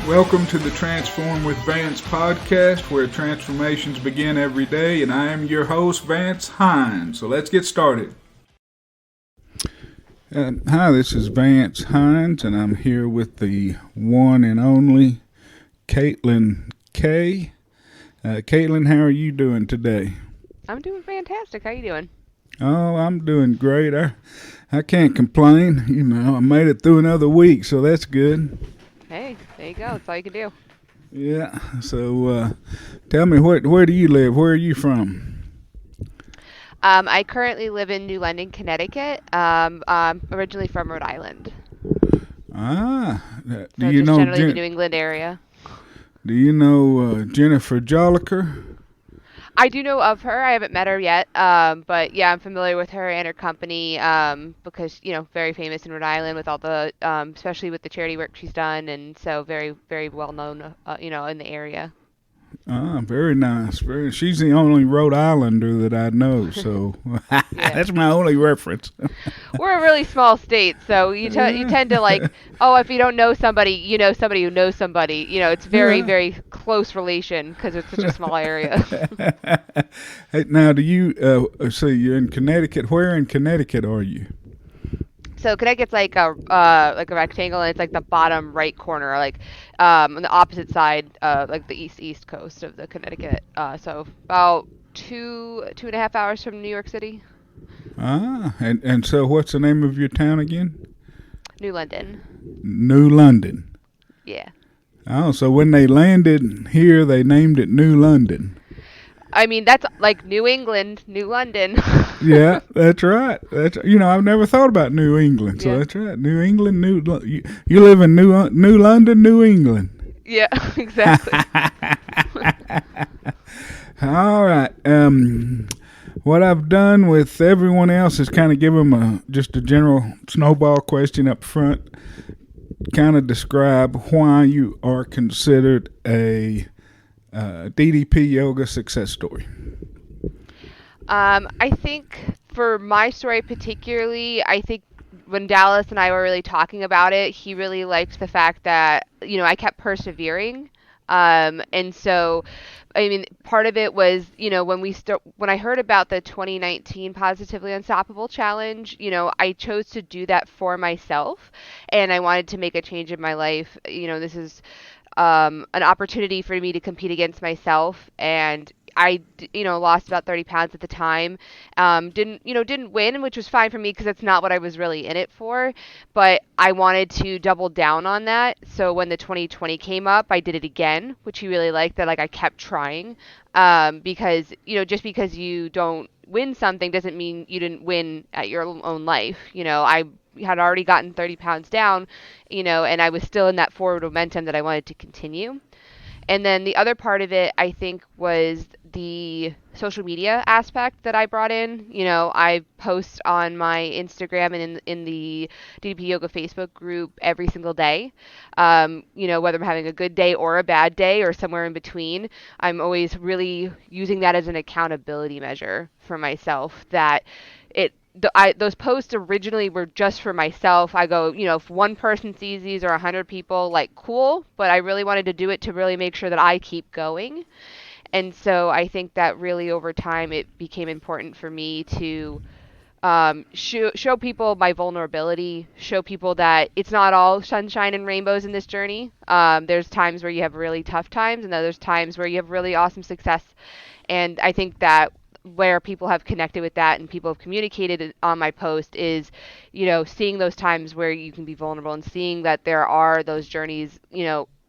Welcome to the Transform with Vance podcast, where transformations begin every day, and I am your host, Vance Hines. So let's get started. Hi, this is Vance Hines, and I'm here with the one and only Caitlin K. Caitlin, how are you doing today? I'm doing fantastic. How you doing? Oh, I'm doing great. I can't complain. You know, I made it through another week, so that's good. Hey, there you go. That's all you can do. Yeah. So, tell me, where do you live? Where are you from? I currently live in New London, Connecticut. Originally from Rhode Island. Do So you just know generally the New England area. Do you know Jennifer Jolliker? I do know of her. I haven't met her yet. But yeah, I'm familiar with her and her company. Because very famous in Rhode Island with all the, especially with the charity work she's done, and so very, very well known, in the area. Very nice. She's the only Rhode Islander that I know, so Yeah. that's my only reference. We're a really small state, so you tend to if you don't know somebody, you know somebody who knows somebody. It's very, very close relation because it's such a small area. Hey, now, do you see you're in Connecticut? Where in Connecticut are you? So Connecticut's like a rectangle, and it's like the bottom right corner, on the opposite side, like the east coast of the Connecticut. So about 2.5 hours from New York City. And so what's the name of your town again? New London. New London. Yeah. Oh, so when they landed here, they named it New London. I mean, that's like New England, New London. Yeah, that's right. I've never thought about New England, so yeah. That's right. New England, you live in New London, New England. Yeah, exactly. All right. What I've done with everyone else is kind of give them just a general snowball question up front, kind of describe why you are considered a DDP yoga success story. I think for my story particularly, I think when Dallas and I were really talking about it, he really liked the fact that, I kept persevering. And so, I mean, part of it was, when I heard about the 2019 Positively Unstoppable Challenge, I chose to do that for myself, and I wanted to make a change in my life. This is an opportunity for me to compete against myself, and I, lost about 30 pounds at the time. Didn't win, which was fine for me because that's not what I was really in it for. But I wanted to double down on that. So when the 2020 came up, I did it again, which he really liked. That I kept trying, because just because you don't win something doesn't mean you didn't win at your own life. I had already gotten 30 pounds down, and I was still in that forward momentum that I wanted to continue. And then the other part of it, I think, was the social media aspect that I brought in. I post on my Instagram and in the DDP Yoga Facebook group every single day. Whether I'm having a good day or a bad day or somewhere in between, I'm always really using that as an accountability measure for myself. That those posts originally were just for myself. I go, if one person sees these or 100 people, cool, but I really wanted to do it to really make sure that I keep going. And so I think that really over time it became important for me to show people my vulnerability, show people that it's not all sunshine and rainbows in this journey. There's times where you have really tough times, and then there's times where you have really awesome success. And I think that where people have connected with that and people have communicated on my post is, seeing those times where you can be vulnerable and seeing that there are those journeys,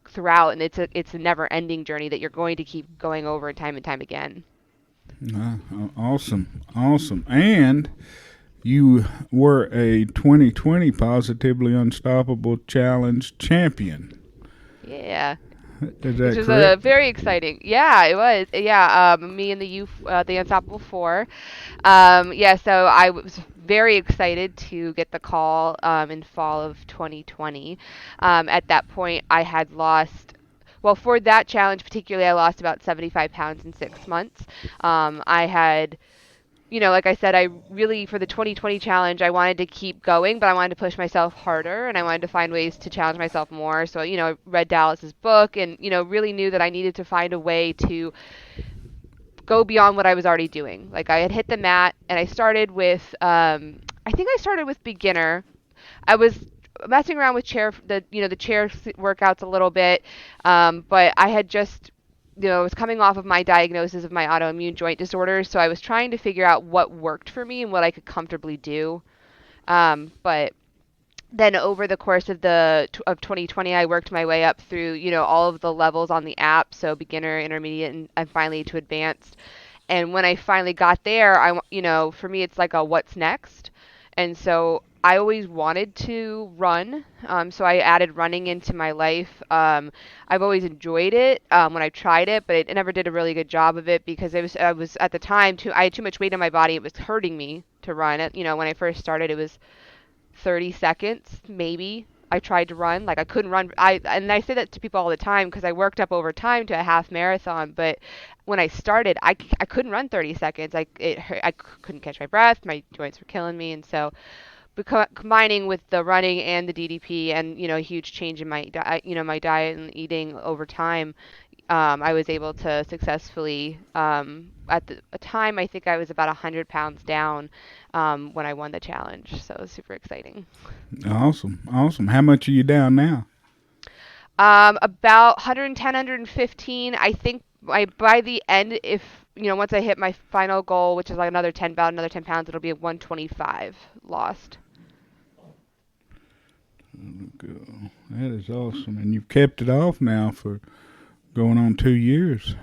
throughout, and it's a never-ending journey that you're going to keep going over time and time again. Awesome. And you were a 2020 Positively Unstoppable Challenge champion. Yeah. Is that Which was correct? very exciting. Yeah, it was. Yeah, me and the Unstoppable Four. So I was very excited to get the call in fall of 2020. At that point, I had lost. Well, for that challenge particularly, I lost about 75 pounds in 6 months. I had like I said, I really, for the 2020 challenge, I wanted to keep going, but I wanted to push myself harder and I wanted to find ways to challenge myself more. So, I read Dallas's book and, really knew that I needed to find a way to go beyond what I was already doing. Like I had hit the mat and I started with, I think I started with beginner. I was messing around with the chair workouts a little bit, but I had just, I was coming off of my diagnosis of my autoimmune joint disorder, so I was trying to figure out what worked for me and what I could comfortably do. But then over the course of 2020, I worked my way up through, all of the levels on the app, so beginner, intermediate, and finally to advanced. And when I finally got there, for me, it's like a what's next. And so I always wanted to run, so I added running into my life. I've always enjoyed it when I tried it, but it never did a really good job of it because I was at the time I had too much weight on my body. It was hurting me to run. When I first started, it was 30 seconds maybe. I tried to run, like I couldn't run. I say that to people all the time because I worked up over time to a half marathon, but when I started, I couldn't run 30 seconds. I couldn't catch my breath. My joints were killing me, and so combining with the running and the DDP and a huge change in my diet, my diet and eating over time, I was able to successfully, at the a time, I think I was about 100 pounds down when I won the challenge. So it was super exciting. Awesome, awesome. How much are you down now? About 110, 115. I think by the end, if, once I hit my final goal, which is like another 10 pounds, it'll be 125 lost. That is awesome. And you've kept it off now for going on 2 years.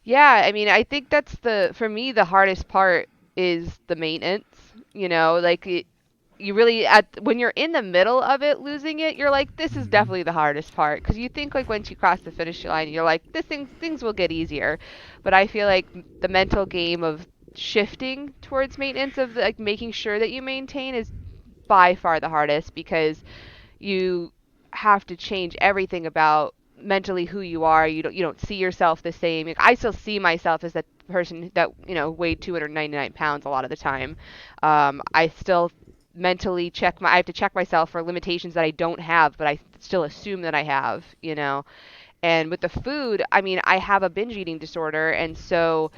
Yeah, I mean, I think that's for me, the hardest part is the maintenance. Like you really, when you're in the middle of it, losing it, you're like, this is Hmm. definitely the hardest part. Because you think like once you cross the finish line, you're like, things will get easier. But I feel like the mental game of shifting towards maintenance of like making sure that you maintain is by far the hardest because you have to change everything about mentally who you are. You don't see yourself the same. Like, I still see myself as that person that weighed 299 pounds a lot of the time. I still mentally I have to check myself for limitations that I don't have, but I still assume that I have. And with the food, I mean, I have a binge eating disorder, and so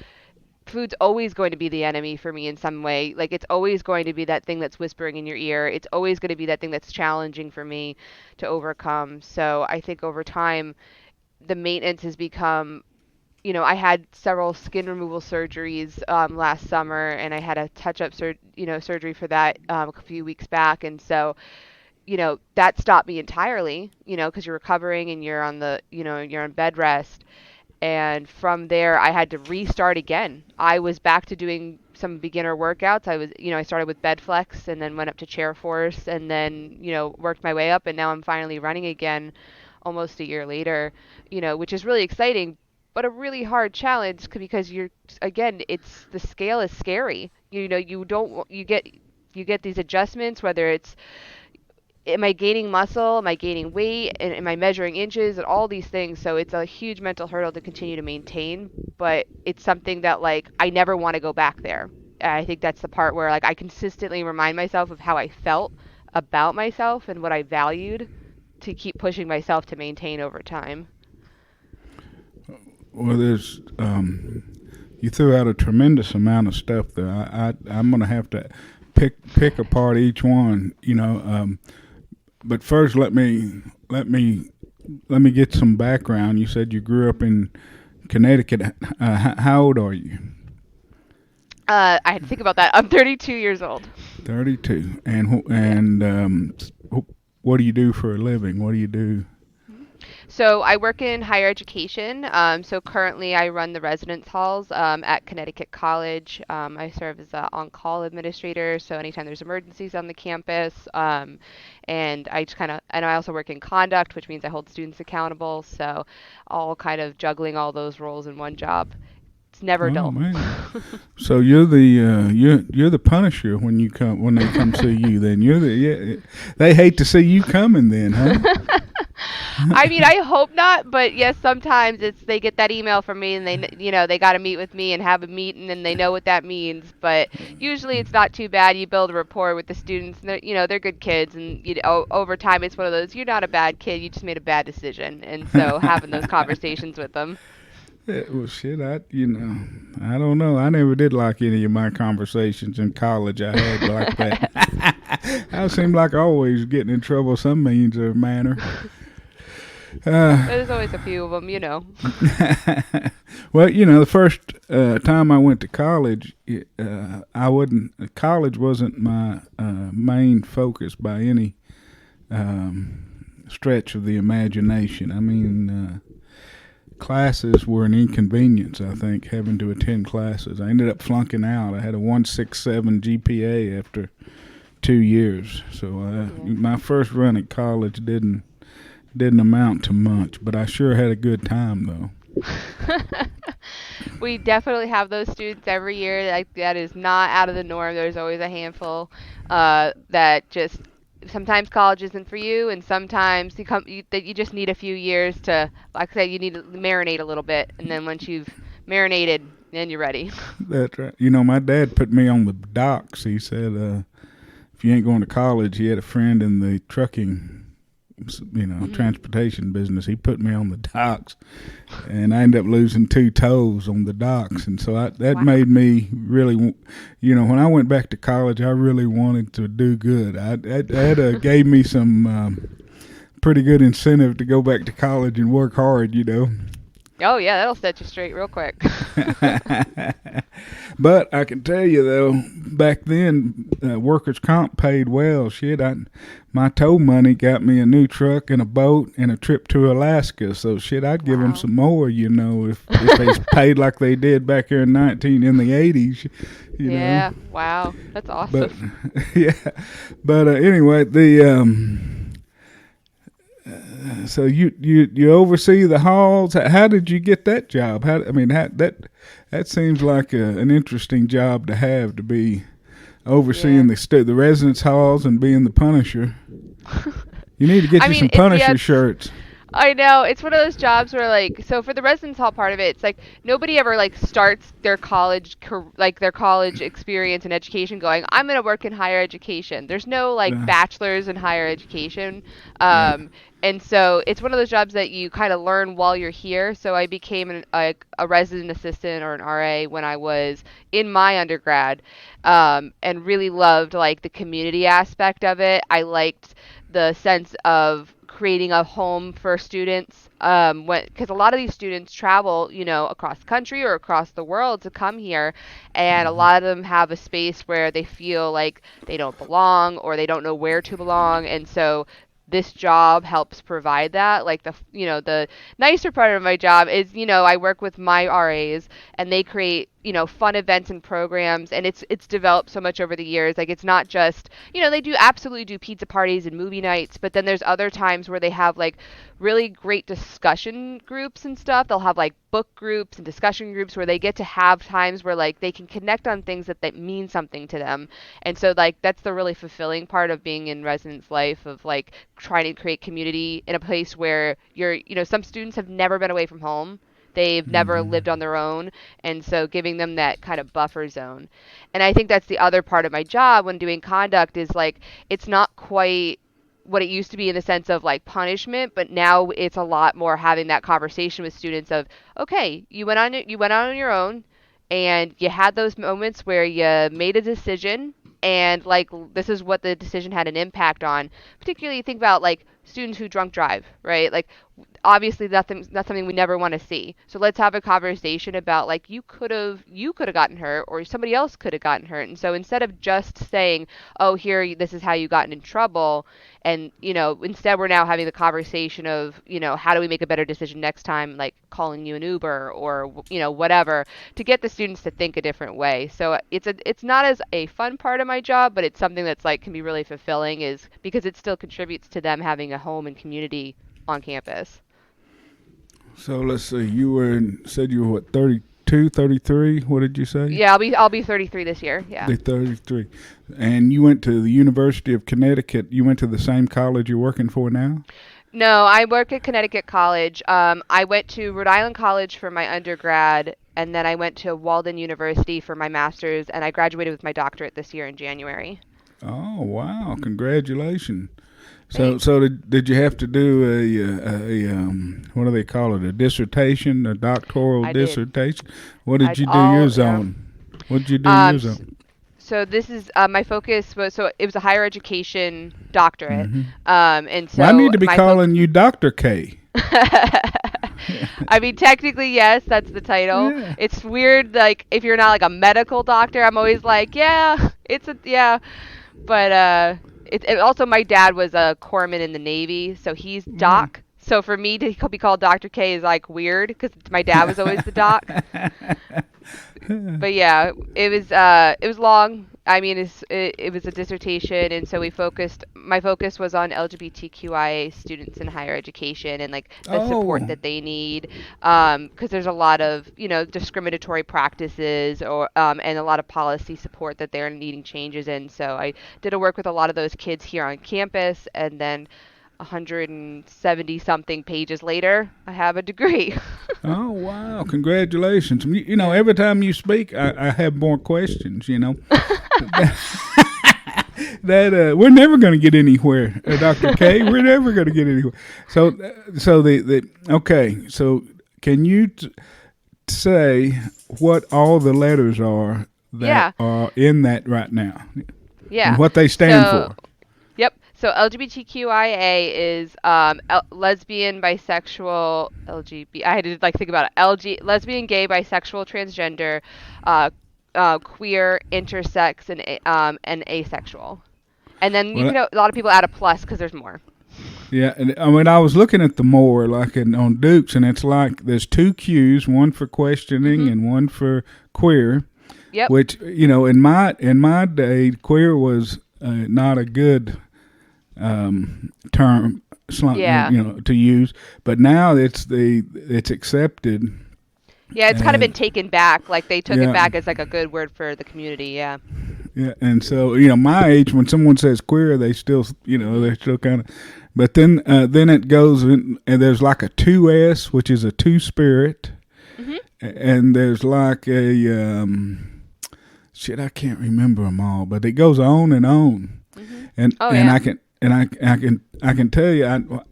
food's always going to be the enemy for me in some way. Like it's always going to be that thing that's whispering in your ear. It's always going to be that thing that's challenging for me to overcome. So I think over time, the maintenance has become, I had several skin removal surgeries last summer, and I had a touch-up surgery for that a few weeks back, and so that stopped me entirely. Because you're recovering and you're on bed rest, and from there I had to restart again. I was back to doing some beginner workouts. I started with bed flex and then went up to chair force and then, worked my way up, and now I'm finally running again almost a year later, which is really exciting, but a really hard challenge because again, it's the scale is scary. You don't you get these adjustments, whether it's, am I gaining muscle? Am I gaining weight? And am I measuring inches and all these things? So it's a huge mental hurdle to continue to maintain, but it's something that like I never want to go back there. And I think that's the part where like I consistently remind myself of how I felt about myself and what I valued to keep pushing myself to maintain over time. Well, you threw out a tremendous amount of stuff there. I'm going to have to pick apart each one, but first, let me get some background. You said you grew up in Connecticut. How old are you? I had to think about that. I'm 32 years old. 32. Yeah. What do you do for a living? What do you do? So I work in higher education. So currently I run the residence halls at Connecticut College. I serve as an on-call administrator. So anytime there's emergencies on the campus, and I also work in conduct, which means I hold students accountable. So all kind of juggling all those roles in one job. It's never Oh dull. man! So you're the Punisher when they come see you. Then they hate to see you coming. Then, huh? I mean, I hope not, but yes, sometimes they get that email from me and they got to meet with me and have a meeting and they know what that means. But usually it's not too bad. You build a rapport with the students and they're good kids and over time it's one of those you're not a bad kid, you just made a bad decision. And so having those conversations with them. Yeah, well, shit, I don't know. I never did like any of my conversations in college I had like that. I seemed like always getting in trouble some means or manner. There's always a few of them. Well, the first time I went to college, college wasn't my main focus by any stretch of the imagination. I mean, classes were an inconvenience, I think, having to attend classes. I ended up flunking out. I had a 1.67 GPA after 2 years. So my first run at college didn't amount to much, but I sure had a good time, though. We definitely have those students every year. That is not out of the norm. There's always a handful that just sometimes college isn't for you, and sometimes that you just need a few years to, like I said, you need to marinate a little bit, and then once you've marinated, then you're ready. That's right. My dad put me on the docks. He said, if you ain't going to college, he had a friend in the trucking transportation business. He put me on the docks, and I ended up losing 2 toes on the docks, and so that made me really, when I went back to college, I really wanted to do good. That gave me some pretty good incentive to go back to college and work hard. Oh yeah, that'll set you straight real quick. But I can tell you though, back then, workers' comp paid well. Shit, my tow money got me a new truck and a boat and a trip to Alaska. So shit, I'd give them some more. If they paid like they did back here in the 80s. Yeah, wow, that's awesome. But yeah, anyway, so you oversee the halls. How did you get that job? That seems like an interesting job to have, to be overseeing the residence halls and being the Punisher. You need to get you some Punisher shirts. I know, it's one of those jobs where so for the residence hall part of it, it's like nobody ever starts their college experience and education going, I'm going to work in higher education. There's no bachelor's in higher education. And so it's one of those jobs that you kind of learn while you're here. So I became a resident assistant or an RA when I was in my undergrad, and really loved the community aspect of it. I liked the sense of creating a home for students, because a lot of these students travel, across the country or across the world to come here, and a lot of them have a space where they feel like they don't belong or they don't know where to belong, and so this job helps provide that. The nicer part of my job is, I work with my RAs and they create, fun events and programs, and it's developed so much over the years. It's not just, they absolutely do pizza parties and movie nights, but then there's other times where they have really great discussion groups and stuff. They'll have book groups and discussion groups where they get to have times where they can connect on things that mean something to them. And so that's the really fulfilling part of being in residence life, of trying to create community in a place where some students have never been away from home. They've never lived on their own, and so giving them that kind of buffer zone. And I think that's the other part of my job when doing conduct is it's not quite what it used to be in the sense of punishment, but now it's a lot more having that conversation with students of, okay, you went on your own, and you had those moments where you made a decision, and this is what the decision had an impact on. Particularly think about students who drunk drive, right? Obviously that's something we never want to see. So let's have a conversation about you could have gotten hurt, or somebody else could have gotten hurt. And so instead of just saying, oh, here, this is how you got in trouble, and instead we're now having the conversation of, how do we make a better decision next time, calling you an Uber or whatever, to get the students to think a different way. So it's not as a fun part of my job, but it's something that's can be really fulfilling, is because it still contributes to them having a home and community on campus. So let's see, said you were what, 32, 33? What did you say? Yeah, I'll be 33 this year. Yeah. Be 33. And you went to the University of Connecticut. You went to the same college you're working for now? No, I work at Connecticut College. I went to Rhode Island College for my undergrad, and then I went to Walden University for my master's, and I graduated with my doctorate this year in January. Oh wow! Congratulations. So, Thanks. did you have to do what do they call it? A dissertation, a doctoral I did. dissertation? What did I you do all yours yeah. on? What did you do Um, yours s- on? so this is my focus was so it was a higher education doctorate. Hmm. And Well, I so need to be my focus. calling you Doctor K. I mean, technically, yes, that's the title. Yeah. It's weird, like if you're not like a medical doctor. I'm always like, yeah, it's a yeah, but it also my dad was a corpsman in the Navy, so he's Mm. Doc. So for me to be called Dr. K is like weird because my dad was always the doc. But yeah, it was long. I mean, it was a dissertation, and so we focused. My focus was on LGBTQIA students in higher education and like the support Oh, that they need, because there's a lot of discriminatory practices or and a lot of policy support that they're needing changes in. So I did a work with a lot of those kids here on campus, and then 170 something pages later, I have a degree. oh wow! Congratulations. Yeah. Every time you speak, I have more questions. That we're never going to get anywhere, Doctor K. We're never going to get anywhere. So the okay. So can you say what all the letters are that Yeah. are in that right now, and Yeah. what they stand So, for? yep. So LGBTQIA is lesbian, bisexual, LGBT. I had to like think about it. Lesbian, gay, bisexual, transgender, uh, queer, intersex, and asexual. And then you Well, could a lot of people add a plus because there's more. yeah, and I mean, I was looking at the more like on Dukes, and it's like there's two Q's, one for questioning Mhm. and one for queer. Yep. Which in my day, queer was not a good term, Yeah. to use. But now it's accepted. Yeah, it's kind of Uh, been taken back. Like they took it yeah, back as like a good word for the community. Yeah. yeah. And so my age, when someone says queer, they still Mhm. they're still kind of. But then it goes in, and there's like a two S, which is a two spirit, Mhm. and there's like a shit. I can't remember them all, but it goes on and on. Mhm. and Oh and yeah. I can tell you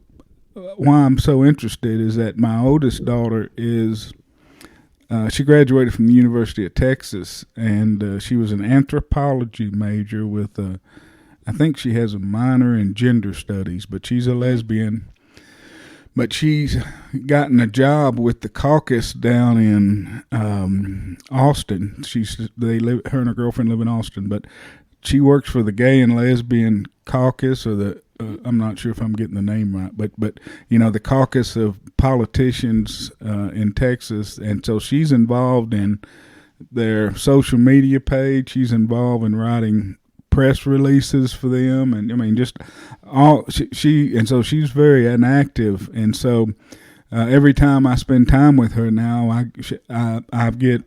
why I'm so interested is that my oldest daughter is she graduated from the University of Texas, and she was an anthropology major with I think she has a minor in gender studies, but she's a Mhm. lesbian. But she's gotten a job with the caucus down in Austin. Her and her girlfriend live in Austin, but she works for the Gay and Lesbian Caucus, or the I'm not sure if I'm getting the name right, but the caucus of politicians in Texas, and so she's involved in their social media page. She's involved in writing press releases for them, and I mean just all she and so she's very inactive, and so. Every time I spend time with her now, I get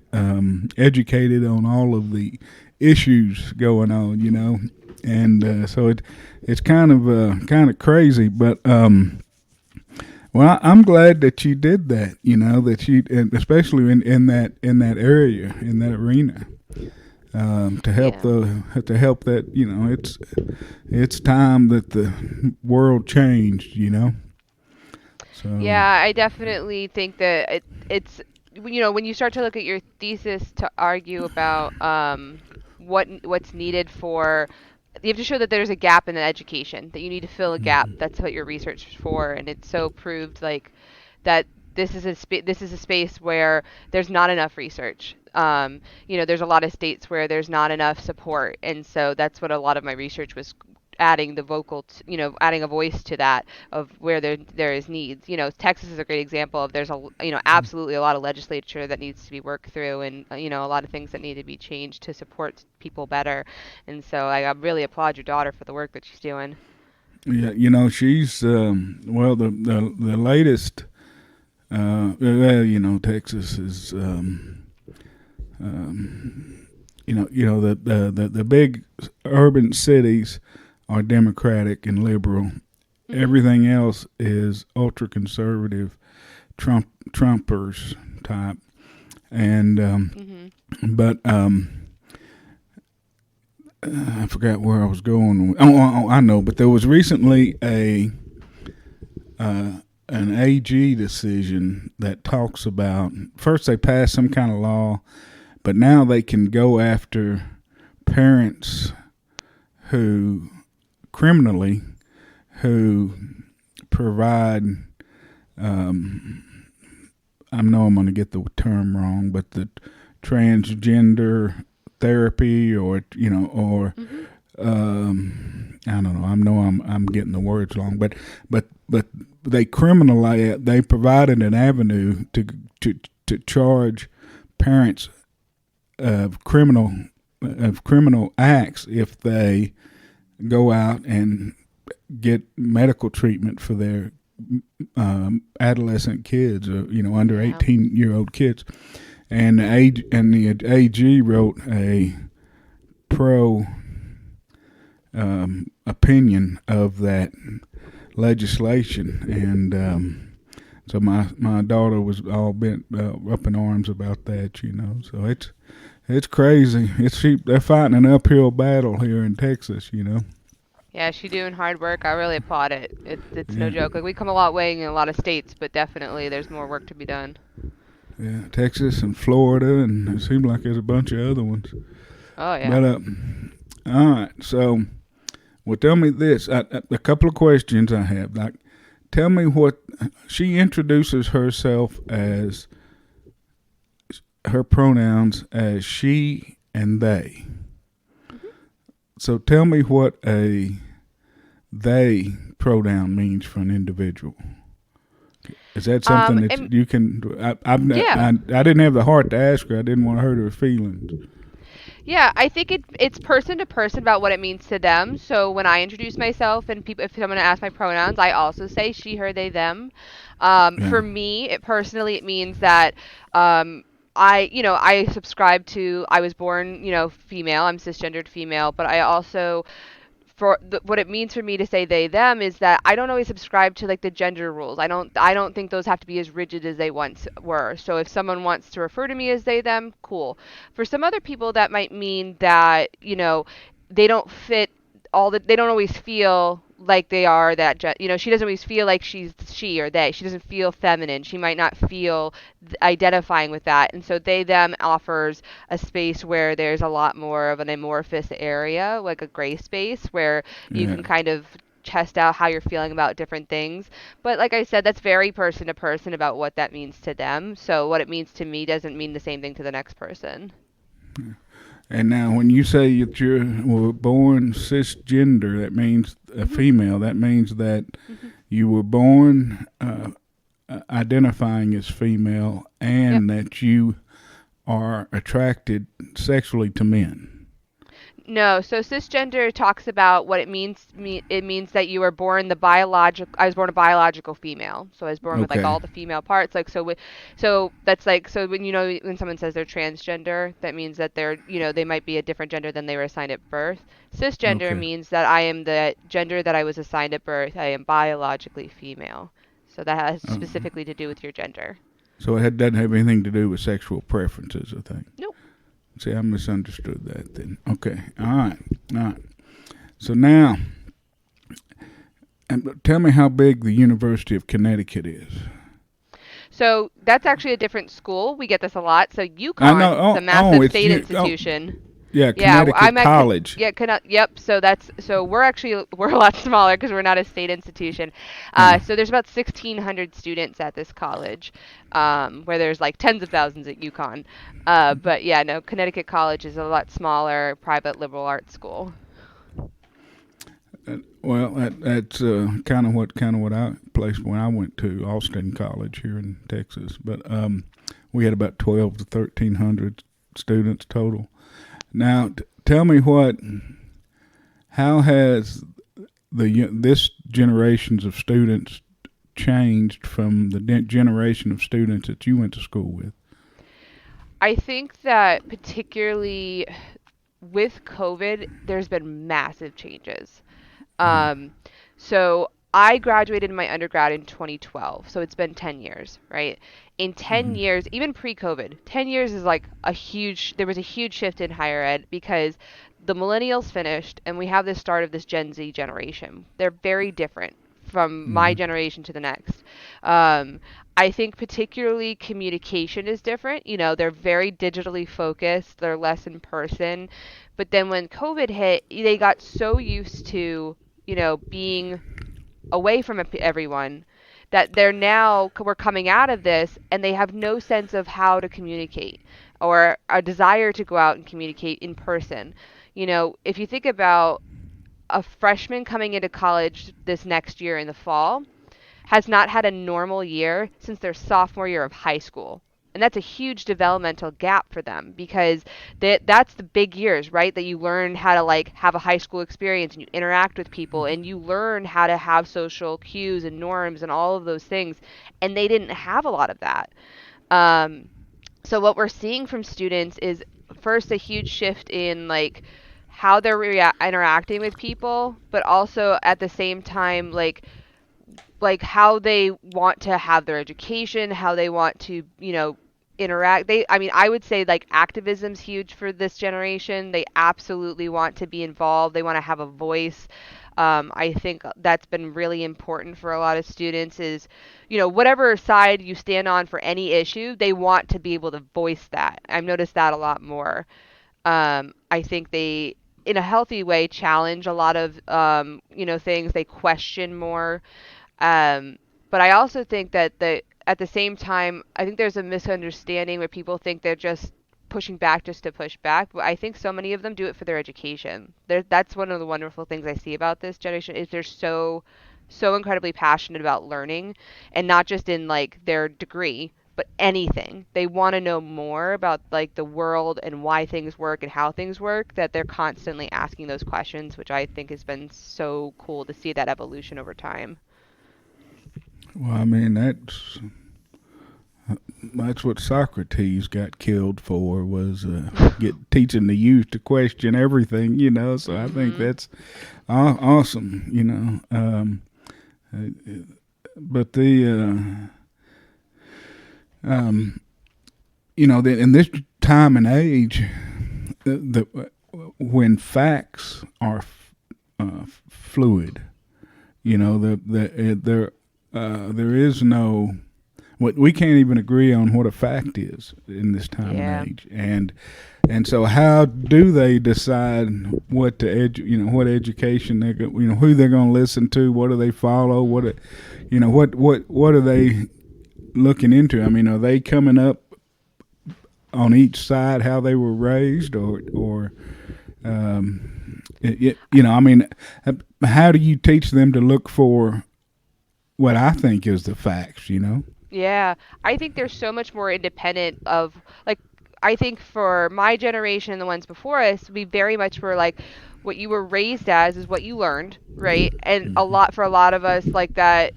educated on all of the issues going on, and so it's kind of crazy, but well, I'm glad that you did that, that you, and especially in that area, in that arena, Yeah. to help that, it's time that the world changed. So Yeah, I definitely think that it's when you start to look at your thesis to argue about what's needed for you have to show that there's a gap in the education, that you need to fill a gap. That's what your research is for, and it's so proved like that this is a space where there's not enough research. There's a lot of states where there's not enough support, and so that's what a lot of my research was adding the adding a voice to that of where there is needs. Texas is a great example of there's absolutely a lot of legislature that needs to be worked through, and a lot of things that need to be changed to support people better. And so I really applaud your daughter for the work that she's doing. yeah, she's well, the latest. Well, Texas is, the big urban cities are Democratic and liberal, Mhm. Everything else is ultra conservative Trumpers type. And Mhm. but I forgot where I was going. Oh, I know. But there was recently a an AG decision that talks about, first they passed some kind of law, but now they can go after parents who criminally who provide, um, I know I'm going to get the term wrong, but the transgender therapy, or Mhm. I don't know. I know I'm getting the words wrong, but they criminalize. They provided an avenue to to charge parents of criminal acts if they go out and get medical treatment for their adolescent kids, under Yeah. 18-year-old kids. And the AG wrote a pro opinion of that legislation, and so my daughter was all bent up in arms about that. So it's crazy. They're fighting an uphill battle here in Texas. Yeah, she doing hard work. I really applaud it. It's no Yeah, joke. Like we come a lot way in a lot of states, but definitely there's more work to be done. yeah, Texas and Florida, and it seems like there's a bunch of other ones. Oh yeah. But all right. So, well, tell me this. A couple of questions I have. Like, tell me what she introduces herself as, her pronouns as she and they. Mhm. So tell me what a they pronoun means for an individual. Is that something that And you can? yeah. I didn't have the heart to ask her. I didn't want to hurt her feelings. Yeah, I think it's person to person about what it means to them. So when I introduce myself and people, if someone asks my pronouns, I also say she, her, they, them. Yeah. For me, it means that I subscribe to. I was born, female. I'm cisgendered female, but I also what it means for me to say they them is that I don't always subscribe to like the gender rules. I don't think those have to be as rigid as they once were. So if someone wants to refer to me as they them, cool. For some other people that might mean that, they don't fit they don't always feel like they are she doesn't always feel like she's she or they. She doesn't feel feminine. She might not feel identifying with that. And so they them offers a space where there's a lot more of an amorphous area, like a gray space where you Yeah. can kind of test out how you're feeling about different things. But like I said, that's very person to person about what that means to them. So what it means to me doesn't mean the same thing to the next person. And now, when you say that you were born cisgender, that means a Mhm. female. That means that Mhm. you were born identifying as female, Yep. and that you are attracted sexually to men. No, so cisgender talks about what it means. It means that you were born the biological. I was born a biological female, so I was born with like Okay. all the female parts. Like so that's like so when when someone says they're transgender, that means that they might be a different gender than they were assigned at birth. Cisgender Okay. means that I am the gender that I was assigned at birth. I am biologically female. So that has Uh, specifically to do with your gender. so doesn't have anything to do with sexual preferences, I think. Nope. See, I misunderstood that then. Okay. All right. All right. So now, tell me how big the University of Connecticut is. So that's actually a different school. We get this a lot. So I know. UConn, it's a Oh, massive it's state you. Oh, institution. yeah, Yeah, Connecticut College. Yeah, yep. So we're a lot smaller because we're not a state institution. Yeah. So there's about 1,600 students at this college, where there's like tens of thousands at UConn. But yeah, no, Connecticut College is a lot smaller, private liberal arts school. Well, that's kind of what I placed when I went to Austin College here in Texas. But we had about 12 to 1,300 students total. Now, tell me how has this generations of students changed from the generation of students that you went to school with? I think that particularly with COVID, there's been massive changes. Yeah. Um, so I graduated my undergrad in 2012, so it's been 10 years, right? In 10 Mm-hmm. years, even pre-COVID, 10 years is like there was a huge shift in higher ed because the millennials finished and we have this start of this Gen Z generation. They're very different from my Mm-hmm. generation to the next. Um, I think particularly communication is different. They're very digitally focused, they're less in person. But then when COVID hit, they got so used to, being away from everyone that we're coming out of this and they have no sense of how to communicate or a desire to go out and communicate in person. If you think about a freshman coming into college this next year in the fall, has not had a normal year since their sophomore year of high school. And that's a huge developmental gap for them because that's the big years, right? That you learn how to like have a high school experience and you interact with people and you learn how to have social cues and norms and all of those things. And they didn't have a lot of that. Um, so what we're seeing from students is first a huge shift in like how they're interacting with people, but also at the same time like how they want to have their education, how they want to, interact. I mean, I would say like activism's huge for this generation. They absolutely want to be involved. They want to have a voice. I think that's been really important for a lot of students is, whatever side you stand on for any issue, they want to be able to voice that. I've noticed that a lot more. I think they, in a healthy way, challenge a lot of, things. They question more. um, but I also think that at the same time, I think there's a misunderstanding where people think they're just pushing back just to push back. But I think so many of them do it for their education. That's one of the wonderful things I see about this generation is they're so incredibly passionate about learning, and not just in like their degree, but anything. They want to know more about like the world and why things work and how things work, that they're constantly asking those questions, which I think has been so cool to see that evolution over time. Well, I mean that's what Socrates got killed for was get teaching the youth to question everything. So I think Mhm. that's awesome. But um, in this time and age, when facts are fluid, there is no what we can't even agree on what a fact is in this time and Yeah. age, and so how do they decide what to what education they go, who they're going to listen to, what do they follow, what are they looking into? I mean, are they coming up on each side how they were raised, or I mean, how do you teach them to look for what I think is the facts? Yeah, I think there's so much more independent of like I think for my generation and the ones before us, we very much were like what you were raised as is what you learned, right? And for a lot of us like that,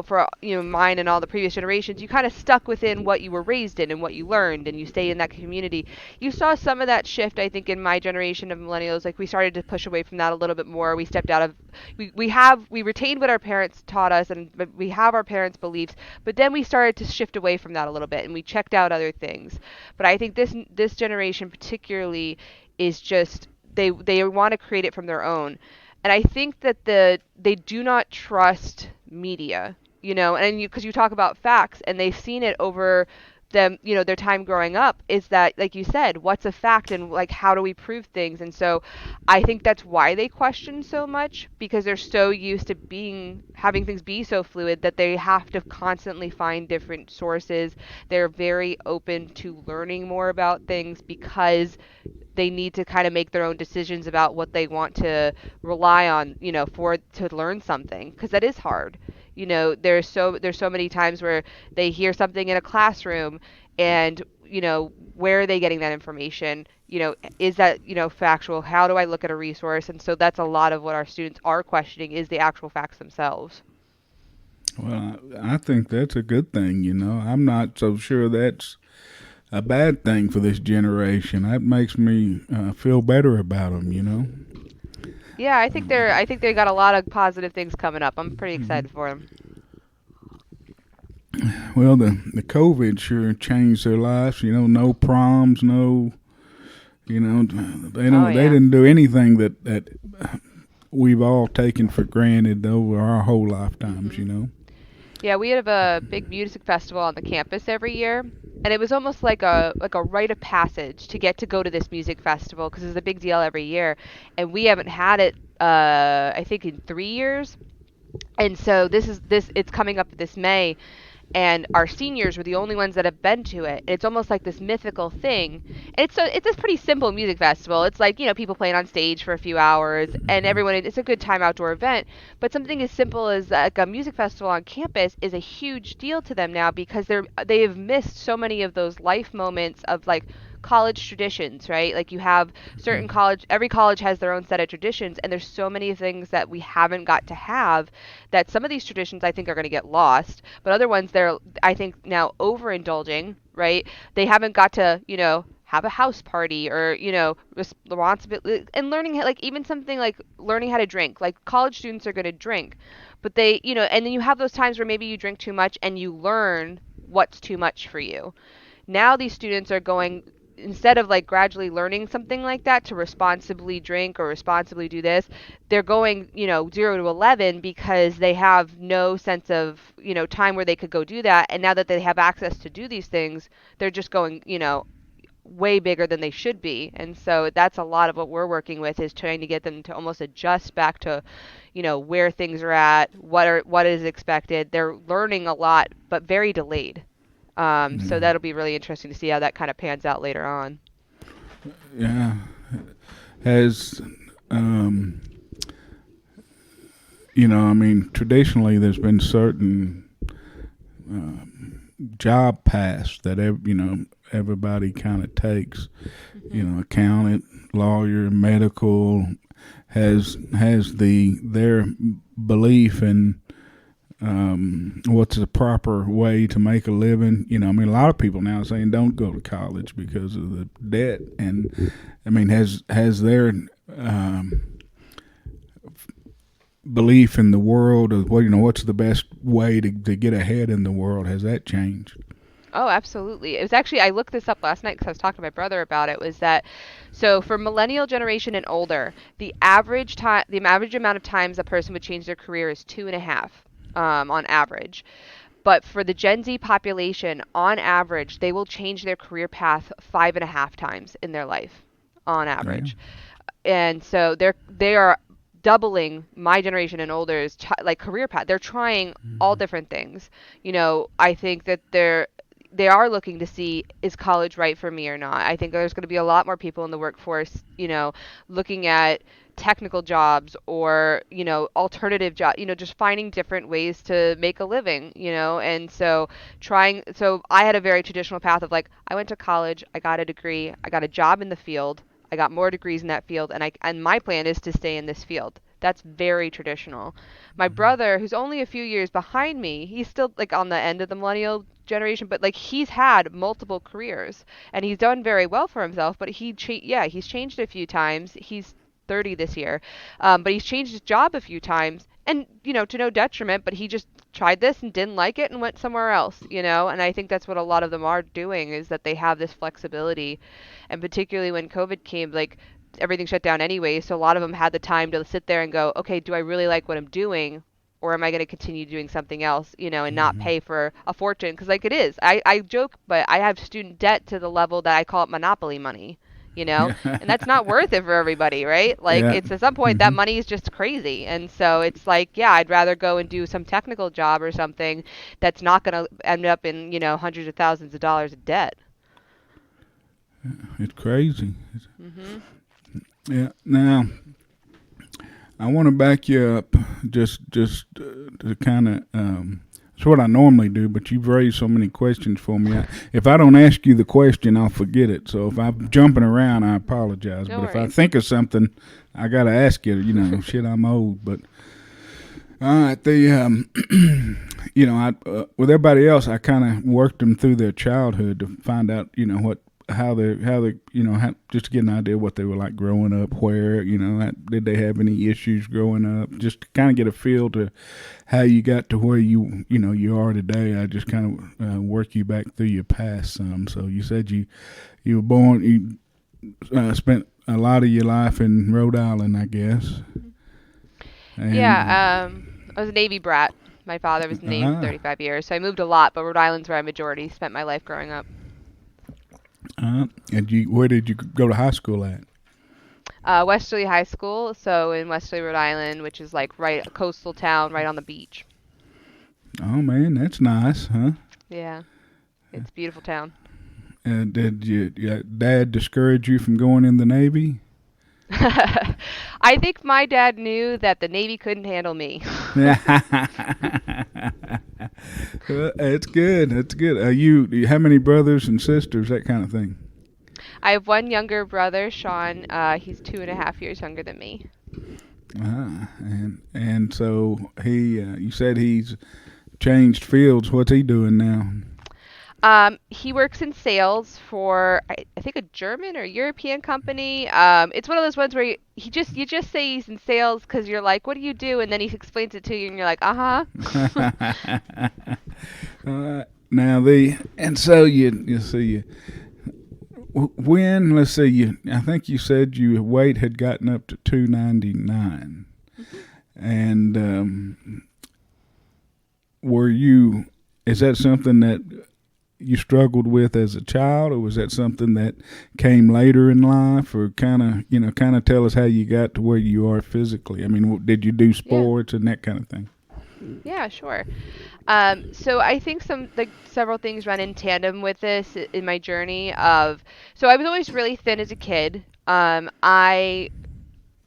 for mine and all the previous generations, you kind of stuck within what you were raised in and what you learned and you stayed in that community. You saw some of that shift I think in my generation of millennials, like we started to push away from that a little bit more. We stepped out of we retained what our parents taught us and but we have our parents' beliefs, but then we started to shift away from that a little bit and we checked out other things. But I think this generation particularly is just they want to create it from their own. And I think that they do not trust media, and because you talk about facts and they've seen it over them, their time growing up is that like you said, what's a fact and like how do we prove things? And so I think that's why they question so much because they're so used to being having things be so fluid that they have to constantly find different sources. They're very open to learning more about things because they need to kind of make their own decisions about what they want to rely on, for to learn something because that is hard. There's so many times where they hear something in a classroom and where are they getting that information? Is that factual? How do I look at a resource? And so that's a lot of what our students are questioning is the actual facts themselves. Well, I think that's a good thing. I'm not so sure that's a bad thing for this generation. That makes me feel better about them. Yeah, I think they got a lot of positive things coming up. I'm pretty excited for them. Well, the COVID sure changed their lives. No proms, no. Oh They yeah. didn't do anything that we've all taken for granted over our whole lifetimes. Mhm. Yeah, we have a big music festival on the campus every year, and it was almost like a rite of passage to get to go to this music festival because it's a big deal every year, and we haven't had it I think in 3 years. And so this it's coming up this May, and our seniors were the only ones that have been to it. It's almost like this mythical thing. And it's a pretty simple music festival. It's like, people playing on stage for a few hours and everyone it's a good time outdoor event. But something as simple as like a music festival on campus is a huge deal to them now because they have missed so many of those life moments of like college traditions, right? Like you have certain every college has their own set of traditions, and there's so many things that we haven't got to have that some of these traditions I think are going to get lost, but other ones they're I think now overindulging, right? They haven't got to, have a house party or, responsibility and learning like even something like learning how to drink. Like college students are going to drink, but they, and then you have those times where maybe you drink too much and you learn what's too much for you. Now these students are going, instead of like gradually learning something like that to responsibly drink or responsibly do this, they're going, 0 to 11 because they have no sense of, time where they could go do that. And now that they have access to do these things, they're just going, way bigger than they should be. And so that's a lot of what we're working with is trying to get them to almost adjust back to, where things are at, what is expected. They're learning a lot, but very delayed. So Yeah, that'll be really interesting to see how that kind of pans out later on. yeah. Has um, I mean, traditionally there's been certain job paths that everybody kind of takes. Hmm. Accountant, lawyer, medical has their belief in what's the proper way to make a living. I mean, a lot of people now are saying don't go to college because of the debt, and I mean, has their um, belief in the world of what's the best way to get ahead in the world, has that changed? Oh, absolutely. It was actually, I looked this up last night because I was talking to my brother about it, was that so for millennial generation and older, the average amount of times a person would change their career is 2.5, on average. But for the Gen Z population, on average, they will change their career path 5.5 times in their life, on Yeah. average. And so they are doubling my generation and older's like career path. They're trying all different things. I think that they are looking to see, is college right for me or not. I think there's going to be a lot more people in the workforce, looking at technical jobs or, alternative jobs, just finding different ways to make a living, and so so I had a very traditional path of like, I went to college, I got a degree, I got a job in the field, I got more degrees in that field, and my plan is to stay in this field. That's very traditional. My brother, who's only a few years behind me, he's still like on the end of the millennial generation, but like he's had multiple careers and he's done very well for himself. But he's changed a few times. He's 30 this year, but he's changed his job a few times, and to no detriment. But he just tried this and didn't like it and went somewhere else. And I think that's what a lot of them are doing is that they have this flexibility, and particularly when COVID came, like everything shut down anyway. So a lot of them had the time to sit there and go, okay, do I really like what I'm doing? Or am I going to continue doing something else, and not Hmm. pay for a fortune? Because, like, it is. I joke, but I have student debt to the level that I call it monopoly money, Yeah. and that's not worth it for everybody, right? Like, Yeah. it's at some point that Hmm. money is just crazy. And so it's like, yeah, I'd rather go and do some technical job or something that's not going to end up in, hundreds of thousands of dollars of debt. It's crazy. Hmm. Yeah. Now, I want to back you up just to kind of. It's what I normally do, but you've raised so many questions for me. If I don't ask you the question, I'll forget it. So if I'm jumping around, I apologize. No But if I worries. think of something, I gotta ask you. Shit, I'm old. But all right, I with everybody else, I kind of worked them through their childhood to find out, what just to get an idea what they were like growing up, where did they have any issues growing up, just to kind of get a feel to how you got to where you are today. I just kind of work you back through your past some. So you said you were born, spent a lot of your life in Rhode Island, I guess. And Yeah, I was a Navy brat. My father was in the Navy for ah, 35 years, so I moved a lot, but Rhode Island's where I majority spent my life growing up. and where did you go to high school at? Westerly High School, so in Westerly, Rhode Island, which is like right a coastal town right on the beach. Oh man, that's nice, huh? Yeah, it's a beautiful town. And did your dad discourage you from going in the Navy? I think my dad knew that the Navy couldn't handle me. It's good. That's good. How many brothers and sisters? That kind of thing. I have one younger brother, Sean. He's 2.5 years younger than me. And so you said he's changed fields. What's he doing now? He works in sales for I think a German or European company. It's one of those ones where you just say he's in sales because you're like, what do you do? And then he explains it to you, and you're like, uh-huh. Now and so you see when let's see I think you said your weight had gotten up to 299, and were you is that something that you struggled with as a child, or was that something that came later in life, or kind of tell us how you got to where you are physically? I mean, did you do Yeah. sports and that kind of thing? Yeah, sure. So I think several things run in tandem with this in my journey of, so I was always really thin as a kid. I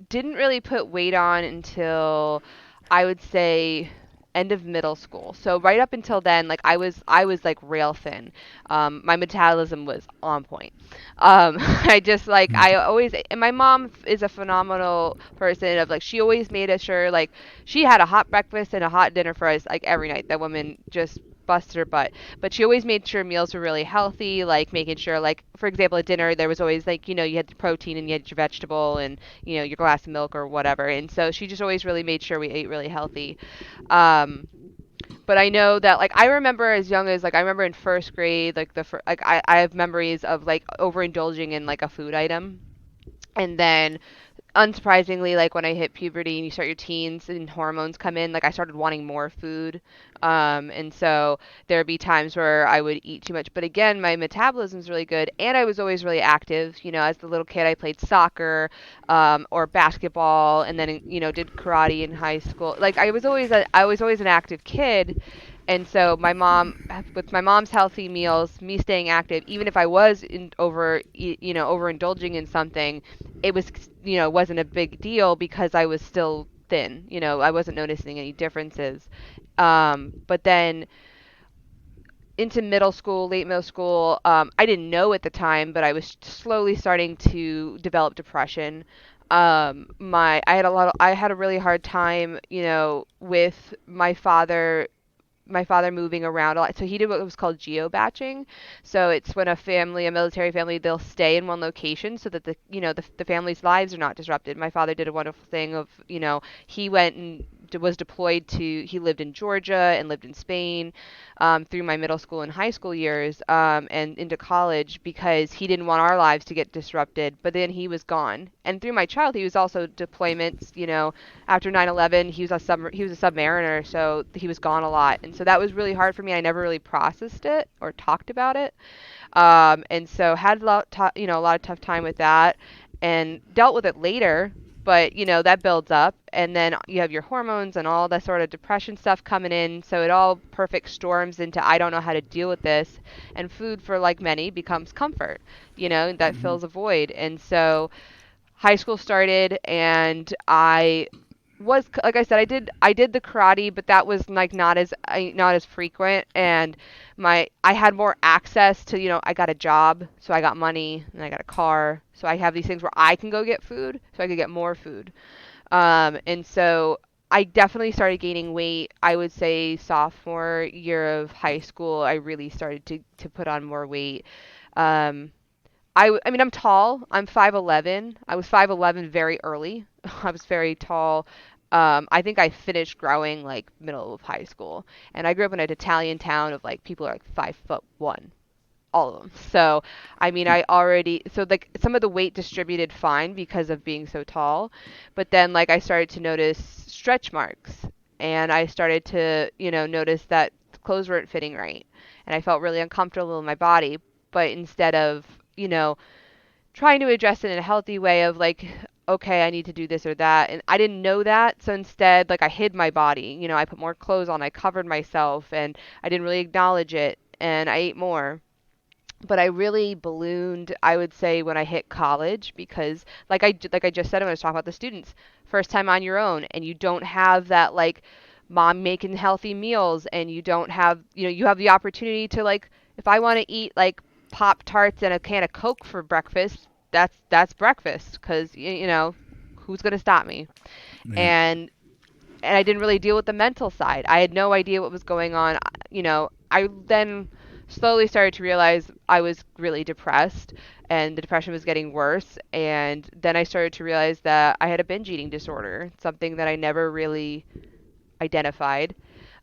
didn't really put weight on until I would say end of middle school. So right up until then, like I was like rail thin. My metabolism was on point. I just like I always and my mom is a phenomenal person of like she always made us sure like she had a hot breakfast and a hot dinner for us like every night. That woman just busted her butt. But she always made sure meals were really healthy, like making sure like for example at dinner there was always like you had the protein and you had your vegetable and your glass of milk or whatever. And so she just always really made sure we ate really healthy. Um, but I know that like I remember as young as like I remember in first grade like like I have memories of like overindulging in like a food item, and then unsurprisingly, like when I hit puberty and you start your teens and hormones come in, like I started wanting more food. And so there'd be times where I would eat too much. But again, my metabolism's really good and I was always really active. As the little kid, I played soccer, or basketball and then, did karate in high school. Like I was always an active kid. And so with my mom's healthy meals, me staying active, even if I was overindulging in something, it was wasn't a big deal because I was still thin. I wasn't noticing any differences. But then into middle school, late middle school, I didn't know at the time, but I was slowly starting to develop depression. I had a really hard time, with my father moving around a lot. So he did what was called geobatching. So it's when a military family, they'll stay in one location so that the family's lives are not disrupted. My father did a wonderful thing of, he went and was deployed he lived in Georgia and lived in Spain, through my middle school and high school years, and into college because he didn't want our lives to get disrupted. But then he was gone. And through my childhood, he was also deployments, after 9/11, he was a submariner, so he was gone a lot. And so that was really hard for me. I never really processed it or talked about it. And so had a lot of tough time with that and dealt with it later. But, that builds up and then you have your hormones and all that sort of depression stuff coming in. So it all perfect storms into I don't know how to deal with this. And food for like many becomes comfort, that Mm-hmm. fills a void. And so high school started and I was like I said I did the karate, but that was like not as frequent. And I had more access to, I got a job, so I got money and I got a car, so I have these things where I can go get food, so I could get more food. And so I definitely started gaining weight. I would say sophomore year of high school I really started to put on more weight. um I mean, I'm tall. I'm 5'11". I was 5'11" very early. I was very tall. I think I finished growing like middle of high school, and I grew up in an Italian town of like people are like 5'1", all of them. So, I mean, I already so like some of the weight distributed fine because of being so tall, but then like I started to notice stretch marks, and I started to notice that clothes weren't fitting right, and I felt really uncomfortable in my body. But instead of trying to address it in a healthy way of like, okay, I need to do this or that. And I didn't know that. So instead, like I hid my body. I put more clothes on, I covered myself, and I didn't really acknowledge it. And I ate more. But I really ballooned, I would say, when I hit college because, like I just said when I was talking about the students, first time on your own, and you don't have that like mom making healthy meals, and you don't have, you have the opportunity to like, if I want to eat like Pop Tarts and a can of Coke for breakfast, that's breakfast because who's gonna stop me? Yeah. And I didn't really deal with the mental side. I had no idea what was going on. I then slowly started to realize I was really depressed and the depression was getting worse. And then I started to realize that I had a binge eating disorder, something that I never really identified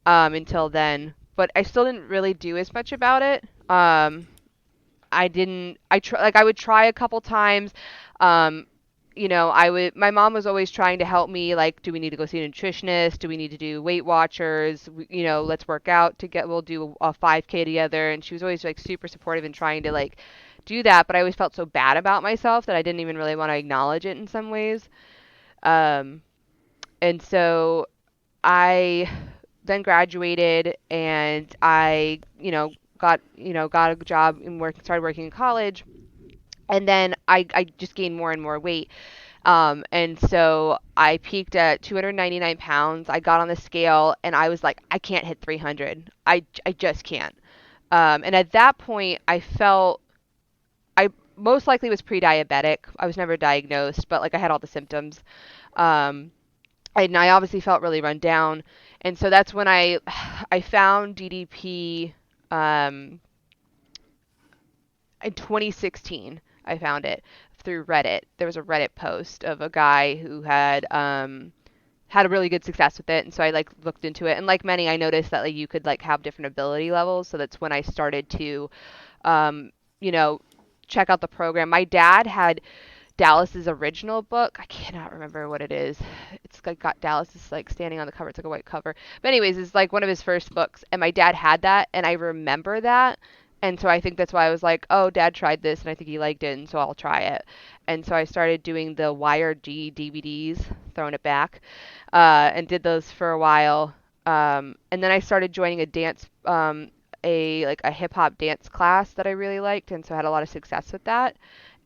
until then. But I still didn't really do as much about it. I didn't. I would try a couple times. Um, my mom was always trying to help me, like, do we need to go see a nutritionist? Do we need to do Weight Watchers? Let's work out we'll do a 5K together. And she was always like super supportive in trying to like do that. But I always felt so bad about myself that I didn't even really want to acknowledge it in some ways. Um, and so I then graduated and I, got a job and started working in college. And then I just gained more and more weight. And so I peaked at 299 pounds. I got on the scale and I was like, I can't hit 300. I just can't. And at that point, I felt I most likely was pre-diabetic. I was never diagnosed, but like I had all the symptoms. Um, and I obviously felt really run down. And so that's when I found DDP um, in 2016. I found it through Reddit. There was a Reddit post of a guy who had a really good success with it, and so I like looked into it. And like many, I noticed that like you could like have different ability levels. So that's when I started to um, you know, check out the program. My dad had Dallas's original book. I cannot remember what it is. It's like got Dallas is like standing on the cover. It's like a white cover. But anyways, it's like one of his first books, and my dad had that, and I remember that. And so I think that's why I was like, oh, dad tried this, and I think he liked it, and so I'll try it. And so I started doing the Wired G DVDs, throwing it back, and did those for a while. And then I started joining a hip hop dance class that I really liked, and so I had a lot of success with that.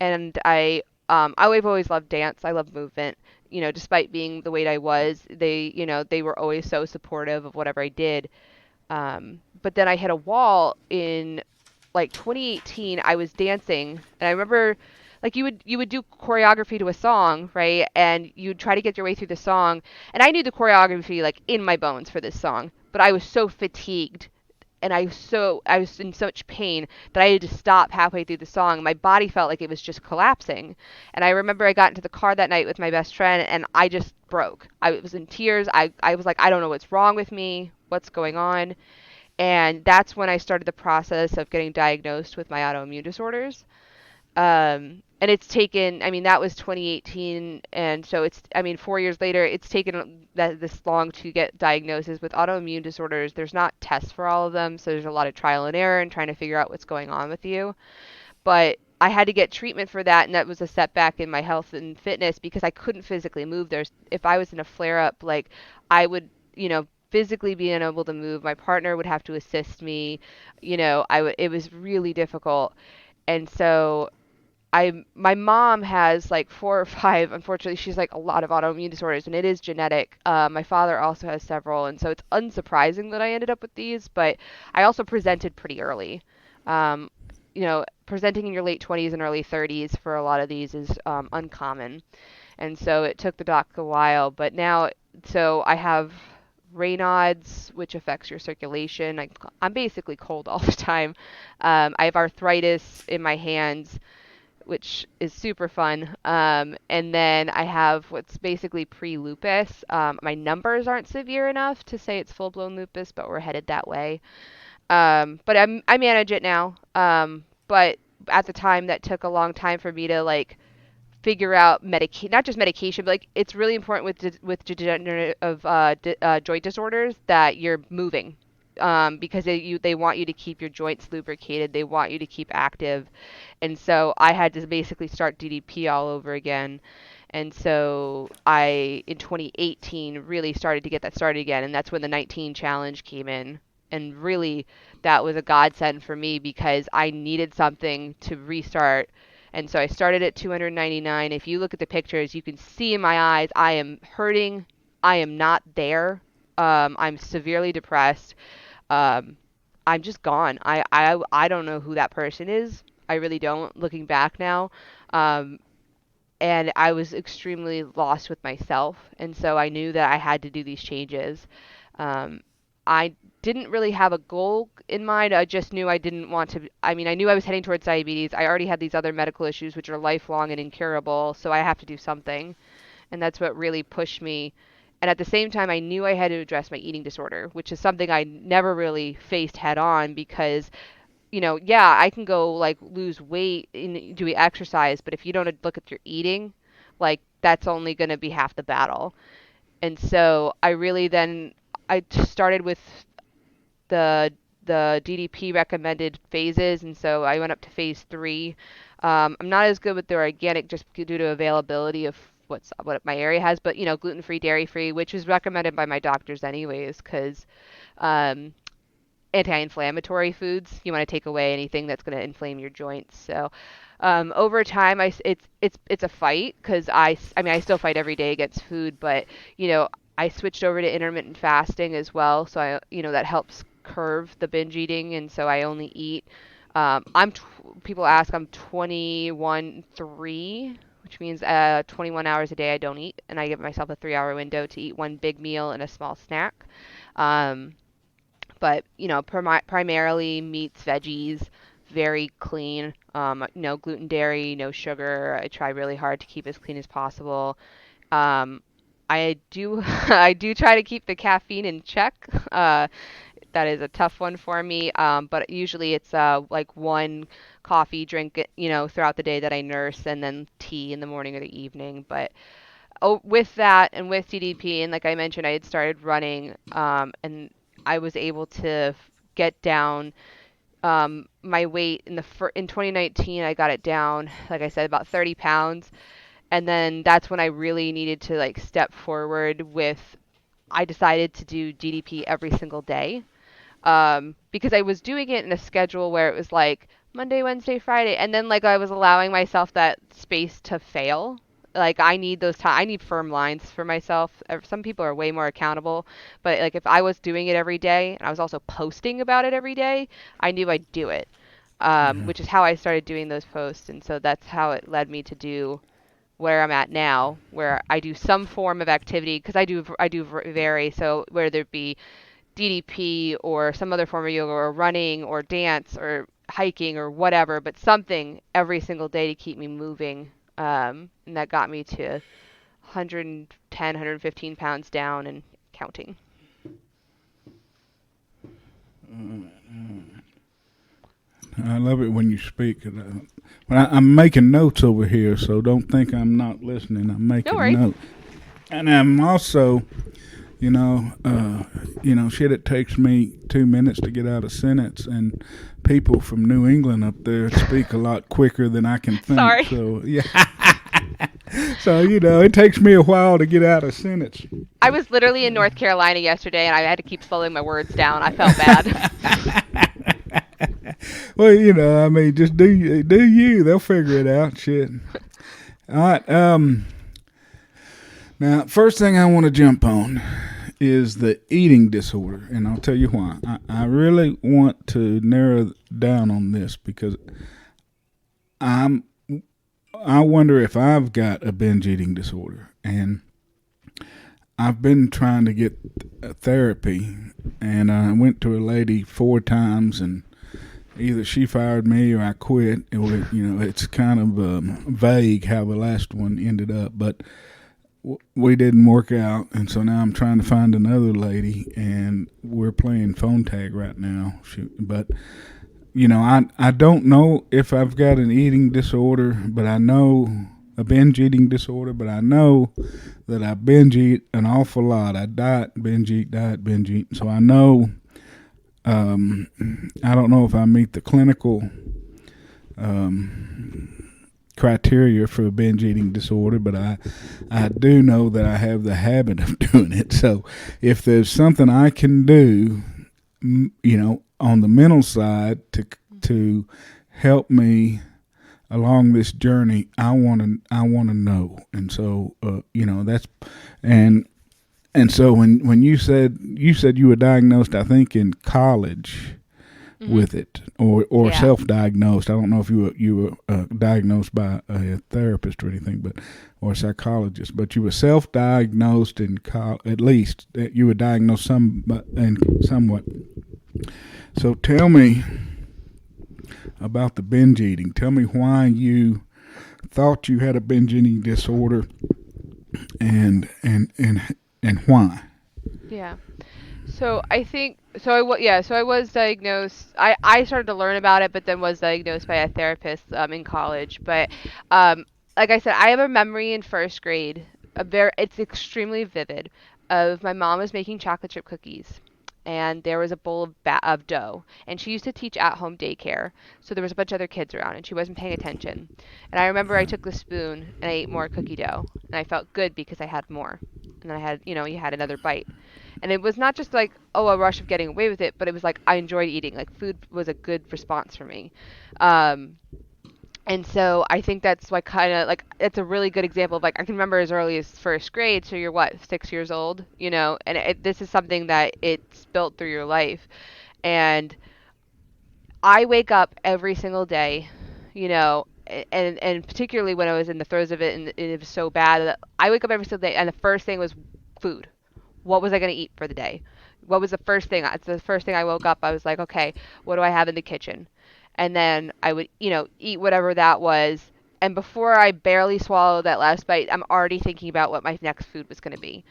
And I've always loved dance. I love movement. Despite being the weight I was, they were always so supportive of whatever I did. But then I hit a wall in like 2018. I was dancing, and I remember like you would do choreography to a song, right? And you'd try to get your way through the song. And I knew the choreography like in my bones for this song, but I was so fatigued and I was in such pain that I had to stop halfway through the song. My body felt like it was just collapsing. And I remember I got into the car that night with my best friend and I just broke. I was in tears. I was like, I don't know what's wrong with me. What's going on? And that's when I started the process of getting diagnosed with my autoimmune disorders. And it's taken, I mean, that was 2018. And so I mean, 4 years later, it's taken this long to get diagnosis with autoimmune disorders. There's not tests for all of them. So there's a lot of trial and error and trying to figure out what's going on with you. But I had to get treatment for that. And that was a setback in my health and fitness because I couldn't physically move. If I was in a flare up, like I would, physically be unable to move. My partner would have to assist me. It was really difficult. And so my mom has like four or five. Unfortunately, she's like a lot of autoimmune disorders, and it is genetic. My father also has several, and so it's unsurprising that I ended up with these. But I also presented pretty early. Um, Presenting in your late 20s and early 30s for a lot of these is uncommon, and so it took the doc a while. But now, so I have Raynaud's, which affects your circulation. I'm basically cold all the time. I have arthritis in my hands which is super fun. And then I have what's basically pre-lupus. My numbers aren't severe enough to say it's full-blown lupus, but we're headed that way. But I manage it now. But at the time, that took a long time for me to like figure out not just medication, but like it's really important with degenerative joint disorders that you're moving. Because they want you to keep your joints lubricated, they want you to keep active, and so I had to basically start DDP all over again. And so I, in 2018, really started to get that started again, and that's when the 19 challenge came in. And really, that was a godsend for me because I needed something to restart. And so I started at 299. If you look at the pictures, you can see in my eyes, I am hurting. I am not there. I'm severely depressed. Um, I'm just gone. I don't know who that person is. I really don't, looking back now. Um, and I was extremely lost with myself. And so I knew that I had to do these changes. Um, I didn't really have a goal in mind. I just knew I didn't want to. I mean, I knew I was heading towards diabetes. I already had these other medical issues, which are lifelong and incurable. So I have to do something. And that's what really pushed me. And at the same time, I knew I had to address my eating disorder, which is something I never really faced head on because yeah, I can go like lose weight in doing exercise, but if you don't look at your eating, like that's only going to be half the battle. And so I started with the DDP recommended phases, and so I went up to phase 3. I'm not as good with the organic just due to availability of what my area has, but gluten-free, dairy-free, which is recommended by my doctors anyways, because um, anti-inflammatory foods. You want to take away anything that's going to inflame your joints. So over time, it's a fight because I mean I still fight every day against food, but I switched over to intermittent fasting as well. So that helps curve the binge eating, and so I only eat. People ask I'm 21/3. Which means 21 hours a day I don't eat, and I give myself a 3-hour window to eat one big meal and a small snack. Um, but primarily meats, veggies, very clean. No gluten, dairy, no sugar. I try really hard to keep as clean as possible. Um, I do I do try to keep the caffeine in check. That is a tough one for me. But usually it's like one coffee drink, throughout the day that I nurse, and then tea in the morning or the evening. But with that and with DDP, and like I mentioned, I had started running, and I was able to get down my weight in 2019. I got it down, like I said, about 30 pounds, and then that's when I really needed to like step forward with. I decided to do DDP every single day because I was doing it in a schedule where it was like Monday, Wednesday, Friday, and then like I was allowing myself that space to fail. Like I need those time. I need firm lines for myself. Some people are way more accountable, but like if I was doing it every day and I was also posting about it every day, I knew I'd do it. Yeah. Which is how I started doing those posts, and so that's how it led me to do where I'm at now, where I do some form of activity because I do vary. So whether it be DDP or some other form of yoga or running or dance or hiking or whatever, but something every single day to keep me moving. And that got me to 110, 115 pounds down and counting. I love it when you speak. I'm making notes over here, so don't think I'm not listening. I'm No making worries. notes, and I'm also, shit. It takes me 2 minutes to get out a sentence, and people from New England up there speak a lot quicker than I can think. Sorry. So yeah, so it takes me a while to get out a sentence. I was literally in North Carolina yesterday and I had to keep slowing my words down. I felt bad. Well, I mean, just do you. They'll figure it out. Shit. All right. Now, first thing I want to jump on is the eating disorder, and I'll tell you why. I really want to narrow down on this because I wonder if I've got a binge eating disorder, and I've been trying to get therapy, and I went to a lady 4 times, and either she fired me or I quit. It's kind of vague how the last one ended up, but we didn't work out, and so now I'm trying to find another lady, and we're playing phone tag right now. But I don't know if I've got an eating disorder, but I know a binge eating disorder, but I know that I binge eat an awful lot. I diet, binge eat. So I know, I don't know if I meet the clinical criteria for a binge eating disorder, but I do know that I have the habit of doing it. So if there's something I can do, on the mental side to help me along this journey, I want to know. And so that's and and so when you said you were diagnosed, I think in college Mhm. with it, or Yeah. self-diagnosed. I don't know if you were diagnosed by a therapist or anything, but or a psychologist. But you were self-diagnosed in at least you were diagnosed and somewhat. So tell me about the binge eating. Tell me why you thought you had a binge eating disorder, and why. Yeah. So I think so. So I was diagnosed. I started to learn about it, but then was diagnosed by a therapist in college. But um, like I said, I have a memory in first grade. It's extremely vivid. Of my mom was making chocolate chip cookies, and there was a bowl of dough, and she used to teach at home daycare. So there was a bunch of other kids around, and she wasn't paying attention. And I remember I took the spoon and I ate more cookie dough, and I felt good because I had more, and then you had another bite. And it was not just like, oh, a rush of getting away with it, but it was like I enjoyed eating. Like food was a good response for me. Um, and so I think that's like kind of like it's a really good example of like I can remember as early as first grade. So you're what, 6 years old, and this is something that it's built through your life. And I wake up every single day, and particularly when I was in the throes of it and it was so bad that I wake up every single day and the first thing was food. What was I going to eat for the day? What was the first thing? It's the first thing I woke up. I was like, okay, what do I have in the kitchen? And then I would, eat whatever that was. And before I barely swallow that last bite, I'm already thinking about what my next food was going to be.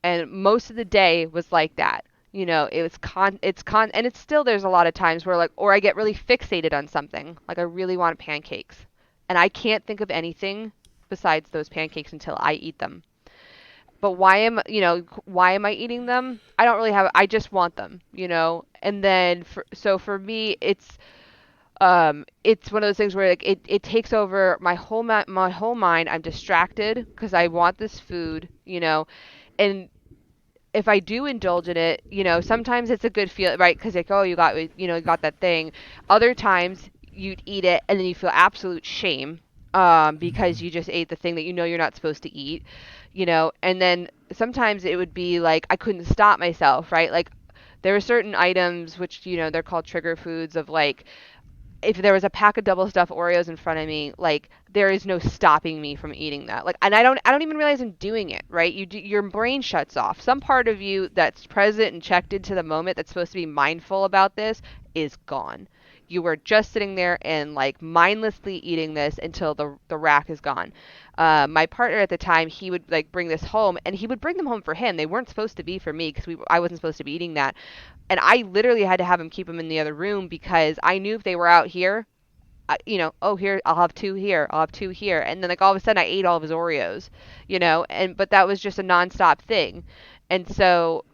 And most of the day was like that. It was and it's still, there's a lot of times where like, or I get really fixated on something. Like I really want pancakes. And I can't think of anything besides those pancakes until I eat them. But why am I eating them? I don't really have, I just want them. And then for me, it's one of those things where like it takes over my whole mind. I'm distracted because I want this food. And if I do indulge in it, sometimes it's a good feel, right? Because like, oh, you got that thing. Other times you'd eat it and then you feel absolute shame, because you just ate the thing that you're not supposed to eat. And then sometimes it would be like I couldn't stop myself, right? Like there are certain items which, they're called trigger foods of like if there was a pack of double stuffed Oreos in front of me, like there is no stopping me from eating that. Like, and I don't even realize I'm doing it, right? Your brain shuts off. Some part of you that's present and checked into the moment that's supposed to be mindful about this is gone. You were just sitting there and like mindlessly eating this until the rack is gone. My partner at the time, he would like bring this home, and he would bring them home for him. They weren't supposed to be for me because I wasn't supposed to be eating that. And I literally had to have him keep them in the other room because I knew if they were out here, oh here I'll have two here, I'll have two here, and then like all of a sudden I ate all of his Oreos. And but that was just a nonstop thing, and so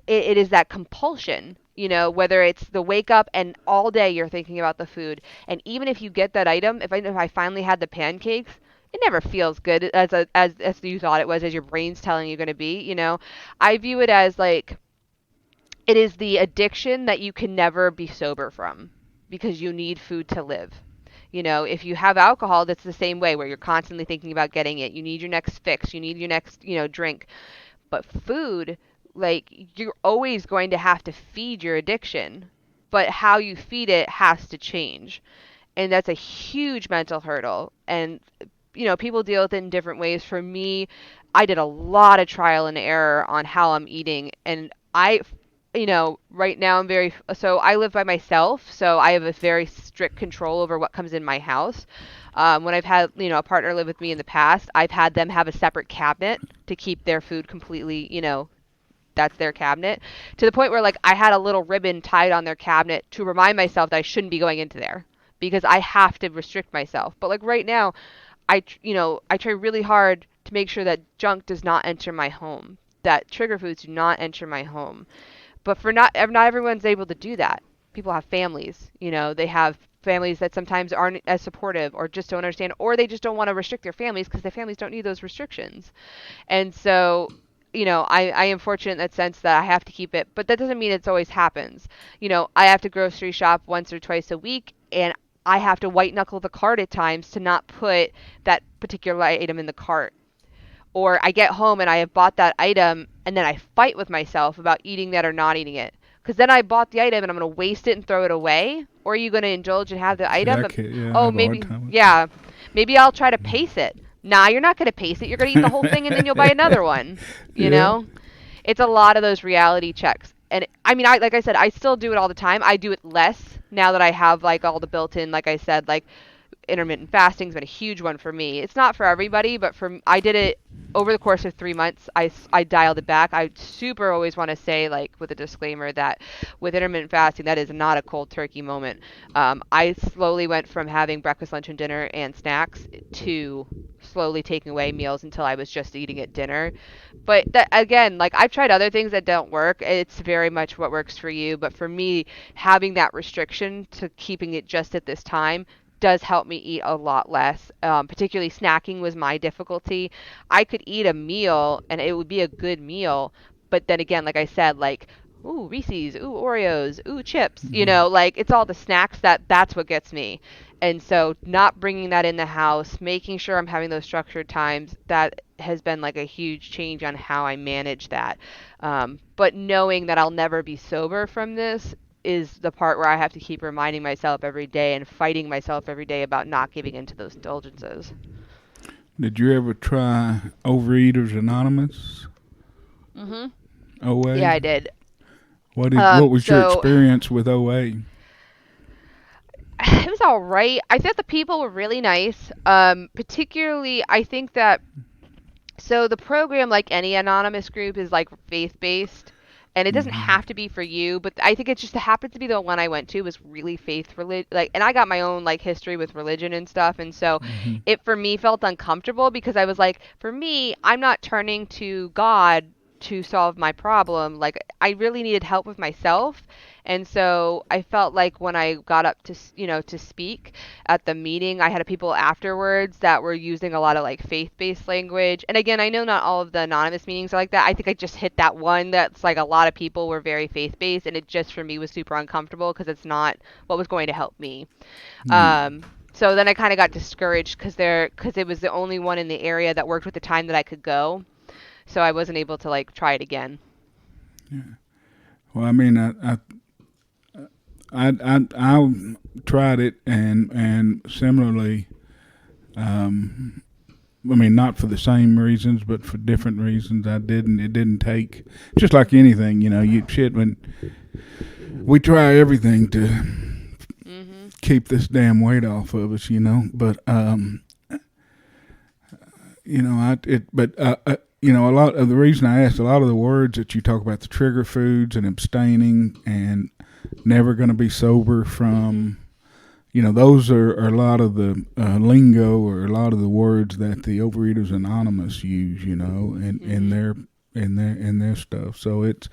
it is that compulsion. Whether it's the wake up and all day you're thinking about the food, and even if you get that item, if I finally had the pancakes, it never feels good as you thought it was, as your brain's telling you going to be. I view it as like it is the addiction that you can never be sober from because you need food to live. If you have alcohol, that's the same way where you're constantly thinking about getting it. You need your next fix, you need your next, drink. But food, like you're always going to have to feed your addiction, but how you feed it has to change. And that's a huge mental hurdle. And people deal with it in different ways. For me, I did a lot of trial and error on how I'm eating, and right now so I live by myself, so I have a very strict control over what comes in my house. When I've had, a partner live with me in the past, I've had them have a separate cabinet to keep their food completely, that's their cabinet, to the point where like I had a little ribbon tied on their cabinet to remind myself that I shouldn't be going into there because I have to restrict myself. But like right now, I try really hard to make sure that junk does not enter my home, that trigger foods do not enter my home. But for not everyone's able to do that. People have families, they have families that sometimes aren't as supportive or just don't understand, or they just don't want to restrict their families because their families don't need those restrictions. And so, I am fortunate in that sense that I have to keep it, but that doesn't mean it's always happens. I have to grocery shop once or twice a week, and I have to white knuckle the cart at times to not put that particular item in the cart. Or I get home and I have bought that item and then I fight with myself about eating that or not eating it. Because then I bought the item and I'm going to waste it and throw it away. Or are you going to indulge and have the See, item? I Oh, have a hard maybe, time with that. yeah. Maybe I'll try to pace it. Nah, you're not going to pace it. You're going to eat the whole thing and then you'll buy another one. You Yeah. know? It's a lot of those reality checks. And I mean, like I said, I still do it all the time. I do it less now that I have like all the built-in, like I said, like intermittent fasting's been a huge one for me. It's not for everybody, but I did it over the course of 3 months. I dialed it back. I super always want to say, like, with a disclaimer that with intermittent fasting, that is not a cold turkey moment. I slowly went from having breakfast, lunch, and dinner and snacks to slowly taking away meals until I was just eating at dinner. But that, again, like I've tried other things that don't work. It's very much what works for you. But for me, having that restriction to keeping it just at this time does help me eat a lot less. Particularly snacking was my difficulty. I could eat a meal and it would be a good meal, but then again, like I said, like ooh Reese's, ooh Oreos, ooh chips, like it's all the snacks that's what gets me. And so not bringing that in the house, making sure I'm having those structured times, that has been like a huge change on how I manage that. But knowing that I'll never be sober from this is the part where I have to keep reminding myself every day and fighting myself every day about not giving into those indulgences. Did you ever try Overeaters Anonymous? Mhm. OA? Yeah, I did. What was your So experience with OA? it was all right. I thought the people were really nice. Particularly, I think that so the program, like any anonymous group, is like faith based, and it doesn't Mm-hmm. have to be for you. But I think it just happened to be the one I went to was really like, and I got my own like history with religion and stuff, and so Mm-hmm. it for me felt uncomfortable because I was like, for me, I'm not turning to God to solve my problem. Like I really needed help with myself, and so I felt like when I got up to to speak at the meeting, I had people afterwards that were using a lot of like faith-based language. And again, I know not all of the anonymous meetings are like that. I think I just hit that one that's like a lot of people were very faith-based, and it just for me was super uncomfortable because it's not what was going to help me. Yeah. So then I kind of got discouraged because it was the only one in the area that worked with the time that I could go. So I wasn't able to like try it again. Well, I mean, I tried it, and similarly, I mean, not for the same reasons, but for different reasons. I didn't. It didn't take. Just like anything, you shit when we try everything to Mhm. keep this damn weight off of us, But a lot of the reason I asked, a lot of the words that you talk about, the trigger foods and abstaining and never going to be sober Mhm. from, those are a lot of the lingo, or a lot of the words that the Overeaters Anonymous use, Mhm. in their stuff. So it's,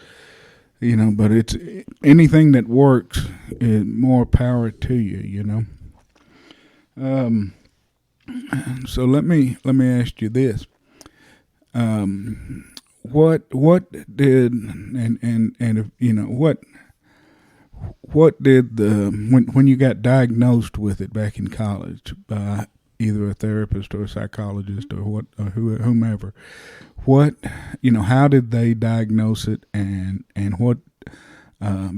but it's anything that works, is more power to you, Um, so let me ask you this. What did and if, what did the when you got diagnosed with it back in college by either a therapist or a psychologist or whomever, what, how did they diagnose it, and what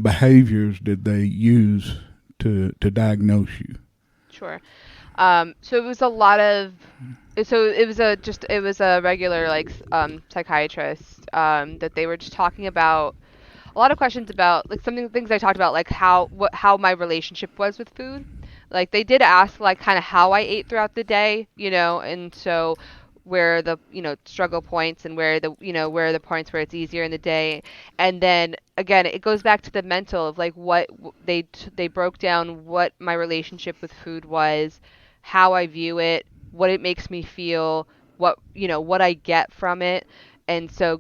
behaviors did they use to diagnose you? Sure. So it was a lot of so it was a regular like psychiatrist that they were just talking about a lot of questions about like some things I talked about, like how my relationship was with food. Like they did ask like kind of how I ate throughout the day, and so where the struggle points and where are the points where it's easier in the day. And then again it goes back to the mental of like they broke down what my relationship with food was, how I view it, what it makes me feel, what I get from it. And so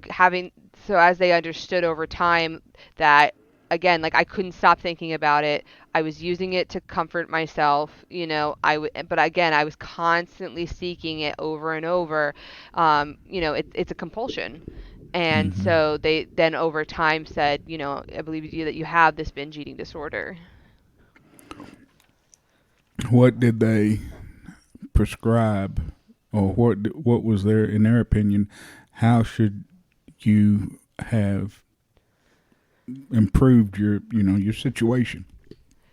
as they understood over time that, again, like I couldn't stop thinking about it. I was using it to comfort myself, but again, I was constantly seeking it over and over. It's a compulsion. And Hmm. so they then over time said, I believe you that you have this binge eating disorder. What did they prescribe, or what was their, in their opinion, how should you have improved your situation?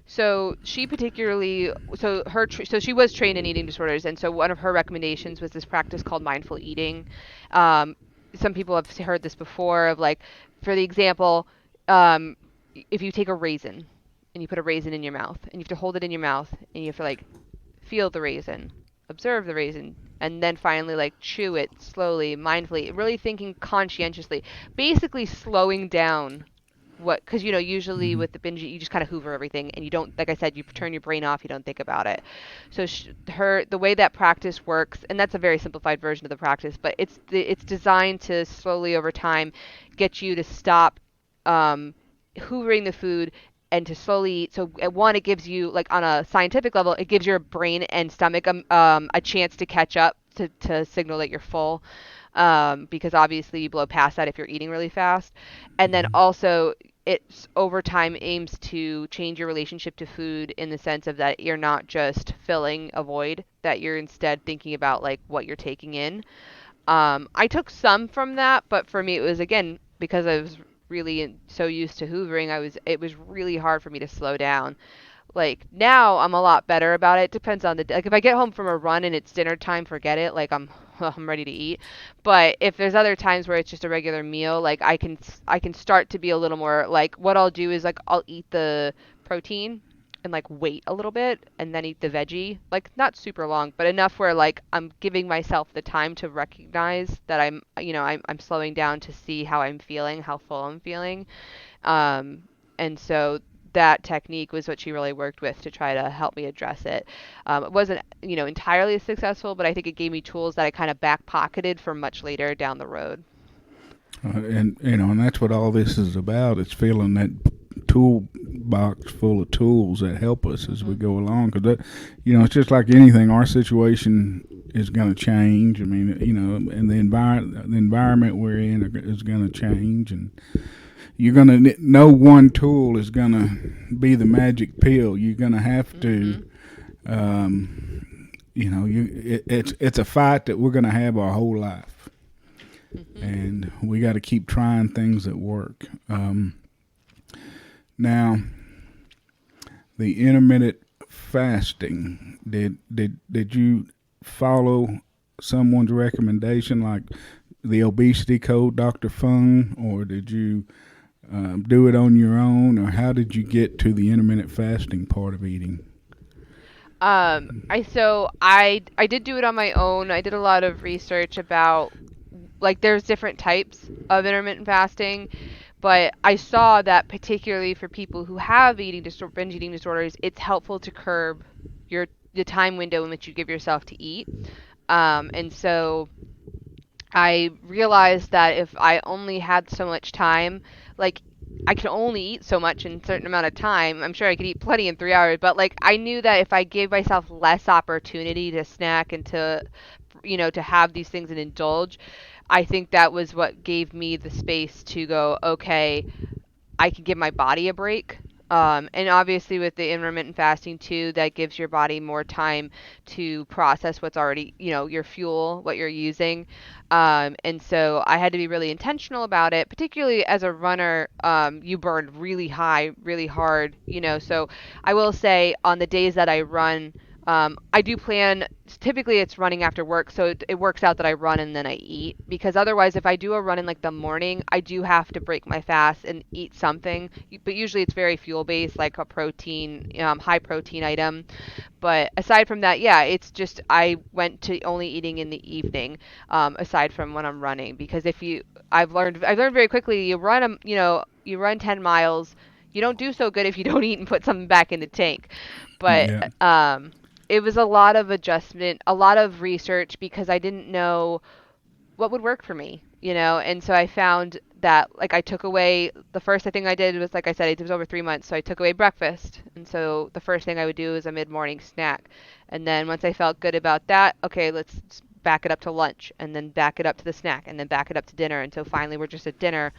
So she particularly, so she was trained in eating disorders, and so one of her recommendations was this practice called mindful eating. Um, some people have heard this before, of like, for the example, um, if you take a raisin and you put a raisin in your mouth, and you have to hold it in your mouth, and you have to like feel the raisin, observe the raisin, and then finally like chew it slowly, mindfully, really thinking conscientiously, basically slowing down because usually Hmm. with the binge you just kind of hoover everything and you don't, like I said, you turn your brain off, you don't think about it. So the way that practice works, and that's a very simplified version of the practice, but it's designed to slowly over time get you to stop um, hoovering the food and to slowly eat. So one, it gives you, like on a scientific level, it gives your brain and stomach a chance to catch up to signal that you're full, because obviously you blow past that if you're eating really fast. And then also it's over time aims to change your relationship to food in the sense of that you're not just filling a void, that you're instead thinking about like what you're taking in. I took some from that, but for me it was, again, because I was really so used to hoovering, it was really hard for me to slow down. Like now I'm a lot better about it. Depends on the day. Like if I get home from a run and it's dinner time, forget it. Like I'm ready to eat. But if there's other times where it's just a regular meal, like I can start to be a little more like, what I'll do is like I'll eat the protein and like wait a little bit and then eat the veggie. Like not super long, but enough where like I'm giving myself the time to recognize that I'm slowing down to see how I'm feeling, how full I'm feeling. Um, and so that technique was what she really worked with to try to help me address it. It wasn't, entirely successful, but I think it gave me tools that I kind of back pocketed for much later down the road. And that's what all this is about. It's filling that toolbox full of tools that help us as we Hmm. go along. Because it's just like anything. Our situation is going to change. I mean, and the environment we're in is going to change, and you're going to no one tool is going to be the magic pill. You're going to have to. Hmm. It's a fight that we're going to have our whole life, Hmm. and we got to keep trying things that work. Now, the intermittent fasting, did you follow someone's recommendation, like the obesity code, Dr. Fung, or did you do it on your own, or how did you get to the intermittent fasting part of eating? I did do it on my own. I did a lot of research about, like, there's different types of intermittent fasting, but I saw that particularly for people who have binge eating disorders, it's helpful to curb your the time window in which you give yourself to eat. And so I realized that if I only had so much time, like I could only eat so much in a certain amount of time. I'm sure I could eat plenty in 3 hours, but like I knew that if I gave myself less opportunity to snack and to have these things and indulge, I think that was what gave me the space to go, okay, I can give my body a break. And obviously, with the intermittent fasting too, that gives your body more time to process what's already, your fuel, what you're using. And so I had to be really intentional about it, particularly as a runner. You burn really high, really hard. So I will say on the days that I run, I do plan, typically it's running after work, so it works out that I run and then I eat. Because otherwise, if I do a run in like the morning, I do have to break my fast and eat something. But usually it's very fuel based, like a protein, high protein item. But aside from that, yeah, it's just I went to only eating in the evening, aside from when I'm running. Because if you, I've learned very quickly, you run 10 miles, you don't do so good if you don't eat and put something back in the tank. But Yeah. it was a lot of adjustment, a lot of research because I didn't know what would work for me, and so I found that like I took away the first thing I did was like I said it was over 3 months, so I took away breakfast, and so the first thing I would do is a mid-morning snack, and then once I felt good about that, okay, let's back it up to lunch, and then back it up to the snack, and then back it up to dinner, and so finally we're just at dinner.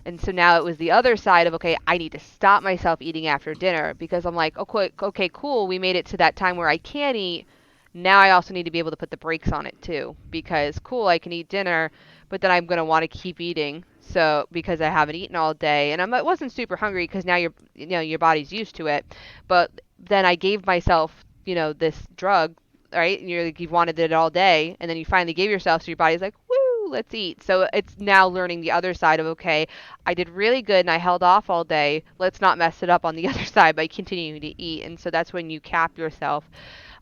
And so now it was the other side of, okay, I need to stop myself eating after dinner because I'm like, okay, cool, we made it to that time where I can eat. Now I also need to be able to put the brakes on it too because cool, I can eat dinner, but then I'm going to want to keep eating. So because I haven't eaten all day and I wasn't super hungry because now your body's used to it. But then I gave myself, this drug, right? And you've wanted it all day and then you finally gave yourself, so your body's like, woo, let's eat. So it's now learning the other side of, okay, I did really good and I held off all day. Let's not mess it up on the other side by continuing to eat. And so that's when you cap yourself,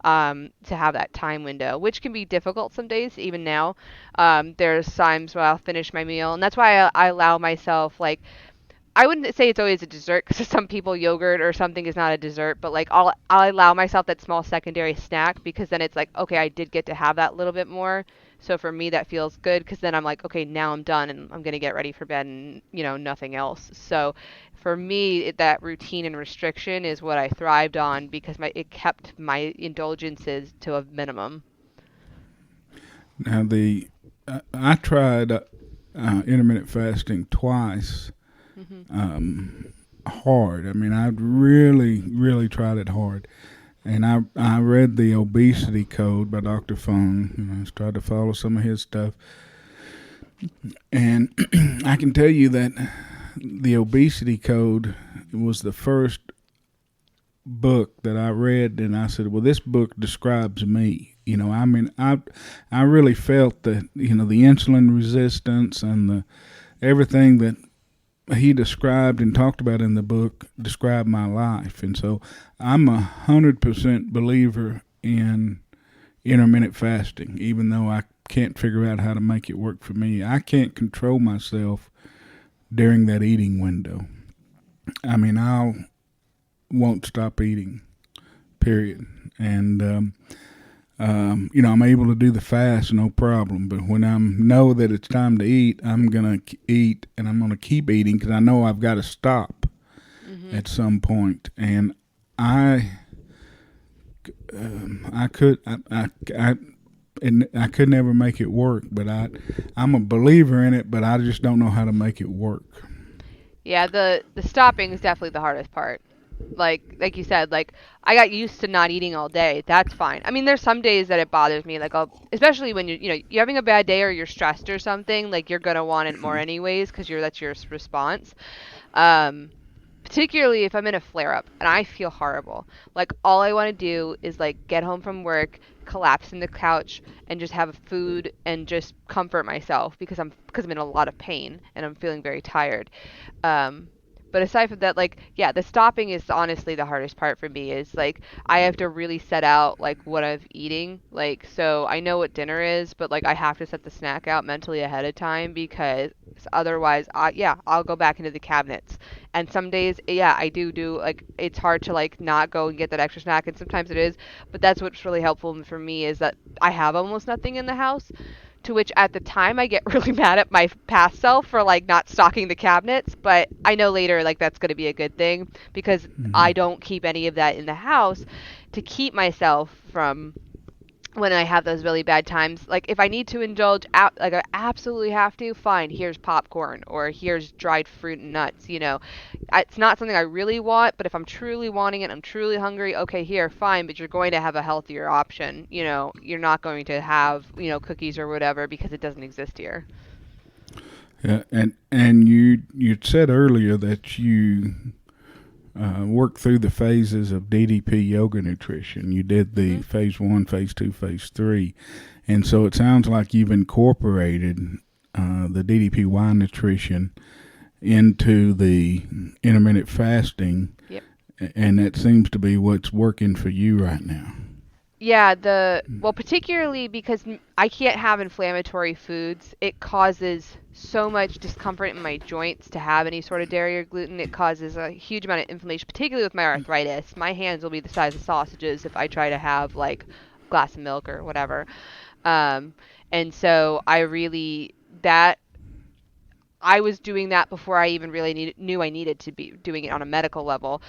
to have that time window, which can be difficult some days, even now. There's times where I'll finish my meal. And that's why I allow myself, like, I wouldn't say it's always a dessert because some people yogurt or something is not a dessert, but like I'll allow myself that small secondary snack because then it's like, okay, I did get to have that little bit more. So for me that feels good because then I'm like, okay, now I'm done and I'm gonna get ready for bed and nothing else. So for me that routine and restriction is what I thrived on because it kept my indulgences to a minimum. Now I tried intermittent fasting twice, Mhm. hard. I mean, I really, really tried it hard. And I read the obesity code by Dr. Fung, and I tried to follow some of his stuff. And I can tell you that the obesity code was the first book that I read, and I said, "Well, this book describes me." I mean, I really felt that the insulin resistance and the everything that he described and talked about in the book described my life, and so I'm 100% believer in intermittent fasting. Even though I can't figure out how to make it work for me, I can't control myself during that eating window. I mean, I won't stop eating. Period. And I'm able to do the fast no problem. But when I know that it's time to eat, I'm gonna eat, and I'm gonna keep eating because I know I've got to stop Mhm. at some point. And I, I could, and I could never make it work. But I'm a believer in it, but I just don't know how to make it work. Yeah, the stopping is definitely the hardest part. Like you said, like I got used to not eating all day. That's fine. I mean, there's some days that it bothers me, like especially when you're having a bad day or you're stressed or something, like you're gonna want it more anyways because that's your response. Um, Particularly if I'm in a flare up and I feel horrible. Like all I want to do is like get home from work, collapse in the couch and just have food and just comfort myself because I'm in a lot of pain and I'm feeling very tired. Um, but aside from that, like, yeah, the stopping is honestly the hardest part for me is like I have to really set out like what I'm eating. Like, so I know what dinner is, but like I have to set the snack out mentally ahead of time because otherwise, yeah, I'll go back into the cabinets. And some days, yeah, I do like it's hard to like not go and get that extra snack, and sometimes it is. But that's what's really helpful for me is that I have almost nothing in the house, to which at the time I get really mad at my past self for like not stocking the cabinets, but I know later like that's going to be a good thing because I Hmm. don't keep any of that in the house to keep myself from when I have those really bad times. Like if I need to indulge out, like I absolutely have to, fine, here's popcorn or here's dried fruit and nuts, It's not something I really want, but if I'm truly wanting it, I'm truly hungry, okay, here, fine, but you're going to have a healthier option. You're not going to have, cookies or whatever because it doesn't exist here. Yeah, and you said earlier that you worked through the phases of DDP yoga nutrition. You did the Mhm. phase 1, phase 2, phase 3. And so it sounds like you've incorporated the DDPY nutrition into the intermittent fasting, Yep. and that seems to be what's working for you right now. Yeah, particularly because I can't have inflammatory foods. It causes so much discomfort in my joints to have any sort of dairy or gluten. It causes a huge amount of inflammation, particularly with my arthritis. My hands will be the size of sausages if I try to have like a glass of milk or whatever. Um, and so that I was doing that before I even really knew I needed to be doing it on a medical level,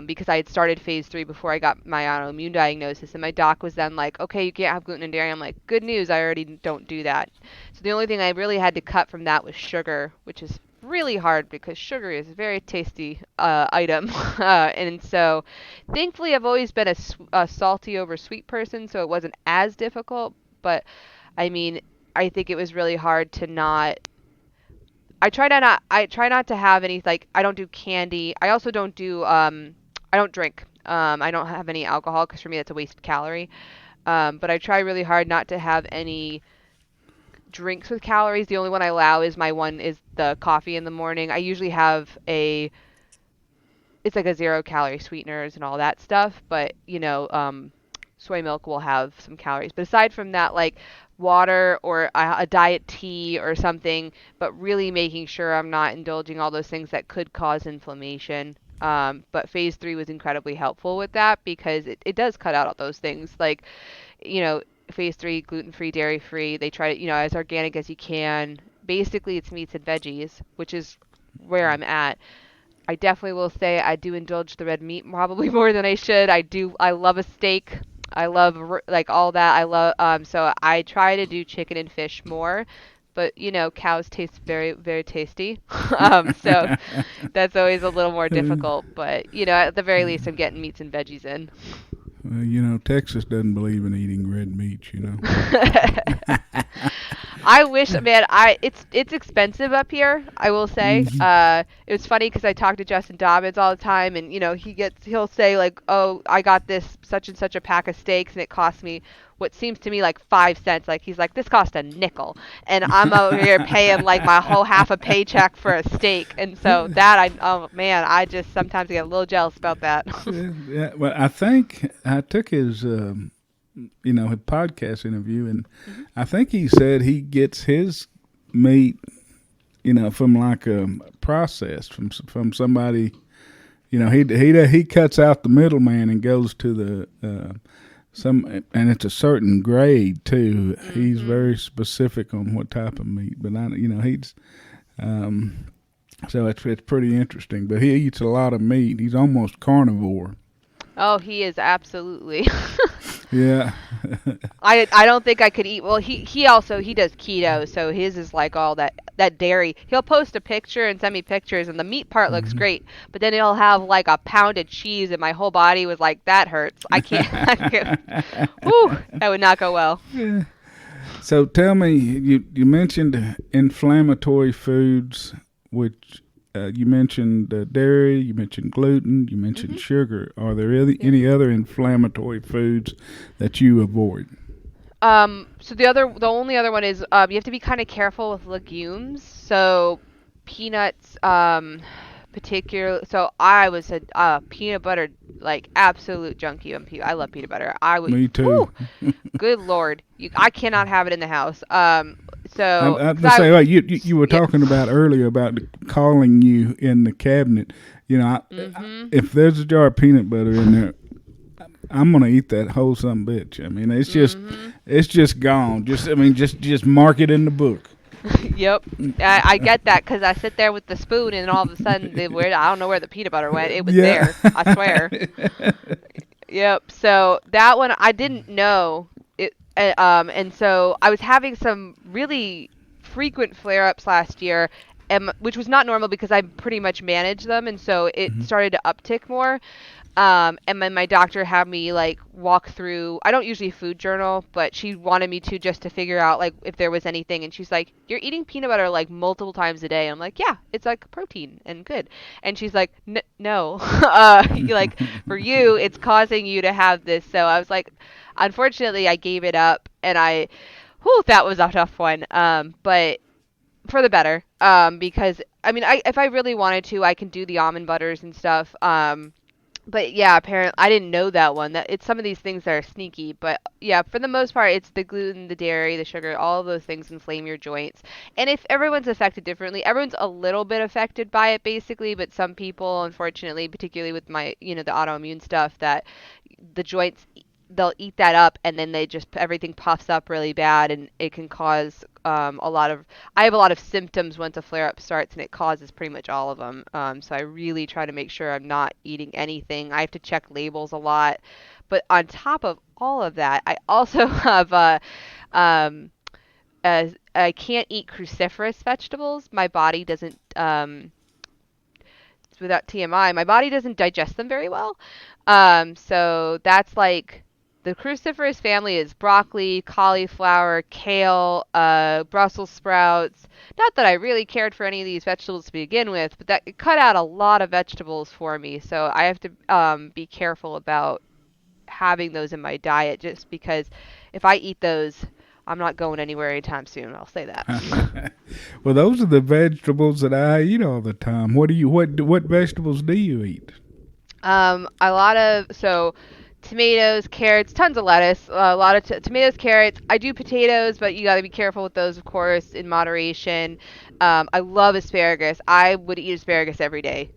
because I had started phase 3 before I got my autoimmune diagnosis. And my doc was then like, okay, you can't have gluten and dairy. I'm like, good news, I already don't do that. So the only thing I really had to cut from that was sugar, which is really hard because sugar is a very tasty item. And so thankfully I've always been a salty over sweet person, so it wasn't as difficult. But I mean, I think it was really hard to not I try not to have any, like, I don't do candy. I also don't do I don't drink. I don't have any alcohol because for me that's a waste of calorie. But I try really hard not to have any drinks with calories. The only one I allow is the coffee in the morning. I usually have it's like a 0 calorie sweeteners and all that stuff, but soy milk will have some calories. But aside from that, like water or a diet tea or something, but really making sure I'm not indulging all those things that could cause inflammation. But phase 3 was incredibly helpful with that because it does cut out all those things. Like, you know, phase 3, gluten-free, dairy-free, they try to, as organic as you can. Basically, it's meats and veggies, which is where I'm at. I definitely will say I do indulge the red meat probably more than I should. I love a steak. I love like all that. I love so I try to do chicken and fish more, but cows taste very very tasty. So that's always a little more difficult, but at the very least I'm getting meats and veggies in. Well, Texas doesn't believe in eating red meat. I wish, man. It's expensive up here. I will say. It was funny because I talk to Justin Dobbins all the time, and he'll say like, "Oh, I got this such and such a pack of steaks, and it cost me what seems to me like 5 cents." Like he's like, "This cost a nickel," and I'm over here paying like my whole half a paycheck for a steak, and so oh man, I just sometimes get a little jealous about that. Yeah, well, I think I took his his podcast interview, and I think he said he gets his meat, from like a process from somebody. He cuts out the middleman and goes to the and it's a certain grade too. He's very specific on what type of meat, but he's so it's pretty interesting. But he eats a lot of meat. He's almost carnivore. Oh, he is absolutely. Yeah. I don't think I could eat. Well, he also he does keto, so his is like all that dairy. He'll post a picture and send me pictures, and the meat part looks great, but then he'll have like a pound of cheese, and my whole body was like, that hurts. I can't. Whew, that would not go well. Yeah. So tell me, you mentioned inflammatory foods, which you mentioned dairy, you mentioned gluten, you mentioned sugar. Are there any other inflammatory foods that you avoid? So the only other one is you have to be kind of careful with legumes. So peanuts, particular. So I was a peanut butter like absolute junkie on I love peanut butter. Me too. Good Lord, I cannot have it in the house. So I'm to say, like you were talking about earlier about calling you in the cabinet. If there's a jar of peanut butter in there, I'm gonna eat that whole son bitch. I mean, it's just gone. Just mark it in the book. Yep, I get that because I sit there with the spoon and all of a sudden I don't know where the peanut butter went. It was there, I swear. Yep. So that one I didn't know it, and so I was having some really frequent flare-ups last year, which was not normal because I pretty much managed them, and so it started to uptick more. And then my doctor had me like walk through. I don't usually food journal, but she wanted me to just to figure out like if there was anything. And she's like, "You're eating peanut butter like multiple times a day." I'm like, "Yeah, it's like protein and good." And she's like, "No, like for you, it's causing you to have this." So I was like, unfortunately, I gave it up, and whew, that was a tough one. But for the better, because I mean, if I really wanted to, I can do the almond butters and stuff. But yeah, apparently I didn't know that one. That it's some of these things that are sneaky, but yeah, for the most part, it's the gluten, the dairy, the sugar, all of those things inflame your joints. And if everyone's affected differently, everyone's a little bit affected by it basically, but some people, unfortunately, particularly with my, the autoimmune stuff, that the joints they'll eat that up and then they just everything puffs up really bad and it can cause a lot of I have a lot of symptoms once a flare up starts and it causes pretty much all of them. So I really try to make sure I'm not eating anything. I have to check labels a lot. But on top of all of that, I also have um, I can't eat cruciferous vegetables. My body doesn't without TMI, my body doesn't digest them very well. So that's like the cruciferous family is broccoli, cauliflower, kale, Brussels sprouts. Not that I really cared for any of these vegetables to begin with, but that it cut out a lot of vegetables for me. So I have to be careful about having those in my diet just because if I eat those, I'm not going anywhere anytime soon. I'll say that. Well, those are the vegetables that I eat all the time. What vegetables do you eat? A lot of tomatoes, carrots, tons of lettuce, a lot of tomatoes, carrots. I do potatoes, but you got to be careful with those, of course, in moderation. I love asparagus. I would eat asparagus every day.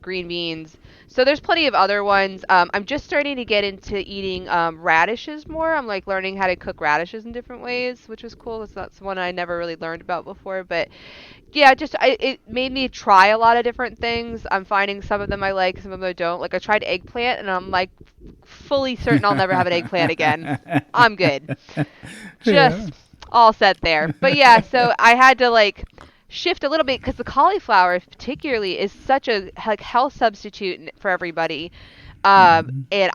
Green beans. So there's plenty of other ones. I'm just starting to get into eating radishes more. I'm like learning how to cook radishes in different ways, which was cool. That's one I never really learned about before. But yeah, it made me try a lot of different things. I'm finding some of them I like, some of them I don't. Like I tried eggplant, and I'm like fully certain I'll never have an eggplant again. I'm good. Yeah. Just all set there. But yeah, so I had to like shift a little bit because the cauliflower particularly is such a like health substitute for everybody. Mhm. And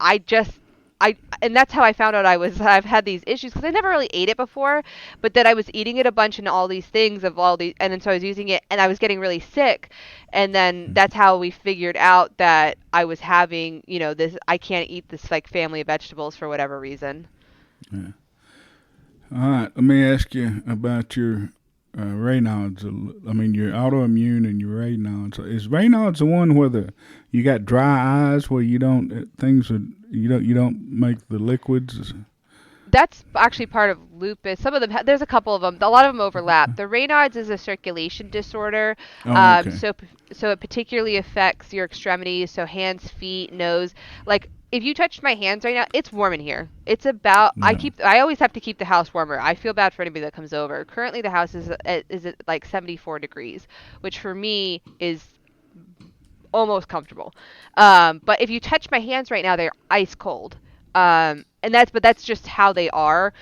and that's how I found out I've had these issues because I never really ate it before, but then I was eating it a bunch and all these things of all these, and then so I was using it and I was getting really sick, and then that's how we figured out that I was having, this I can't eat this like family of vegetables for whatever reason. Yeah. All right. Let me ask you about your Raynaud's. I mean, your autoimmune and your Raynaud's. Is Raynaud's the one where you got dry eyes where you don't things are you don't make the liquids? That's actually part of lupus. Some of them, there's a couple of them. A lot of them overlap. The Raynaud's is a circulation disorder. Oh, okay. So it particularly affects your extremities, so hands, feet, nose. Like if you touch my hands right now, it's warm in here. It's about Yeah. I always have to keep the house warmer. I feel bad for anybody that comes over. Currently the house is at like 74 degrees, which for me is almost comfortable. But if you touch my hands right now, they're ice cold. And that's just how they are,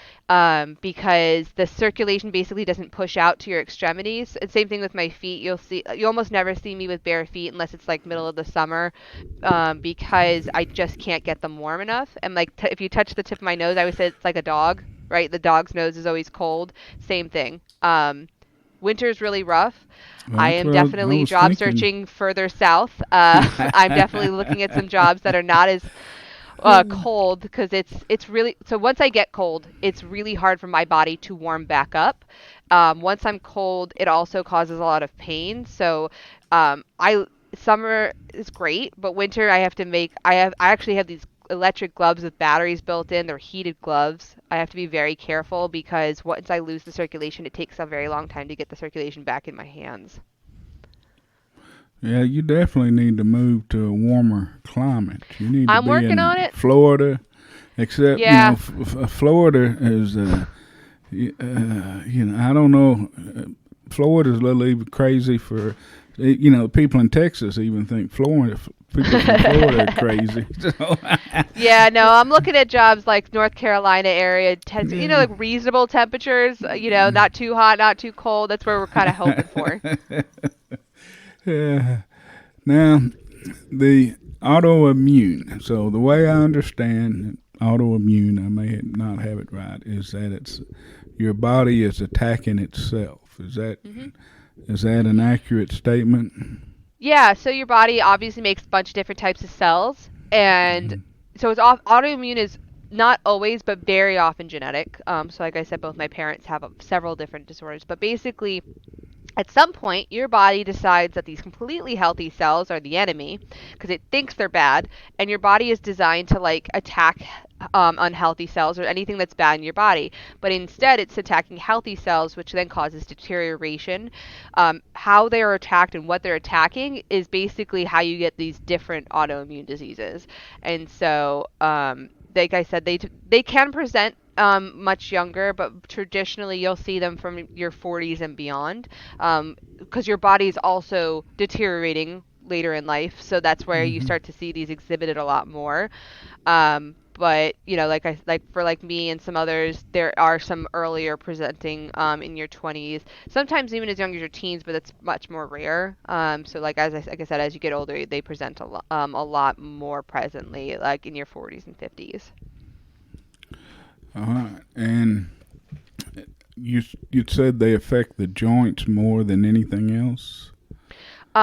because the circulation basically doesn't push out to your extremities. And same thing with my feet. You almost never see me with bare feet unless it's like middle of the summer, because I just can't get them warm enough. And like if you touch the tip of my nose, I always say it's like a dog, right? The dog's nose is always cold. Same thing. Winter's really rough. Well, I that's am what I definitely was job thinking. searching further south. I'm definitely looking at some jobs that are not as cold because it's really so once I get cold, it's really hard for my body to warm back up. Once I'm cold, it also causes a lot of pain. So I summer is great, but winter I actually have these electric gloves with batteries built in. They're heated gloves. I have to be very careful because once I lose the circulation, it takes a very long time to get the circulation back in my hands. Yeah, you definitely need to move to a warmer climate. You need to I'm be working on in it. Florida, except Yeah. Florida is I don't know. Florida's a little even crazy for people in Texas even think Florida people from Florida are crazy. So Yeah, no, I'm looking at jobs like North Carolina area, yeah. like reasonable temperatures, not too hot, not too cold. That's where we're kind of hoping for. Yeah. Now the Autoimmune. So the way I understand autoimmune, I may not have it right, is that it's your body is attacking itself. Hmm. Is that an accurate statement? Yeah, so your body obviously makes a bunch of different types of cells, and so autoimmune is not always, but very often genetic. So like I said, both my parents have several different disorders, but basically at some point, your body decides that these completely healthy cells are the enemy because it thinks they're bad, and your body is designed to like attack unhealthy cells or anything that's bad in your body. But instead, it's attacking healthy cells, which then causes deterioration. How they are attacked and what they're attacking is basically how you get these different autoimmune diseases. And so, like I said, they can present much younger, but traditionally you'll see them from your 40s and beyond, because your body is also deteriorating later in life. So that's where you Mm-hmm. start to see these exhibited a lot more. But like for like me and some others, there are some earlier presenting in your 20s, sometimes even as young as your teens, but it's much more rare. So like I said, as you get older, they present a lot more presently, like in your 40s and 50s. All right. And you said they affect the joints more than anything else.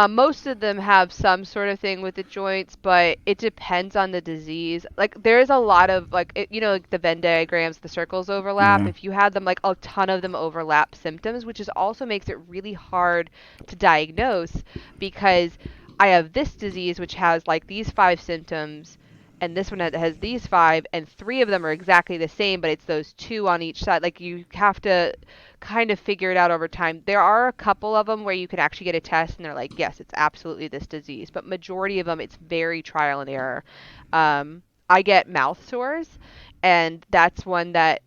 Most of them have some sort of thing with the joints, but it depends on the disease. Like there is a lot of like the Venn diagrams, the circles overlap. Yeah. If you had them, like a ton of them overlap symptoms, which is also makes it really hard to diagnose because I have this disease which has like these five symptoms, and this one has these five, and three of them are exactly the same, but it's those two on each side. Like you have to kind of figure it out over time. There are a couple of them where you can actually get a test and they're like, yes, it's absolutely this disease. But majority of them, it's very trial and error. I get mouth sores, and that's one that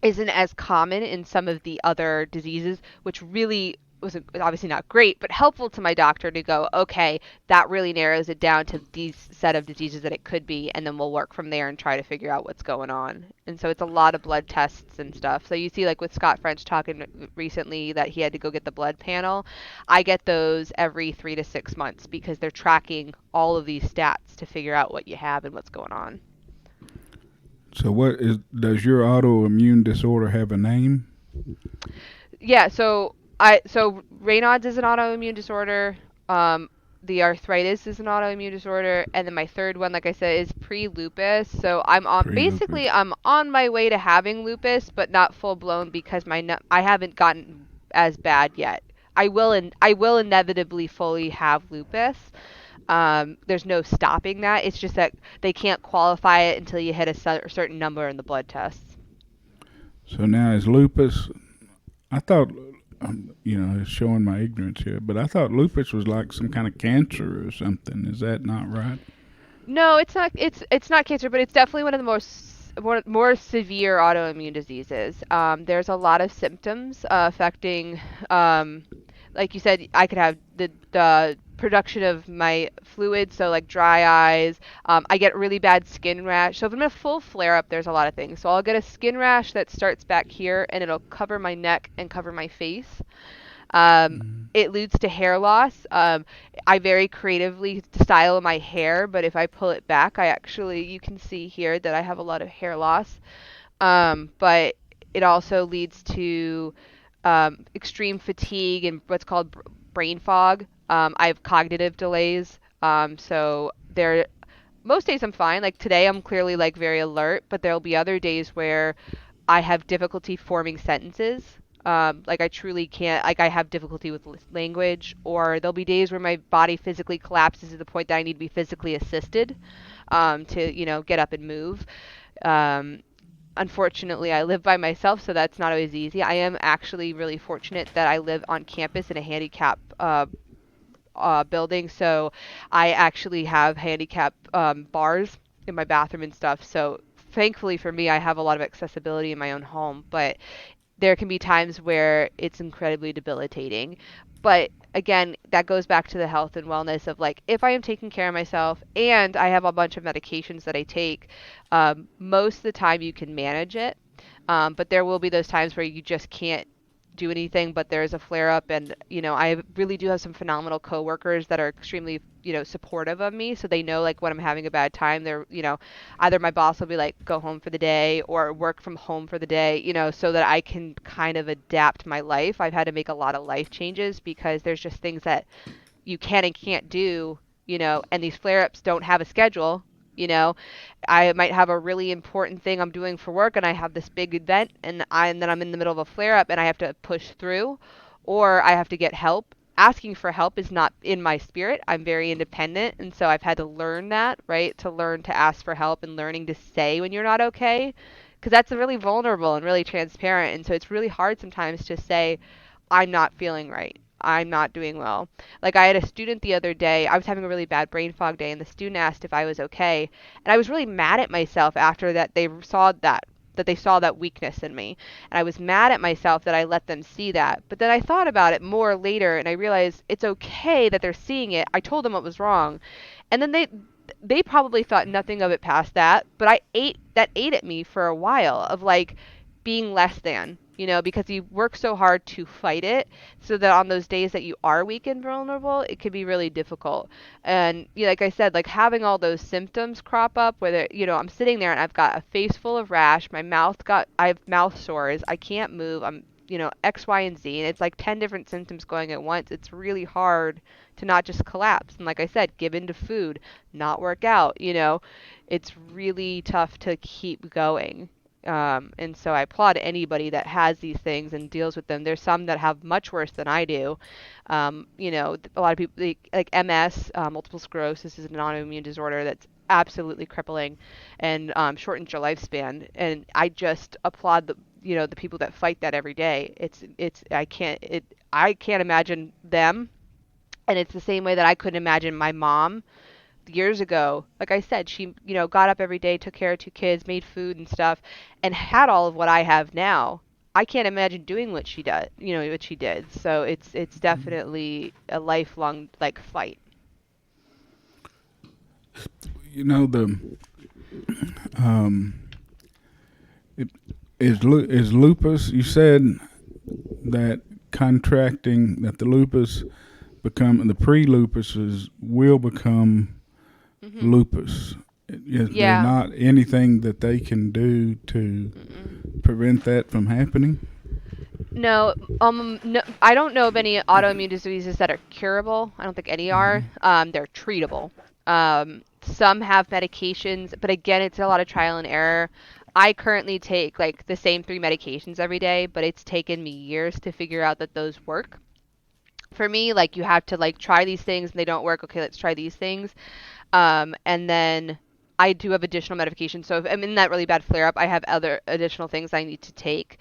isn't as common in some of the other diseases, which really was obviously not great, but helpful to my doctor to go, okay, that really narrows it down to these set of diseases that it could be, and then we'll work from there and try to figure out what's going on. And so it's a lot of blood tests and stuff. So you see, like with Scott French talking recently that he had to go get the blood panel, I get those every 3 to 6 months because they're tracking all of these stats to figure out what you have and what's going on. So does your autoimmune disorder have a name? Yeah, so Raynaud's is an autoimmune disorder. The arthritis is an autoimmune disorder, and then my third one, like I said, is pre-lupus. So Pre-lupus. I'm on my way to having lupus, but not full blown because I haven't gotten as bad yet. I will inevitably fully have lupus. There's no stopping that. It's just that they can't qualify it until you hit a certain number in the blood tests. So now is lupus? I thought, it's showing my ignorance here, but I thought lupus was like some kind of cancer or something. Is that not right? No, it's not. It's not cancer, but it's definitely one of the more severe autoimmune diseases. There's a lot of symptoms affecting, like you said, I could have the production of my fluids, so like dry eyes. I get really bad skin rash. So if I'm in a full flare up, there's a lot of things. So I'll get a skin rash that starts back here, and it'll cover my neck and cover my face. Um, it leads to hair loss. I very creatively style my hair, but if I pull it back, you can see here that I have a lot of hair loss. But it also leads to extreme fatigue and what's called brain fog. I have cognitive delays. So most days I'm fine. Like today, I'm clearly like very alert, but there'll be other days where I have difficulty forming sentences. Like I truly can't, like I have difficulty with language, or there'll be days where my body physically collapses to the point that I need to be physically assisted to, get up and move. Um, Unfortunately, I live by myself, so that's not always easy. I am actually really fortunate that I live on campus in a handicap building, so I actually have handicap bars in my bathroom and stuff. So thankfully for me, I have a lot of accessibility in my own home, but there can be times where it's incredibly debilitating. But again, that goes back to the health and wellness of like, if I am taking care of myself and I have a bunch of medications that I take, most of the time you can manage it. But there will be those times where you just can't do anything, but there's a flare up, and I really do have some phenomenal coworkers that are extremely supportive of me, so they know like when I'm having a bad time, they're either my boss will be like go home for the day or work from home for the day, so that I can kind of adapt my life. I've had to make a lot of life changes because there's just things that you can and can't do, and these flare ups don't have a schedule. You know, I might have a really important thing I'm doing for work and I have this big event, and then I'm in the middle of a flare up and I have to push through, or I have to get help. Asking for help is not in my spirit. I'm very independent, and so I've had to learn that, right? To learn to ask for help and learning to say when you're not okay, because that's really vulnerable and really transparent. And so it's really hard sometimes to say, I'm not feeling right. I'm not doing well. Like I had a student the other day, I was having a really bad brain fog day, and the student asked if I was okay. And I was really mad at myself after that they saw that weakness in me. And I was mad at myself that I let them see that. But then I thought about it more later and I realized it's okay that they're seeing it. I told them what was wrong. And then they probably thought nothing of it past that, but ate at me for a while of like being less than, because you work so hard to fight it, so that on those days that you are weak and vulnerable, it can be really difficult. And like I said, like having all those symptoms crop up, whether I'm sitting there and I've got a face full of rash, I have mouth sores, I can't move, I'm X, Y, and Z, and it's like 10 different symptoms going at once. It's really hard to not just collapse. And like I said, give in to food, not work out, it's really tough to keep going. And so I applaud anybody that has these things and deals with them. There's some that have much worse than I do. A lot of people, like MS, multiple sclerosis, is an autoimmune disorder that's absolutely crippling and shortens your lifespan. And I just applaud the people that fight that every day. I can't imagine them. And it's the same way that I couldn't imagine my mom years ago. Like I said, she, got up every day, took care of two kids, made food and stuff, and had all of what I have now. I can't imagine doing what she does, what she did. So it's definitely a lifelong like fight. The um, it, is lupus. You said that contracting that the lupus become the pre-lupus will become Mhm. lupus. Is there Yeah. not anything that they can do to Mm-mm. prevent that from happening? No, no, I don't know of any autoimmune diseases that are curable. I don't think any are. They're treatable. Some have medications, but again, it's a lot of trial and error. I currently take like the same three medications every day, but it's taken me years to figure out that those work. For me, like you have to like try these things and they don't work. Okay, let's try these things. And then I do have additional medication. So if I'm in that really bad flare up, I have other additional things I need to take.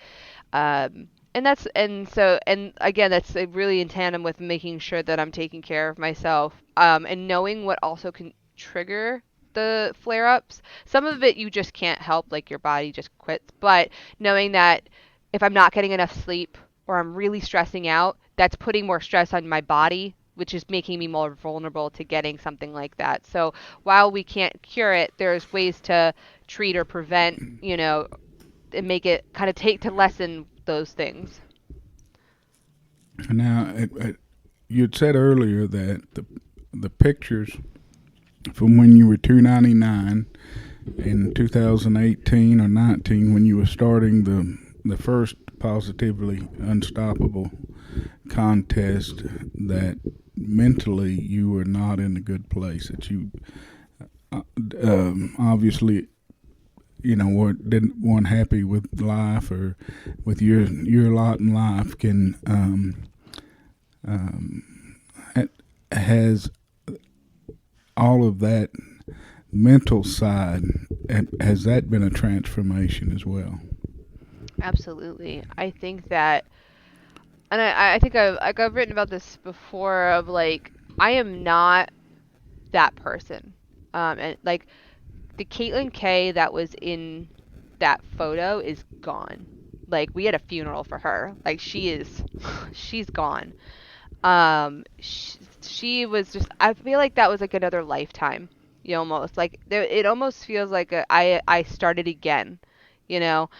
And again, that's really in tandem with making sure that I'm taking care of myself, and knowing what also can trigger the flare ups. Some of it you just can't help, like your body just quits. But knowing that if I'm not getting enough sleep or I'm really stressing out, that's putting more stress on my body, which is making me more vulnerable to getting something like that. So while we can't cure it, there's ways to treat or prevent, and make it kind of take to lessen those things. Now, you had said earlier that the pictures from when you were 299 in 2018 or 19, when you were starting the first Positively Unstoppable contest, that mentally you were not in a good place. That you obviously weren't happy with life or with your lot in life. Can has all of that mental side, has that been a transformation as well? Absolutely. I think that, and I think I've written about this before of like, I am not that person. And like the Caitlin K that was in that photo is gone. Like we had a funeral for her. Like she's gone. She was just, I feel like that was like another lifetime. Almost like it almost feels like I started again. You know,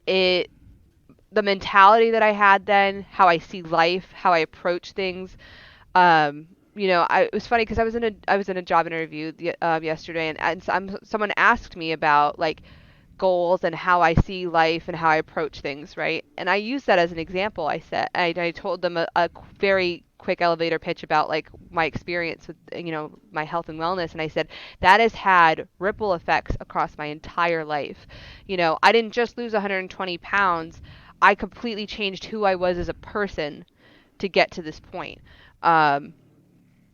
it the mentality that I had then, how I see life, how I approach things. Um, it was funny because I was in a job interview yesterday, and someone asked me about like goals and how I see life and how I approach things, right? And I used that as an example. I told them a very quick elevator pitch about like my experience with my health and wellness, and I said that has had ripple effects across my entire life. I didn't just lose 120 pounds. I completely changed who I was as a person to get to this point. Um,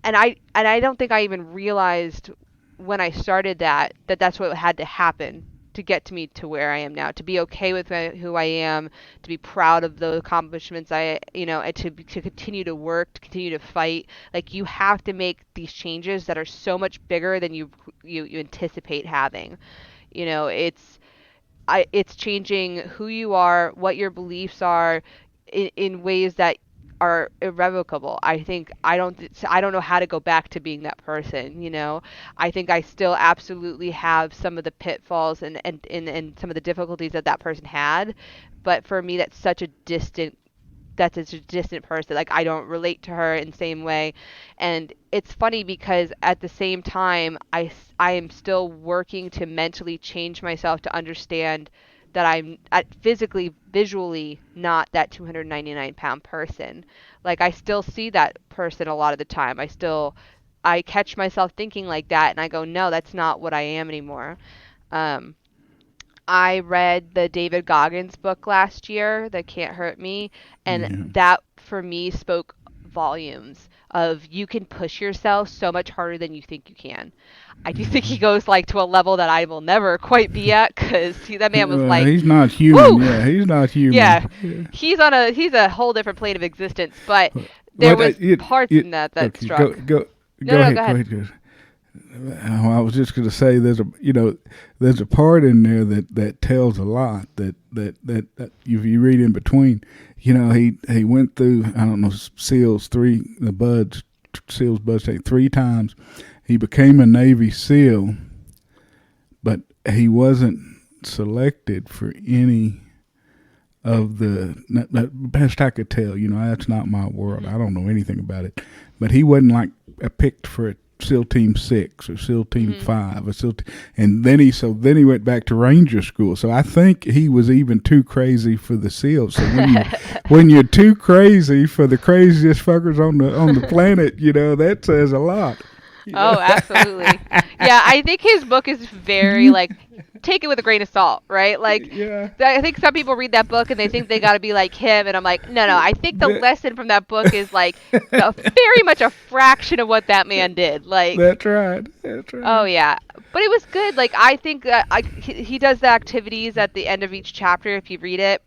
and I don't think I even realized when I started that's what had to happen to get to me to where I am now, to be okay with who I am, to be proud of the accomplishments and to continue to work, to continue to fight. Like you have to make these changes that are so much bigger than you anticipate having. It's changing who you are, what your beliefs are, in ways that are irrevocable. I don't know how to go back to being that person. I think I still absolutely have some of the pitfalls and some of the difficulties that person had, but for me that's a distant person. Like I don't relate to her in the same way. And it's funny because at the same time, I am still working to mentally change myself to understand that I'm physically, visually not that 299-pound person. Like I still see that person a lot of the time. I catch myself thinking like that and I go, no, that's not what I am anymore. Um, I read the David Goggins book last year, That Can't Hurt Me, and Yeah. that for me spoke volumes of you can push yourself so much harder than you think you can. I do think he goes like to a level that I will never quite be at because that man was Well, like, he's not human. woo, Yeah, he's not yeah, human. Yeah. he's a whole different plane of existence. But there But was parts in that okay, go struck. go No, go no, go ahead. Go ahead. ahead. Go ahead. I was just going to say there's a part in there that tells a lot that if you read in between, he went through, I don't know, SEALs three the buds SEALs buds take three times. He became a Navy SEAL, but he wasn't selected for any of the best I could tell. That's not my world. Hmm. I don't know anything about it, but he wasn't like picked for a SEAL Team 6 or SEAL Team Hmm. 5 or and then he went back to Ranger School. So I think he was even too crazy for the SEALs. So when you're too crazy for the craziest fuckers on the planet, that says a lot. Oh, absolutely. Yeah, I think his book is very like take it with a grain of salt, right? Like Yeah. I think some people read that book and they think they got to be like him, and I'm like, no, no. I think the That- lesson from that book is like very much a fraction of what that man did. Like, That's right. That's oh right. yeah, but it was good. Like I think he does the activities at the end of each chapter if you read it.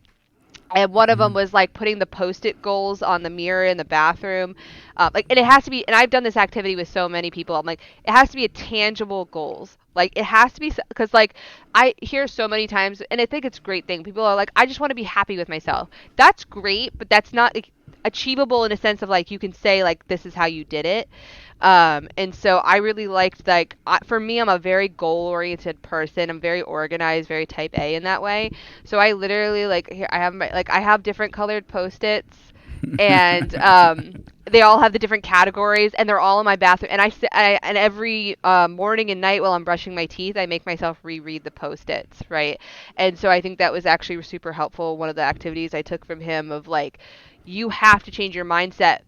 And one of them was like putting the post-it goals on the mirror in the bathroom, and it has to be. And I've done this activity with so many people. I'm like, it has to be a tangible goals. Like it has to be because like I hear so many times, and I think it's a great thing. People are like, I just want to be happy with myself. That's great, but that's not like, achievable in a sense of like you can say like this is how you did it. And so I really liked like for me, I'm a very goal-oriented person. I'm very organized, very type A in that way. So I literally like here I have different colored post-its, and they all have the different categories, and they're all in my bathroom. And every morning and night while I'm brushing my teeth, I make myself reread the post-its, right? And so I think that was actually super helpful. One of the activities I took from him of like, you have to change your mindset,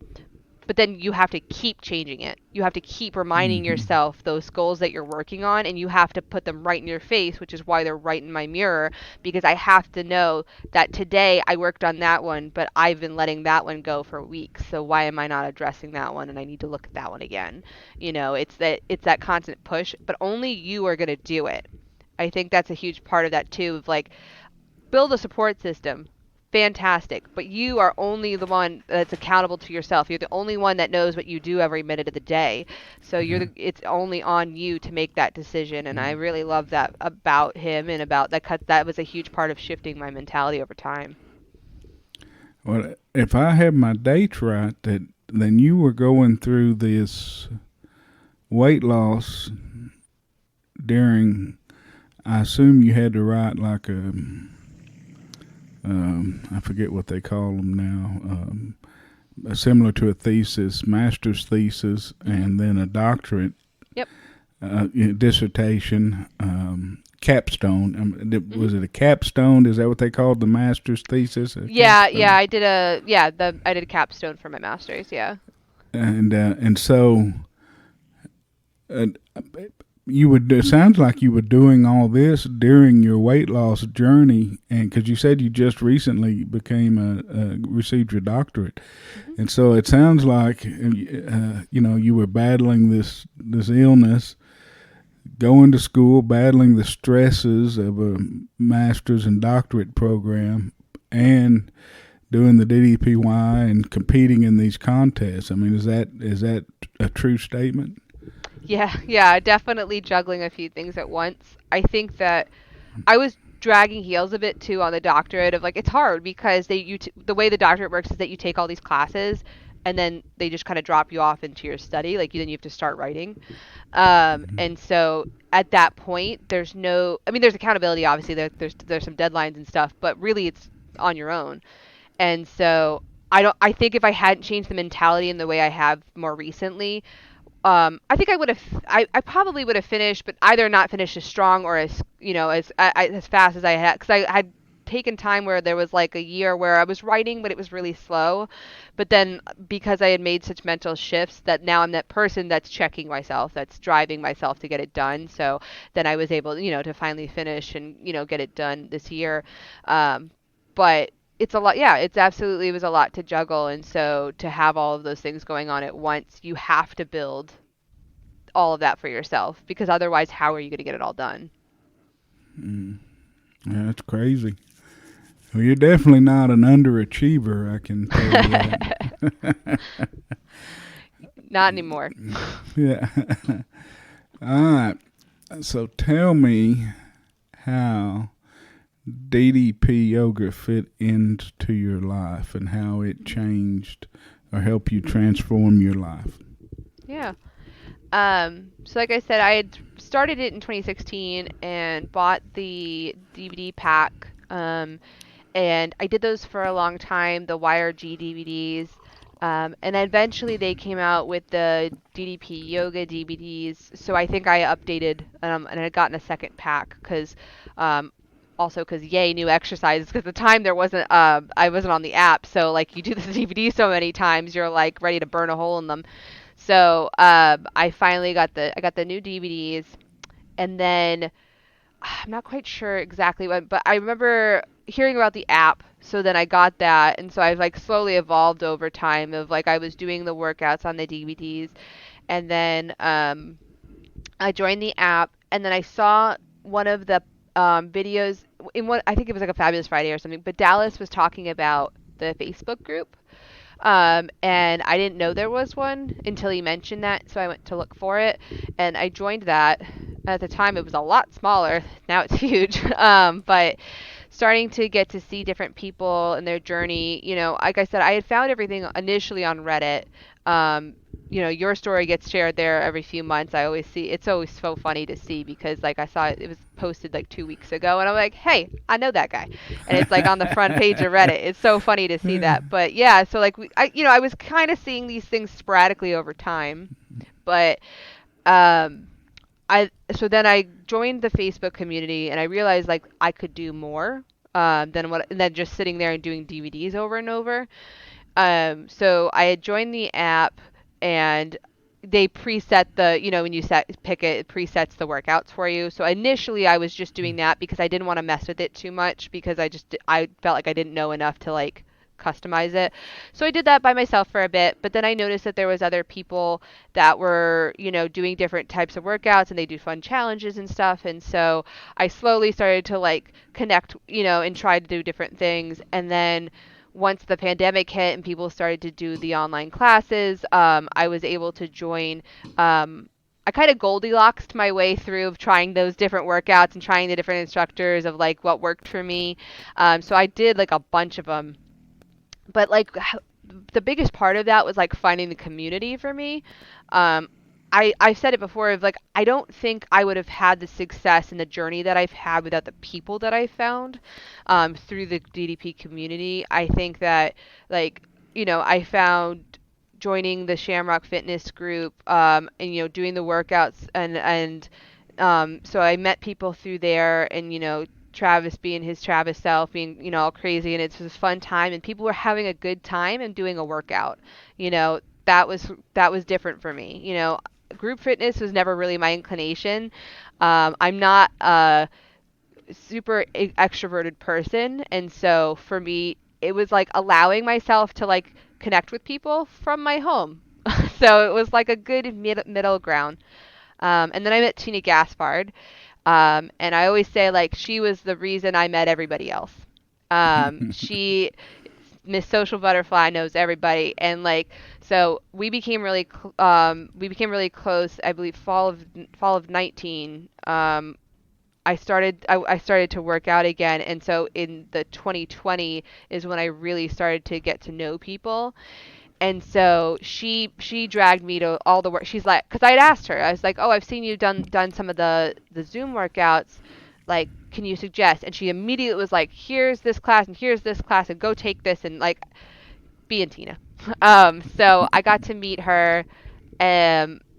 but then you have to keep changing it. You have to keep reminding yourself those goals that you're working on, and you have to put them right in your face, which is why they're right in my mirror, because I have to know that today I worked on that one, but I've been letting that one go for weeks. So why am I not addressing that one? And I need to look at that one again. It's that constant push, but only you are going to do it. I think that's a huge part of that too, of like build a support system. Fantastic. But you are only the one that's accountable to yourself. You're the only one that knows what you do every minute of the day. So it's only on you to make that decision. And I really love that about him and about that. That was a huge part of shifting my mentality over time. Well, if I have my dates right, then you were going through this weight loss during. I assume you had to write like I forget what they call them now. Similar to a thesis, master's thesis, Mm-hmm. and then a doctorate Yep. dissertation, capstone. Mm-hmm. Was it a capstone? Is that what they called the master's thesis? A Yeah, yeah, capstone. I did a capstone for my master's, yeah. And so uh, you would. It sounds like you were doing all this during your weight loss journey, and because you said you just recently became received your doctorate, Hmm. and so it sounds like you were battling this illness, going to school, battling the stresses of a master's and doctorate program, and doing the DDPY and competing in these contests. I mean, is that a true statement? Yeah, yeah, definitely juggling a few things at once. I think that I was dragging heels a bit too on the doctorate of like it's hard because the way the doctorate works is that you take all these classes and then they just kind of drop you off into your study then you have to start writing. And so at that point there's no, I mean, there's accountability obviously, there's some deadlines and stuff, but really it's on your own. And so I think if I hadn't changed the mentality in the way I have more recently, I think I probably would have finished, but either not finished as strong or as, as fast as I had, because I had taken time where there was like a year where I was writing, but it was really slow. But then because I had made such mental shifts that now I'm that person that's checking myself, that's driving myself to get it done. So then I was able, to finally finish and, get it done this year. Um, but it's a lot. Yeah, it's absolutely, it was a lot to juggle. And so to have all of those things going on at once, you have to build all of that for yourself because otherwise, how are you going to get it all done? Mm. Yeah, that's crazy. Well, you're definitely not an underachiever, I can tell you that. Not anymore. Yeah. All right. So tell me how DDP yoga fit into your life and how it changed or helped you transform your life. Yeah. So like I said, I had started it in 2016 and bought the DVD pack. And I did those for a long time, the YRG DVDs. And eventually they came out with the DDP Yoga DVDs. So I think I updated and I had gotten a second pack because also because yay new exercises, because at the time there wasn't I wasn't on the app, so like you do the DVD so many times you're like ready to burn a hole in them. So I finally I got the new DVDs, and then I'm not quite sure exactly when, but I remember hearing about the app. So then I got that, and so I've like slowly evolved over time of like I was doing the workouts on the DVDs, and then I joined the app, and then I saw one of the videos in what I think it was like a Fabulous Friday or something, but Dallas was talking about the Facebook group. And I didn't know there was one until he mentioned that, so I went to look for it, and I joined that. At the time, it was a lot smaller. Now it's huge. But starting to get to see different people and their journey, like I said, I had found everything initially on Reddit. Um, your story gets shared there every few months. I always see it's always so funny to see because like I saw it was posted like 2 weeks ago, and I'm like, hey, I know that guy, and it's like on the front page of Reddit. It's so funny to see that. But yeah, so like I was kind of seeing these things sporadically over time, but um, so then I joined the Facebook community and I realized like I could do more than just sitting there and doing DVDs over and over. So I had joined the app and they preset when you pick it, it presets the workouts for you. So initially I was just doing that because I didn't want to mess with it too much because I felt like I didn't know enough to like customize it. So I did that by myself for a bit, but then I noticed that there was other people that were, doing different types of workouts and they do fun challenges and stuff. And so I slowly started to like connect, and try to do different things. And then once the pandemic hit and people started to do the online classes, I was able to join. I kind of Goldilocksed my way through of trying those different workouts and trying the different instructors of like what worked for me. So I did like a bunch of them, but like the biggest part of that was like finding the community for me. Um, I've said it before of like I don't think I would have had the success and the journey that I've had without the people that I found through the DDP community. I think that like I found joining the Shamrock Fitness group and doing the workouts and so I met people through there and Travis being his Travis self, being all crazy, and it's just a fun time, and people were having a good time and doing a workout. That was different for me. Group fitness was never really my inclination. I'm not a super extroverted person, and so for me, it was like allowing myself to like connect with people from my home. So it was like a good middle ground. And then I met Tina Gaspard, and I always say like she was the reason I met everybody else. She Miss Social Butterfly knows everybody, and like so we became really close. I believe fall of 19. I started to work out again, and so in the 2020 is when I really started to get to know people. And so she dragged me to all the work. She's like, because I had asked her, I was like, oh, I've seen you done some of the Zoom workouts. Like, can you suggest? And she immediately was like, here's this class and here's this class and go take this and like be in Tina. So I got to meet her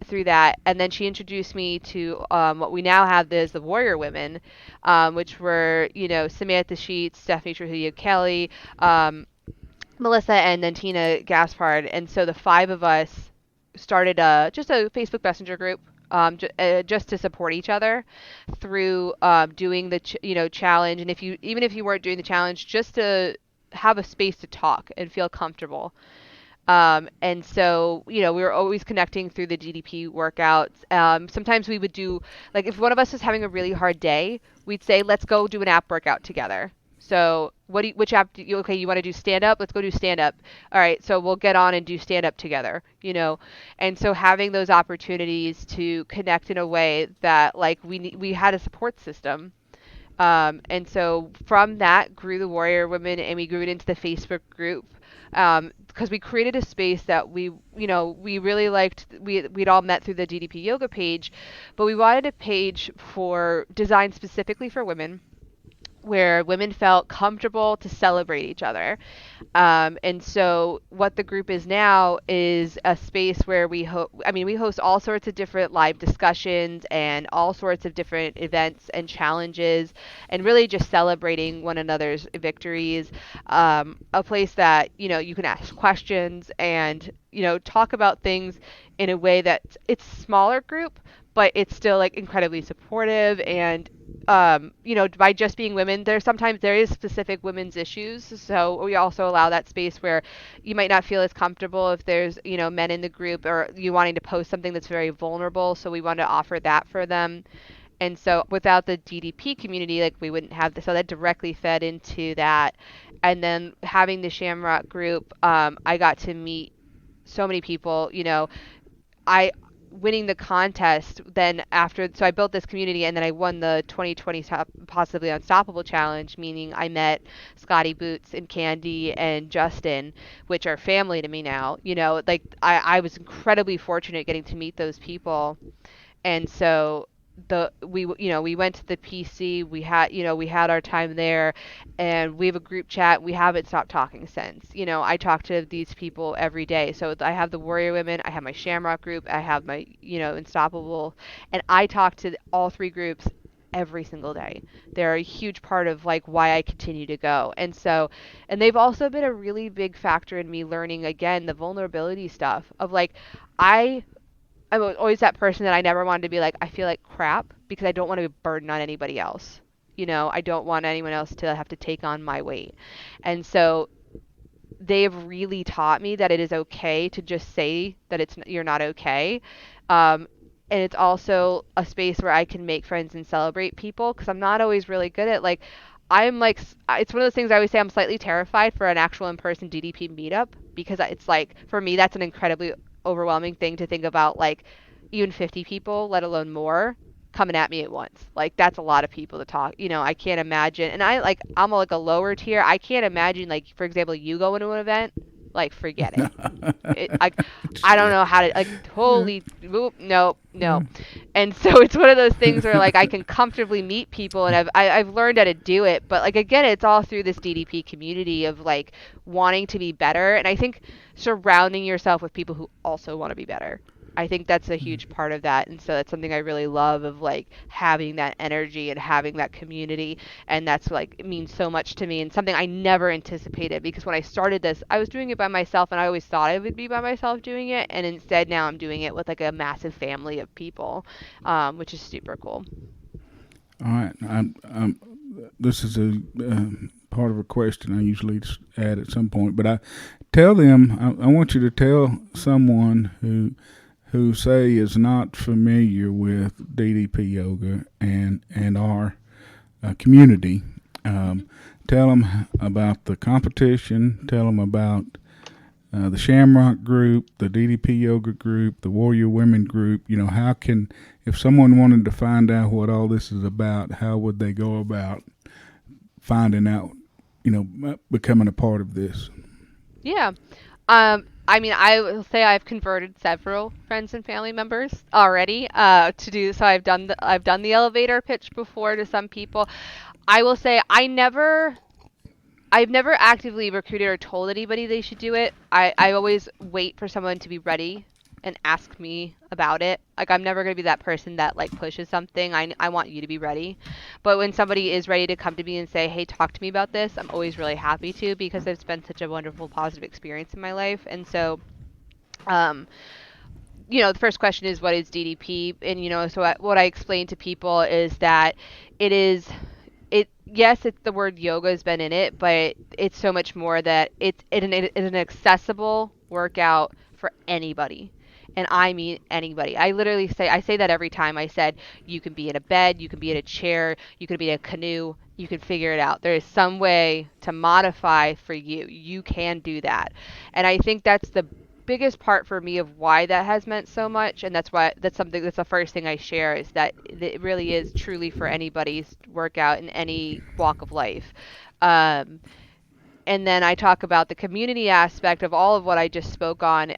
through that, and then she introduced me to what we now have is the Warrior Women, which were Samantha Sheets, Stephanie Trujillo Kelly, Melissa, and then Tina Gaspard. And so the five of us started just a Facebook Messenger group. Just to support each other through doing the challenge, and even if you weren't doing the challenge, just to have a space to talk and feel comfortable. And so, we were always connecting through the DDP workouts. Sometimes we would do, like, if one of us was having a really hard day, we'd say, let's go do an app workout together. So, which app okay, you want to do stand up? Let's go do stand up. All right, so we'll get on and do stand up together. And so having those opportunities to connect in a way that, like, we had a support system. And so from that grew the Warrior Women, and we grew it into the Facebook group because we created a space that we really liked. We'd all met through the DDP yoga page, but we wanted a page for designed specifically for women where women felt comfortable to celebrate each other. And so what the group is now is a space where we host all sorts of different live discussions and all sorts of different events and challenges and really just celebrating one another's victories. A place that, you can ask questions and, talk about things in a way that it's smaller group, but it's still like incredibly supportive and by just being women, sometimes there is specific women's issues. So we also allow that space where you might not feel as comfortable if there's, men in the group or you wanting to post something that's very vulnerable. So we want to offer that for them. And so without the DDP community, like we wouldn't have this. So that directly fed into that. And then having the Shamrock group, I got to meet so many people. I winning the contest then after, so I built this community and then I won the 2020 possibly unstoppable challenge, meaning I met Scotty Boots and Candy and Justin, which are family to me now. Like I was incredibly fortunate getting to meet those people. And so we went to the PC, we had our time there, and we have a group chat. We haven't stopped talking since. I talk to these people every day. So I have the Warrior Women, I have my Shamrock group, I have my Unstoppable, and I talk to all three groups every single day. They're a huge part of like why I continue to go. And they've also been a really big factor in me learning again the vulnerability stuff of like I'm always that person that I never wanted to be like, I feel like crap because I don't want to be a burden on anybody else. I don't want anyone else to have to take on my weight. And so they have really taught me that it is okay to just say that you're not okay. And it's also a space where I can make friends and celebrate people because I'm not always really good at like, I'm like, it's one of those things I always say I'm slightly terrified for an actual in-person DDP meetup because it's like, for me, that's an incredibly overwhelming thing to think about, like, even 50 people, let alone more, coming at me at once. Like, that's a lot of people to talk. I can't imagine. And I'm like a lower tier. I can't imagine, like, for example, you go into an event. like forget it. I don't know how to totally no. And so it's one of those things where like I can comfortably meet people, and I've learned how to do it. But like again, it's all through this DDP community of like wanting to be better, and I think surrounding yourself with people who also want to be better. I think that's a huge part of that. And so that's something I really love, of like having that energy and having that community. And that's like, it means so much to me, and something I never anticipated, because when I started this, I was doing it by myself, and I always thought I would be by myself doing it. And instead now I'm doing it with like a massive family of people, which is super cool. All right. This is a part of a question I usually add at some point, but I tell them, I want you to tell someone who say is not familiar with DDP yoga and our community. Hmm. Tell them about the competition. Tell them about the Shamrock group, the DDP yoga group, the Warrior Women group. How can, if someone wanted to find out what all this is about, how would they go about finding out, becoming a part of this? Yeah. I mean, I will say I've converted several friends and family members already to do so. I've done the elevator pitch before to some people. I will say I've never actively recruited or told anybody they should do it. I always wait for someone to be ready and ask me about it. Like I'm never going to be that person that like pushes something. I want you to be ready. But when somebody is ready to come to me and say, "Hey, talk to me about this," I'm always really happy to, because it's been such a wonderful positive experience in my life. And so um the first question is, what is DDP? And so what I explain to people is that it is yes, it's the word yoga has been in it, but it's so much more, that it's an accessible workout for anybody. And I mean anybody. I say that every time. I said, you can be in a bed, you can be in a chair, you can be in a canoe, you can figure it out. There is some way to modify for you. You can do that. And I think that's the biggest part for me of why that has meant so much. And that's the first thing I share, is that it really is truly for anybody's workout in any walk of life. um, and then I talk about the community aspect of all of what I just spoke on.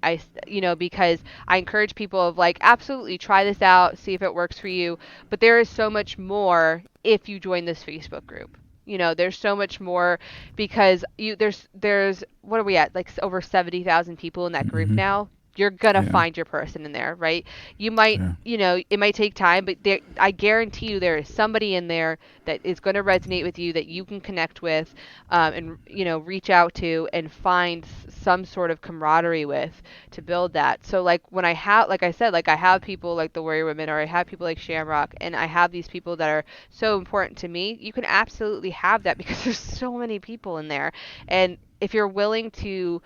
Because I encourage people of like, absolutely try this out, see if it works for you. But there is so much more if you join this Facebook group. There's so much more, because there's what are we at, like over 70,000 people in that group Mm-hmm. now. You're gonna Yeah. find your person in there, right? You might, Yeah. it might take time, but I guarantee you there is somebody in there that is going to resonate with you, that you can connect with, and reach out to and find some sort of camaraderie with, to build that. So like when I have, like I said, like I have people like the Warrior Women, or I have people like Shamrock, and I have these people that are so important to me. You can absolutely have that, because there's so many people in there. And if you're willing to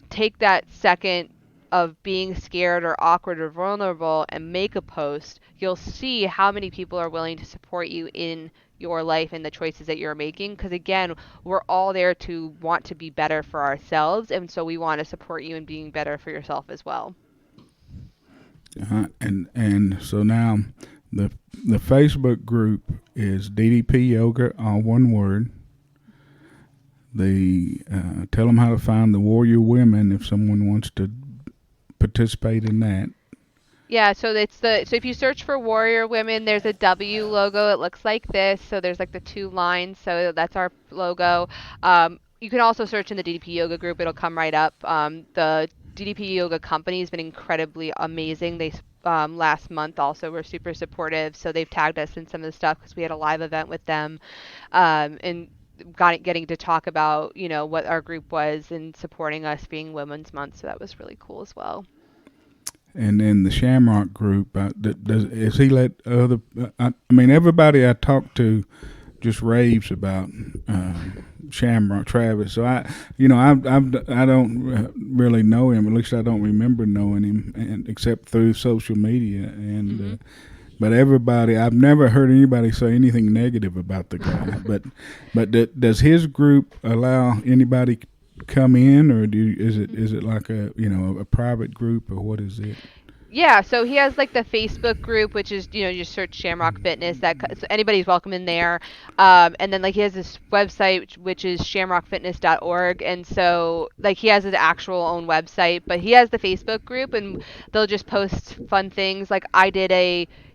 take that second of being scared or awkward or vulnerable and make a post, you'll see how many people are willing to support you in your life and the choices that you're making. Because again, we're all there to want to be better for ourselves, and so we want to support you in being better for yourself as well. And so now the the Facebook group is DDP Yoga, all one word. The tell them how to find the Warrior Women if someone wants to participate in that. Yeah, so so if you search for Warrior Women, there's a W logo. It looks like this. So there's like the two lines. So that's our logo. You can also search in the DDP Yoga group. It'll come right up. The DDP Yoga company has been incredibly amazing. Last month also were super supportive. So they've tagged us in some of the stuff, because we had a live event with them, and getting to talk about what our group was, and supporting us being Women's Month. So that was really cool as well. And then the Shamrock group, is he let other? I mean, everybody I talk to just raves about Shamrock Travis. So I don't really know him. At least I don't remember knowing him, and except through social media. And Hmm. but everybody, I've never heard anybody say anything negative about the guy. But does his group allow anybody come in, or is it like a private group, or what is it? Yeah, so he has like the Facebook group, which is, you just search Shamrock Fitness. So anybody's welcome in there. And then like he has this website, which is shamrockfitness.org. And so like he has his actual own website, but he has the Facebook group, and they'll just post fun things. Like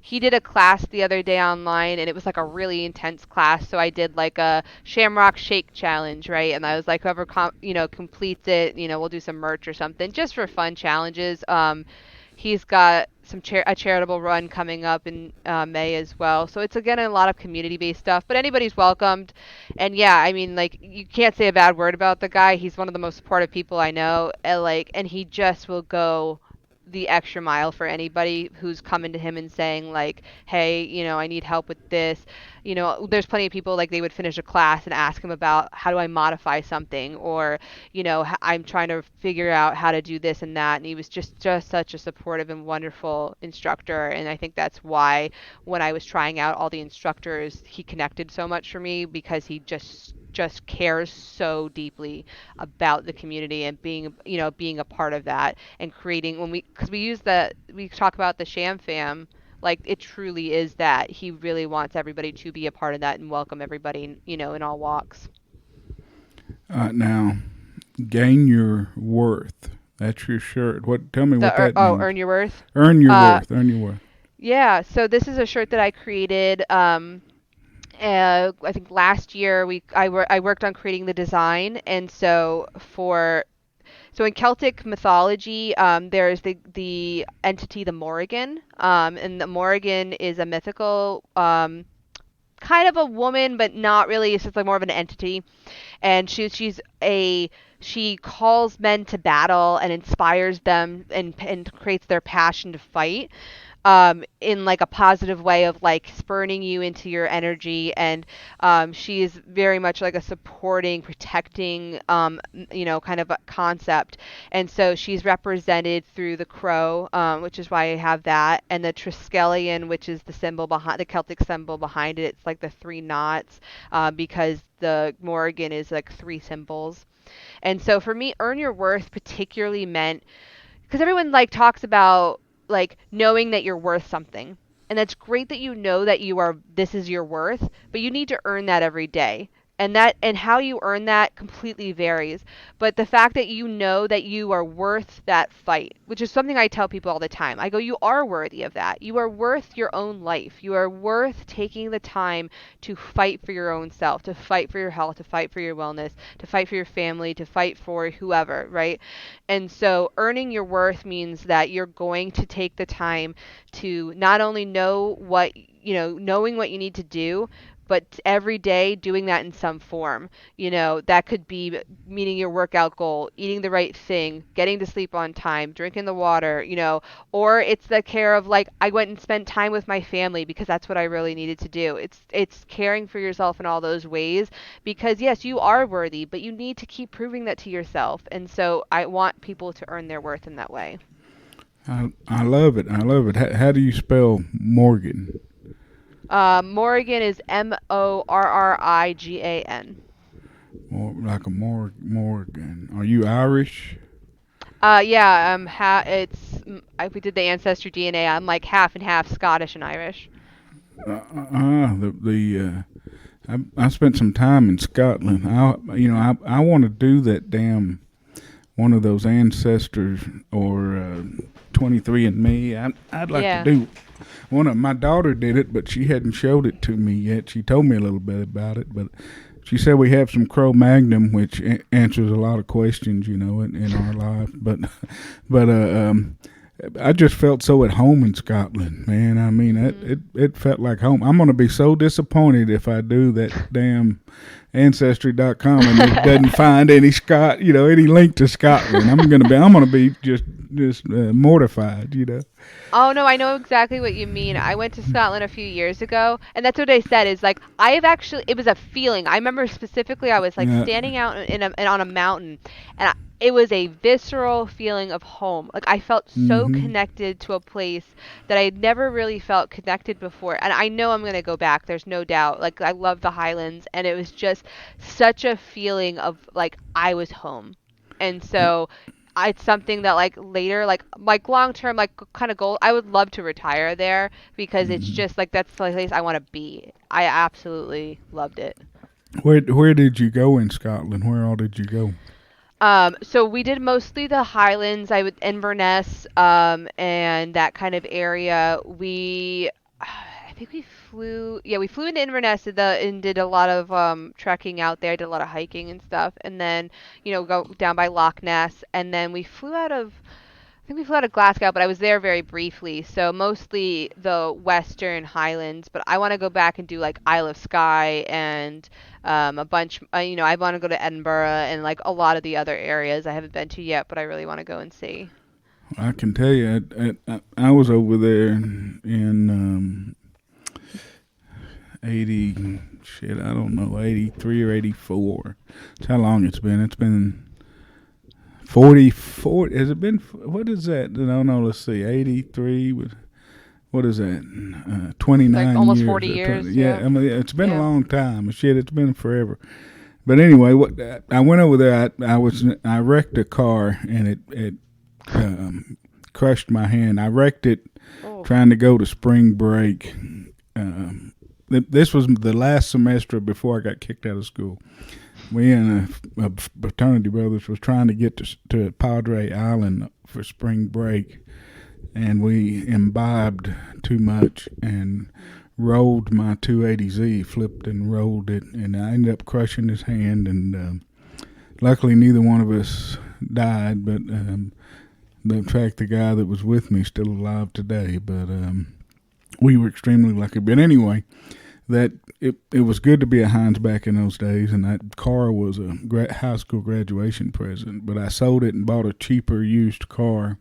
he did a class the other day online, and it was like a really intense class. So I did like a Shamrock Shake challenge, right? And I was like, whoever completes it, we'll do some merch or something just for fun challenges. He's got a charitable run coming up in May as well. So it's again a lot of community-based stuff, but anybody's welcomed. And yeah, I mean, like you can't say a bad word about the guy. He's one of the most supportive people I know. And he just will go the extra mile for anybody who's coming to him and saying like, hey, I need help with this. There's plenty of people like they would finish a class and ask him about how do I modify something, or I'm trying to figure out how to do this and that. And he was just such a supportive and wonderful instructor. And I think that's why when I was trying out all the instructors, he connected so much for me, because he just cares so deeply about the community and being a part of that, and creating, because we talk about the Sham Fam, like it truly is that he really wants everybody to be a part of that and welcome everybody, in all walks. Now, gain your worth. That's your shirt. Tell me what that means. Earn your worth. Earn your Uh, worth. Earn your worth. yeah. So this is a shirt that I created. I think last year I worked on creating the design, and so in Celtic mythology, there's the entity the Morrigan, and the Morrigan is a mythical kind of a woman, but not really. It's just like more of an entity, and she calls men to battle and inspires them, and creates their passion to fight, in like a positive way of like spurning you into your energy. And she is very much like a supporting, protecting, kind of a concept. And so she's represented through the crow, which is why I have that, and the Triskelion, which is the Celtic symbol behind it. It's like the three knots, because the Morrigan is like three symbols. And so for me, earn your worth particularly meant, because everyone like talks about like knowing that you're worth something. And that's great that you know that this is your worth, but you need to earn that every day. And how you earn that completely varies. But the fact that you know that you are worth that fight, which is something I tell people all the time. I go, you are worthy of that. You are worth your own life. You are worth taking the time to fight for your own self, to fight for your health, to fight for your wellness, to fight for your family, to fight for whoever, right? And so earning your worth means that you're going to take the time to not only knowing what you need to do, but every day doing that in some form. That could be meeting your workout goal, eating the right thing, getting to sleep on time, drinking the water, or it's the care of like, I went and spent time with my family because that's what I really needed to do. It's caring for yourself in all those ways, because yes, you are worthy, but you need to keep proving that to yourself. And so I want people to earn their worth in that way. I love it. I love it. How do you spell Morgan? Morrigan is Morrigan. More like a Morgan. Are you Irish? Yeah, if we did the ancestry DNA, I'm like half and half Scottish and Irish. I spent some time in Scotland. I want to do that damn one of those ancestors or 23andMe. I'd like Yeah. to do one of my daughter did it, but she hadn't showed it to me yet. She told me a little bit about it, but she said we have some Cro-Magnon, which answers a lot of questions, in our life. But I just felt so at home in Scotland, man. I mean, it felt like home. I'm gonna be so disappointed if I do that damn ancestry.com and it doesn't find any any link to Scotland. I'm gonna be just mortified. Oh no, I know exactly what you mean. I went to Scotland a few years ago, and that's what I said is like it was a feeling. I remember specifically I was like Yeah. standing out on a mountain, and it was a visceral feeling of home. Like I felt so Mm-hmm. connected to a place that I had never really felt connected before. And I know I'm going to go back. There's no doubt. Like I love the Highlands, and it was just such a feeling of like I was home. And so it's something that like later, like long term, like kind of goal. I would love to retire there because it's Mhm. just like that's the place I want to be. I absolutely loved it. Where did you go in Scotland? Where all did you go? So we did mostly the Highlands, I would Inverness, and that kind of area. I think we flew into Inverness and did a lot of trekking out there. Did a lot of hiking and stuff, and then go down by Loch Ness, and then I think we flew out of Glasgow, but I was there very briefly. So mostly the Western Highlands, but I want to go back and do like Isle of Skye and a bunch. I want to go to Edinburgh and like a lot of the other areas I haven't been to yet, but I really want to go and see. I can tell you, I was over there in 80, shit, I don't know, 83 or 84. That's how long it's been. It's been 44. Has it been, what is that? No, no, let's see, 83 with, what is that? It's like 29 almost years. 40 years. Yeah, Yeah. I mean, it's been a Yeah. long time. Shit, it's been forever. But anyway, I went over there. I wrecked a car and it crushed my hand. I wrecked it Oh. trying to go to spring break. Um, this was the last semester before I got kicked out of school. We and a fraternity brothers was trying to get to Padre Island for spring break, and we imbibed too much and rolled my 280Z, flipped and rolled it, and I ended up crushing his hand. And luckily, neither one of us died, but in fact, the guy that was with me is still alive today. But we were extremely lucky. But anyway, that it was good to be at Heinz back in those days, and that car was a high school graduation present. But I sold it and bought a cheaper used car.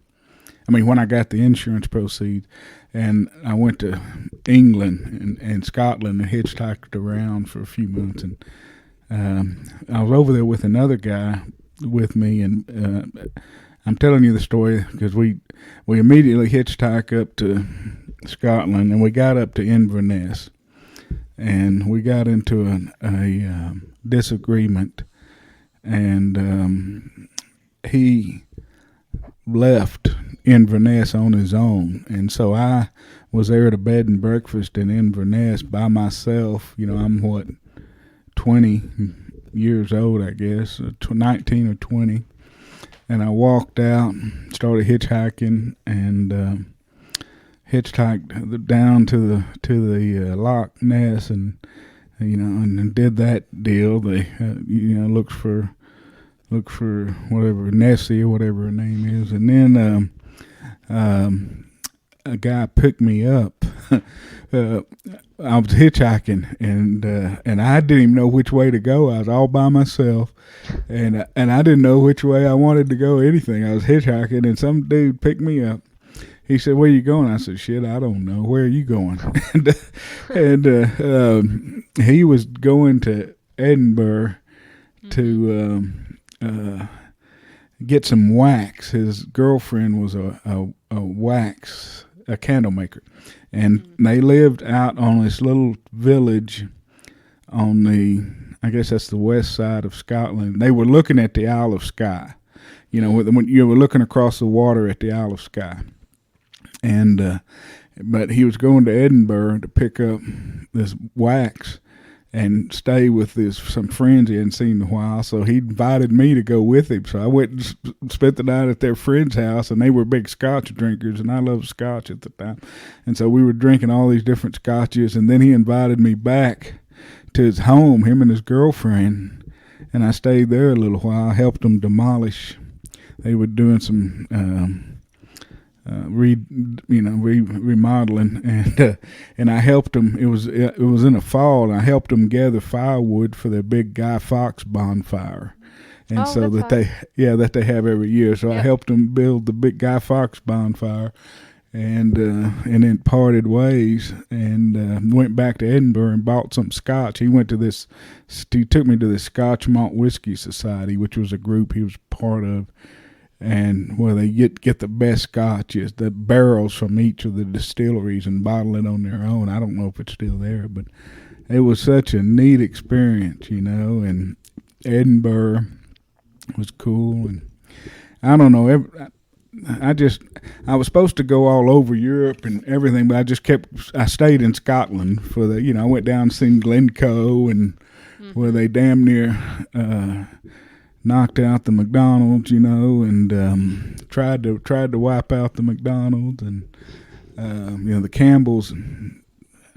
I mean, when I got the insurance proceeds, and I went to England and Scotland and hitchhiked around for a few months, and I was over there with another guy with me, and I'm telling you the story because we immediately hitchhiked up to Scotland, and we got up to Inverness, and we got into a disagreement, and he left Inverness on his own, and so I was there at a bed and breakfast in Inverness by myself. I'm 20 years old, I guess, 19 or 20, and I walked out, started hitchhiking, and hitchhiked down to the Loch Ness, and and did that deal. They look for whatever Nessie or whatever her name is, and then a guy picked me up. I was hitchhiking, and I didn't even know which way to go. I was all by myself, and I didn't know which way I wanted to go. Anything. I was hitchhiking, and some dude picked me up. He said, "Where you going?" I said, "Shit, I don't know. Where are you going?" and he was going to Edinburgh to get some wax. His girlfriend was a candle maker, and they lived out on this little village on I guess that's the west side of Scotland. They were looking at the Isle of Skye, when you were looking across the water at the Isle of Skye, and but he was going to Edinburgh to pick up this wax and stay with some friends he hadn't seen in a while. So he invited me to go with him. So I went and spent the night at their friend's house, and they were big Scotch drinkers, and I loved Scotch at the time. And so we were drinking all these different Scotches, and then he invited me back to his home, him and his girlfriend, and I stayed there a little while. I helped them demolish. They were doing some remodeling, and I helped them. It was in the fall, and I helped them gather firewood for their big Guy Fawkes bonfire, and so That's that fun. they have every year. So I Yep. helped them build the big Guy Fawkes bonfire, and then parted ways, and went back to Edinburgh and bought some Scotch. He took me to the Scotch Malt Whiskey Society, which was a group he was part of, and where they get the best scotches, the barrels from each of the distilleries, and bottle it on their own. I don't know if it's still there, but it was such a neat experience, and Edinburgh was cool. And I don't know. I was supposed to go all over Europe and everything, but I stayed in Scotland for I went down and seen Glencoe and where they damn near knocked out the McDonald's, and tried to wipe out the McDonald's and the Campbells.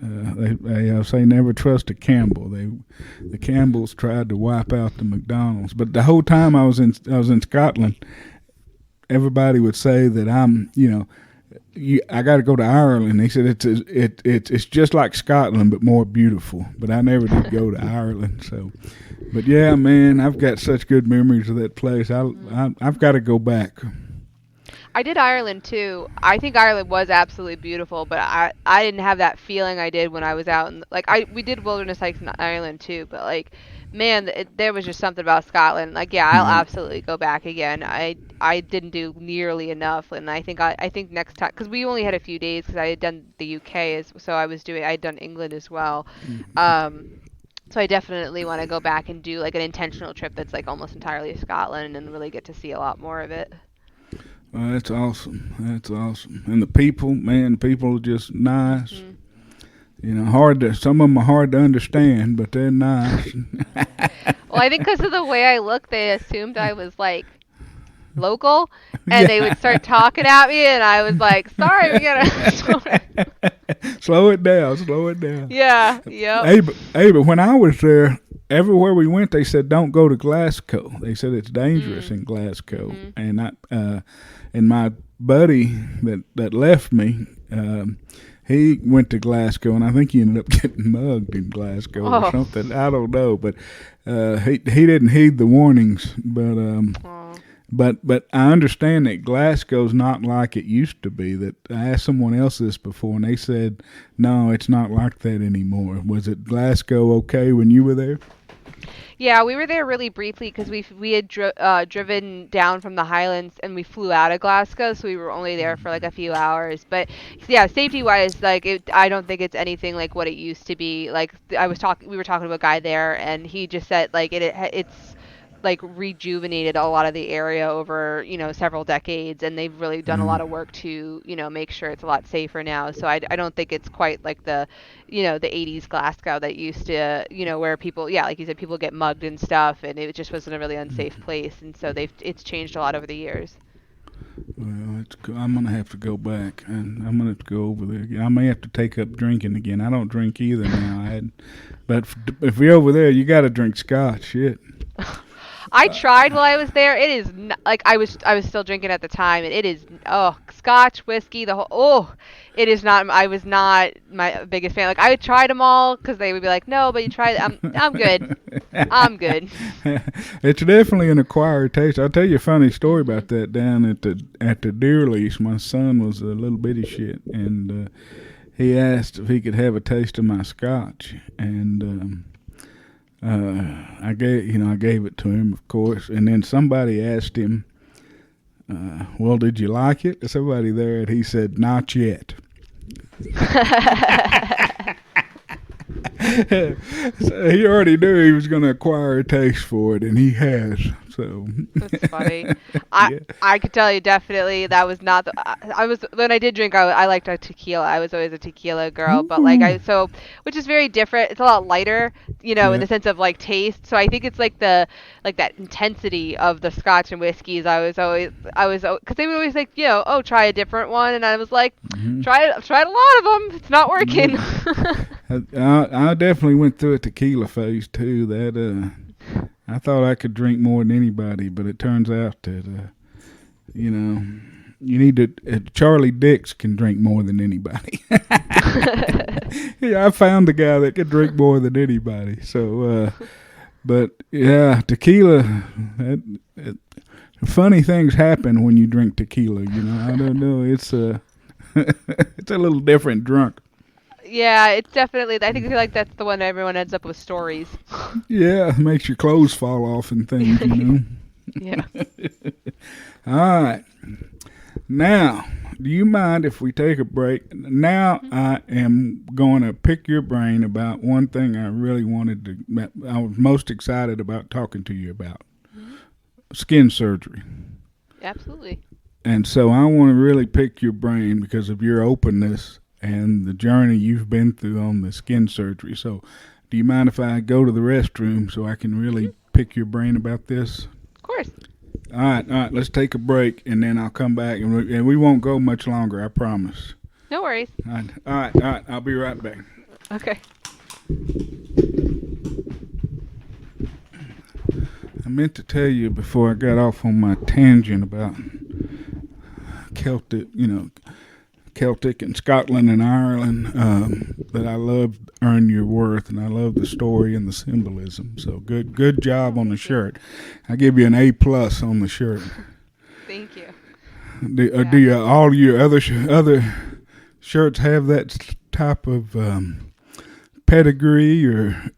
They say never trust a Campbell. The Campbells tried to wipe out the McDonald's, but the whole time I was in Scotland, everybody would say that I got to go to Ireland. They said it's just like Scotland but more beautiful. But I never did go to Ireland. So, but yeah, man, I've got such good memories of that place. I've got to go back. I did Ireland too. I think Ireland was absolutely beautiful, but I didn't have that feeling I did when I was out we did wilderness hikes in Ireland too, but man, there was just something about Scotland. I'll absolutely go back again. I didn't do nearly enough, and I think next time, because we only had a few days, because I had done the UK, so I had done England as well. So I definitely want to go back and do an intentional trip that's almost entirely Scotland and really get to see a lot more of it. Well, that's awesome. That's awesome. And the people are just nice. Mm-hmm. Some of them are hard to understand, but they're nice. Well, I think because of the way I look, they assumed I was local, and they would start talking at me, and I was like, sorry, we gotta slow it down. Yeah, yeah. Hey, but when I was there, everywhere we went, they said don't go to Glasgow. They said it's dangerous in Glasgow, and my buddy that left me, he went to Glasgow, and I think he ended up getting mugged in Glasgow or something. I don't know, but he didn't heed the warnings. But I understand that Glasgow's not like it used to be. That I asked someone else this before, and they said no, it's not like that anymore. Was it Glasgow okay when you were there? Yeah, we were there really briefly because we had driven down from the Highlands and we flew out of Glasgow, so we were only there for a few hours. But yeah, safety wise, I don't think it's anything like what it used to be. We were talking to a guy there, and he just said it's rejuvenated a lot of the area over several decades, and they've really done a lot of work to make sure it's a lot safer now. So I don't think it's quite like the the 80s Glasgow that used to where people, like you said, people get mugged and stuff, and it just wasn't a really unsafe place. And so it's changed a lot over the years. Well, I'm gonna have to go back, and I'm gonna have to go over there again. I may have to take up drinking again. I don't drink either now. But if you're over there, you got to drink scotch. Shit. I tried while I was there. It is not, I was still drinking at the time, and it is scotch, whiskey, it is not. I was not my biggest fan. I tried them all because they would be like, no, but you tried. I'm good. I'm good. It's definitely an acquired taste. I'll tell you a funny story about that. Down at the deer lease, my son was a little bitty shit, and he asked if he could have a taste of my scotch, and I gave it to him, of course, and then somebody asked him, well, did you like it? Somebody there, and he said, not yet. So he already knew he was going to acquire a taste for it, and he has. So that's funny. I could tell you definitely that was not when I did drink, I liked a tequila. I was always a tequila girl. Ooh. But which is very different. It's a lot lighter, in the sense of taste. So I think it's that intensity of the scotch and whiskeys. I was because they would always try a different one, and I was like, I've tried a lot of them. It's not working. I definitely went through a tequila phase too. That I thought I could drink more than anybody, but it turns out that you need to. Charlie Dix can drink more than anybody. Yeah, I found the guy that could drink more than anybody. So, but yeah, tequila. Funny things happen when you drink tequila. I don't know. It's it's a little different drunk. Yeah, it's definitely. I think that's the one everyone ends up with stories. Yeah, it makes your clothes fall off and things, Yeah. All right. Now, do you mind if we take a break? Now I am going to pick your brain about one thing I really I was most excited about talking to you about. Skin surgery. Absolutely. And so I want to really pick your brain because of your openness and the journey you've been through on the skin surgery. So, do you mind if I go to the restroom so I can really Hmm. pick your brain about this? Of course. All right, let's take a break and then I'll come back and we won't go much longer, I promise. No worries. All right, I'll be right back. Okay. I meant to tell you before I got off on my tangent about Celtic, Celtic and Scotland and Ireland, that I love Earn Your Worth and I love the story and the symbolism. So good job Oh, on the thank you. shirt. I give you an A plus on the shirt. Thank you. Do Yeah. you, all your other shirts have that type of pedigree or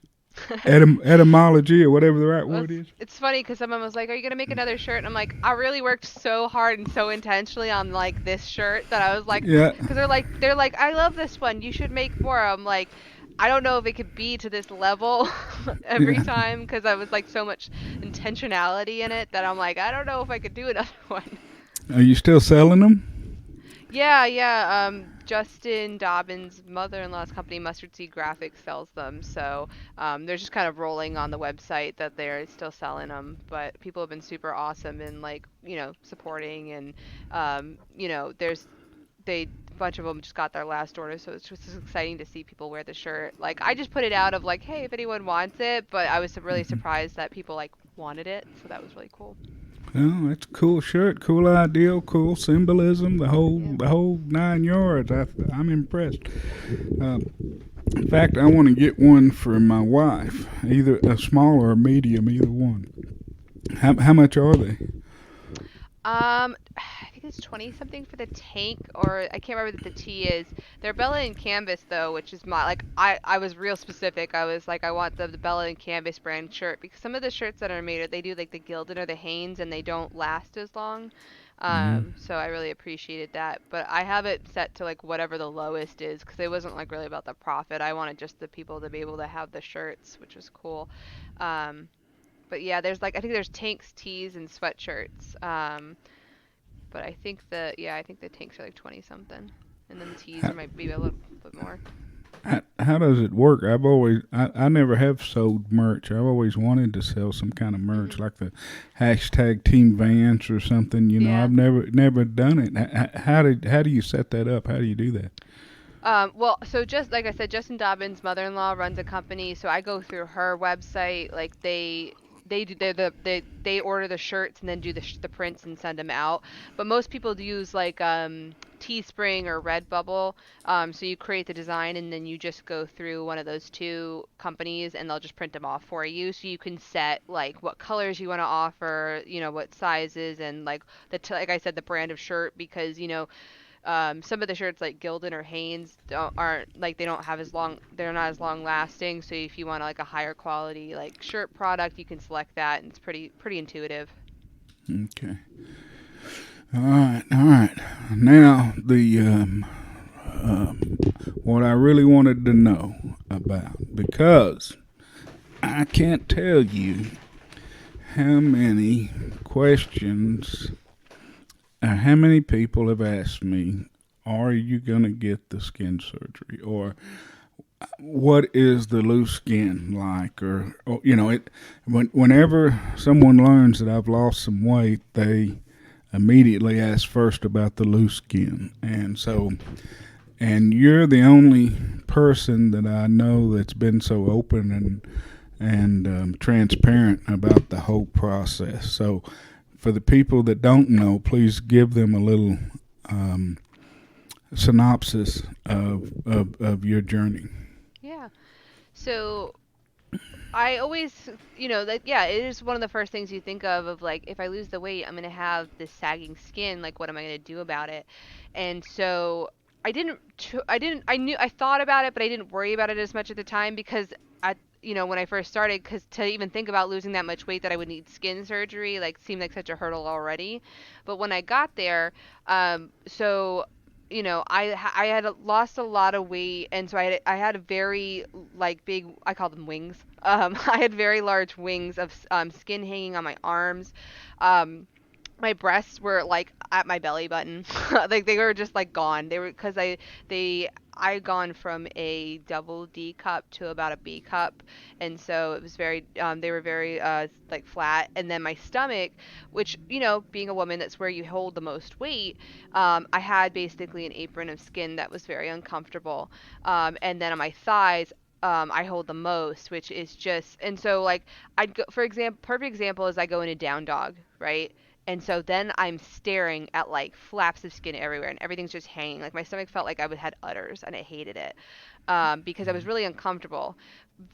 etymology or whatever the right Well, word is? it's funny because someone was like, "Are you gonna make another shirt?" And I'm like, "I really worked so hard and so intentionally on like this shirt that I was like, Yeah. because they're like, I love this one. You should make more." I'm like, I don't know if it could be to this level every Yeah. time because I was like so much intentionality in it that I'm like, I don't know if I could do another one. Are you still selling them? Yeah, yeah. Justin Dobbins' mother-in-law's company, Mustard Seed Graphics, sells them. So they're just kind of rolling on the website that they're still selling them. But people have been super awesome in like supporting and there's they a bunch of them just got their last order, so it's just exciting to see people wear the shirt. Like I just put it out of like, hey, if anyone wants it, but I was really surprised that people like wanted it, so that was really cool. No, it's a cool shirt, cool ideal, cool symbolism, the whole Yeah. the whole 9 yards. I'm impressed. Uh, in fact, I want to get one for my wife, either a small or a medium, either one. How much are they? I think it's 20 something for the tank, or I can't remember what the T is. They're Bella and Canvas though, which is my like I was real specific. I was like I want the Bella and Canvas brand shirt because some of the shirts that are made, they do like the Gildan or the Hanes, and they don't last as long. Mm-hmm. So I really appreciated that. But I have it set to like whatever the lowest is because it wasn't like really about the profit. I wanted just the people to be able to have the shirts, which was cool. Um, but yeah, there's like I think there's tanks, tees, and sweatshirts. But I think the tanks are like 20 something, and then the tees How, are might be a little bit more. how does it work? I never have sold merch. I've always wanted to sell some kind of merch, Mhm. like the hashtag Team Vance or something. Yeah. I've never done it. How do you set that up? How do you do that? Well, so just like I said, Justin Dobbins' mother-in-law runs a company, so I go through her website. Like they do they order the shirts and then do the prints and send them out. But most people do use like Teespring or Redbubble. So you create the design and then you just go through one of those two companies and they'll just print them off for you. So you can set like what colors you want to offer, what sizes and like like I said, the brand of shirt because some of the shirts like Gildan or Hanes aren't like they don't have as long they're not as long lasting. So if you want like a higher quality like shirt product, you can select that and it's pretty intuitive. Okay. All right. Now um, what I really wanted to know about because I can't tell you how many questions how many people have asked me, "Are you gonna get the skin surgery?" or "What is the loose skin like?" or whenever someone learns that I've lost some weight, they immediately ask first about the loose skin, and you're the only person that I know that's been so open and transparent about the whole process. So, for the people that don't know, please give them a little um, synopsis of your journey. Yeah. So I always, like, yeah, it is one of the first things you think of like, if I lose the weight, I'm going to have this sagging skin. Like, what am I going to do about it? And so I knew, I thought about it, but I didn't worry about it as much at the time because when I first started, because to even think about losing that much weight that I would need skin surgery, like, seemed like such a hurdle already. But when I got there, so I had lost a lot of weight, and so I had a very like big, I call them wings. I had very large wings of skin hanging on my arms. Um, my breasts were like at my belly button. Like they were just like gone. They were because they I gone from a double D cup to about a B cup, and so it was very they were very like flat. And then my stomach, which being a woman, that's where you hold the most weight. I had basically an apron of skin that was very uncomfortable. And then on my thighs. I hold the most, which is just, and so like I'd go, for example, perfect example is I go in a down dog, right? And so then I'm staring at like flaps of skin everywhere and everything's just hanging. Like my stomach felt like I would had udders and I hated it because I was really uncomfortable.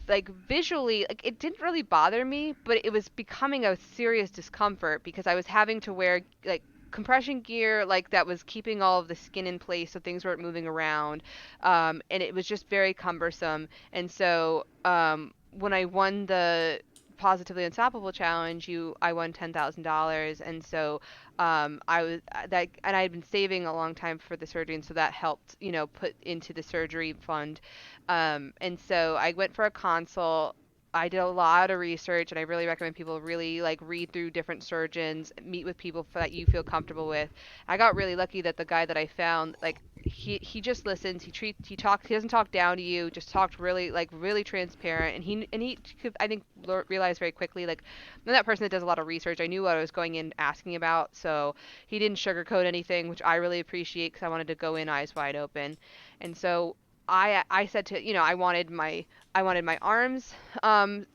Like visually, like it didn't really bother me, but it was becoming a serious discomfort because I was having to wear like compression gear like that was keeping all of the skin in place so things weren't moving around, and it was just very cumbersome. And so when I won the Positively Unstoppable challenge, I won $10,000, and so I was that, and I had been saving a long time for the surgery, and so that helped, put into the surgery fund. And so I went for a consult. I did a lot of research, and I really recommend people really like read through different surgeons, meet with people that you feel comfortable with. I got really lucky that the guy that I found, like he just listens. He talks. He doesn't talk down to you. Just talked really like really transparent. And he could, I think, realized very quickly, like I'm that person that does a lot of research. I knew what I was going in asking about, so he didn't sugarcoat anything, which I really appreciate because I wanted to go in eyes wide open. And so I said to, I wanted my arms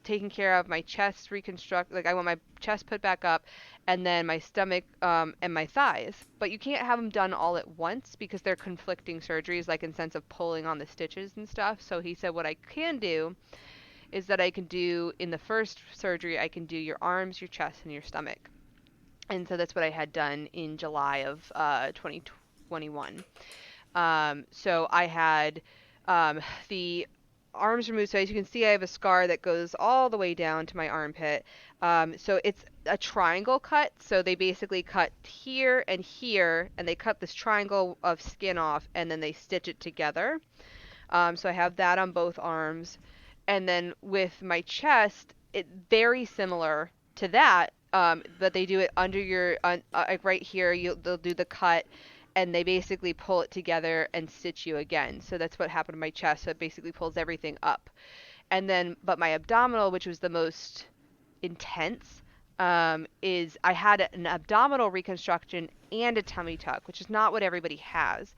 taken care of, my chest reconstruct, like I want my chest put back up, and then my stomach and my thighs. But you can't have them done all at once because they're conflicting surgeries, like in sense of pulling on the stitches and stuff. So he said what I can do is that I can do in the first surgery, I can do your arms, your chest, and your stomach. And so that's what I had done in July of 2021. So I had the arms removed. So as you can see, I have a scar that goes all the way down to my armpit. So it's a triangle cut. So they basically cut here, and they cut this triangle of skin off, and then they stitch it together. So I have that on both arms. And then with my chest, it very similar to that, but they do it under like right here. They'll do the cut, and they basically pull it together and stitch you again. So that's what happened to my chest. So it basically pulls everything up. And then, but my abdominal, which was the most intense, is I had an abdominal reconstruction and a tummy tuck, which is not what everybody has.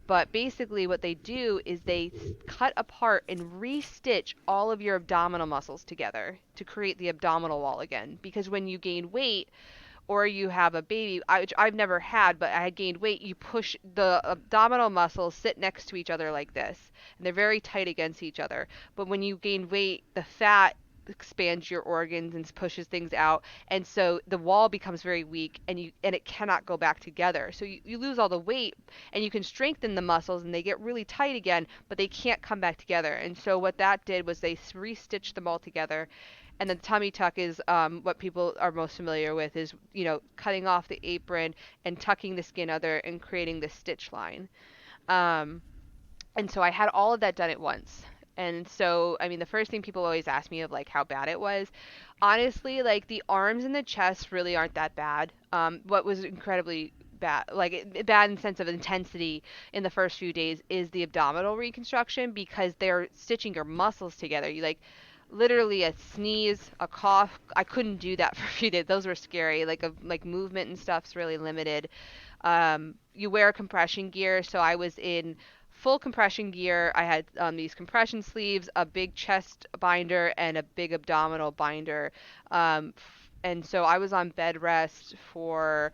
But basically, what they do is they cut apart and restitch all of your abdominal muscles together to create the abdominal wall again. Because when you gain weight or you have a baby, which I've never had, but I had gained weight, you push the abdominal muscles sit next to each other like this, and they're very tight against each other. But when you gain weight, the fat expands your organs and pushes things out, and so the wall becomes very weak, and it cannot go back together. So you lose all the weight, and you can strengthen the muscles and they get really tight again, but they can't come back together. And so what that did was they restitched them all together. And then tummy tuck is what people are most familiar with, is cutting off the apron and tucking the skin under and creating the stitch line. um, and so I had all of that done at once. And so, I mean, the first thing people always ask me of like how bad it was. Honestly, like the arms and the chest really aren't that bad. What was incredibly bad, like bad in the sense of intensity in the first few days, is the abdominal reconstruction because they're stitching your muscles together. You like literally a sneeze, a cough. I couldn't do that for a few days. Those were scary. Like movement and stuff's really limited. You wear compression gear, so I was in full compression gear. I had these compression sleeves, a big chest binder, and a big abdominal binder. And so I was on bed rest for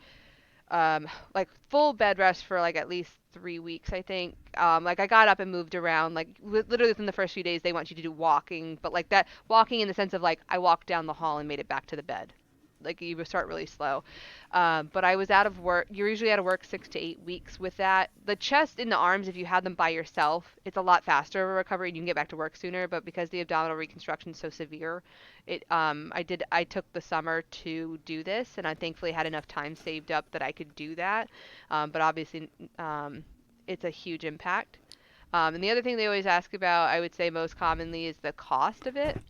like full bed rest for like at least 3 weeks, I think. Like I got up and moved around. Like literally within the first few days, they want you to do walking, but like that walking in the sense of like I walked down the hall and made it back to the bed. Like you would start really slow. But I was out of work. You're usually out of work 6 to 8 weeks with that. The chest and the arms, if you have them by yourself, it's a lot faster of a recovery and you can get back to work sooner. But because the abdominal reconstruction is so severe, I took the summer to do this, and I thankfully had enough time saved up that I could do that. But obviously, it's a huge impact. And the other thing they always ask about, I would say most commonly, is the cost of it.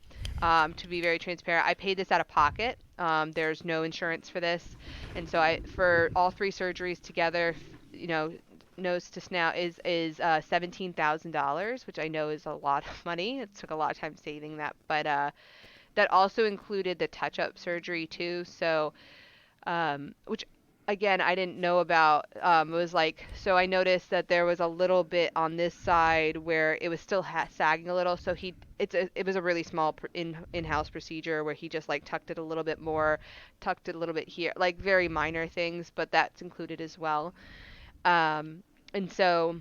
To be very transparent, I paid this out of pocket. There's no insurance for this, and so for all three surgeries together, you know, nose to snout is $17,000, which I know is a lot of money. It took a lot of time saving that, but that also included the touch-up surgery too. So which again I didn't know about. It was like, so I noticed that there was a little bit on this side where it was still sagging a little. So it was a really small in-house procedure where he just like tucked it a little bit more, tucked it a little bit here, like very minor things, but that's included as well. And so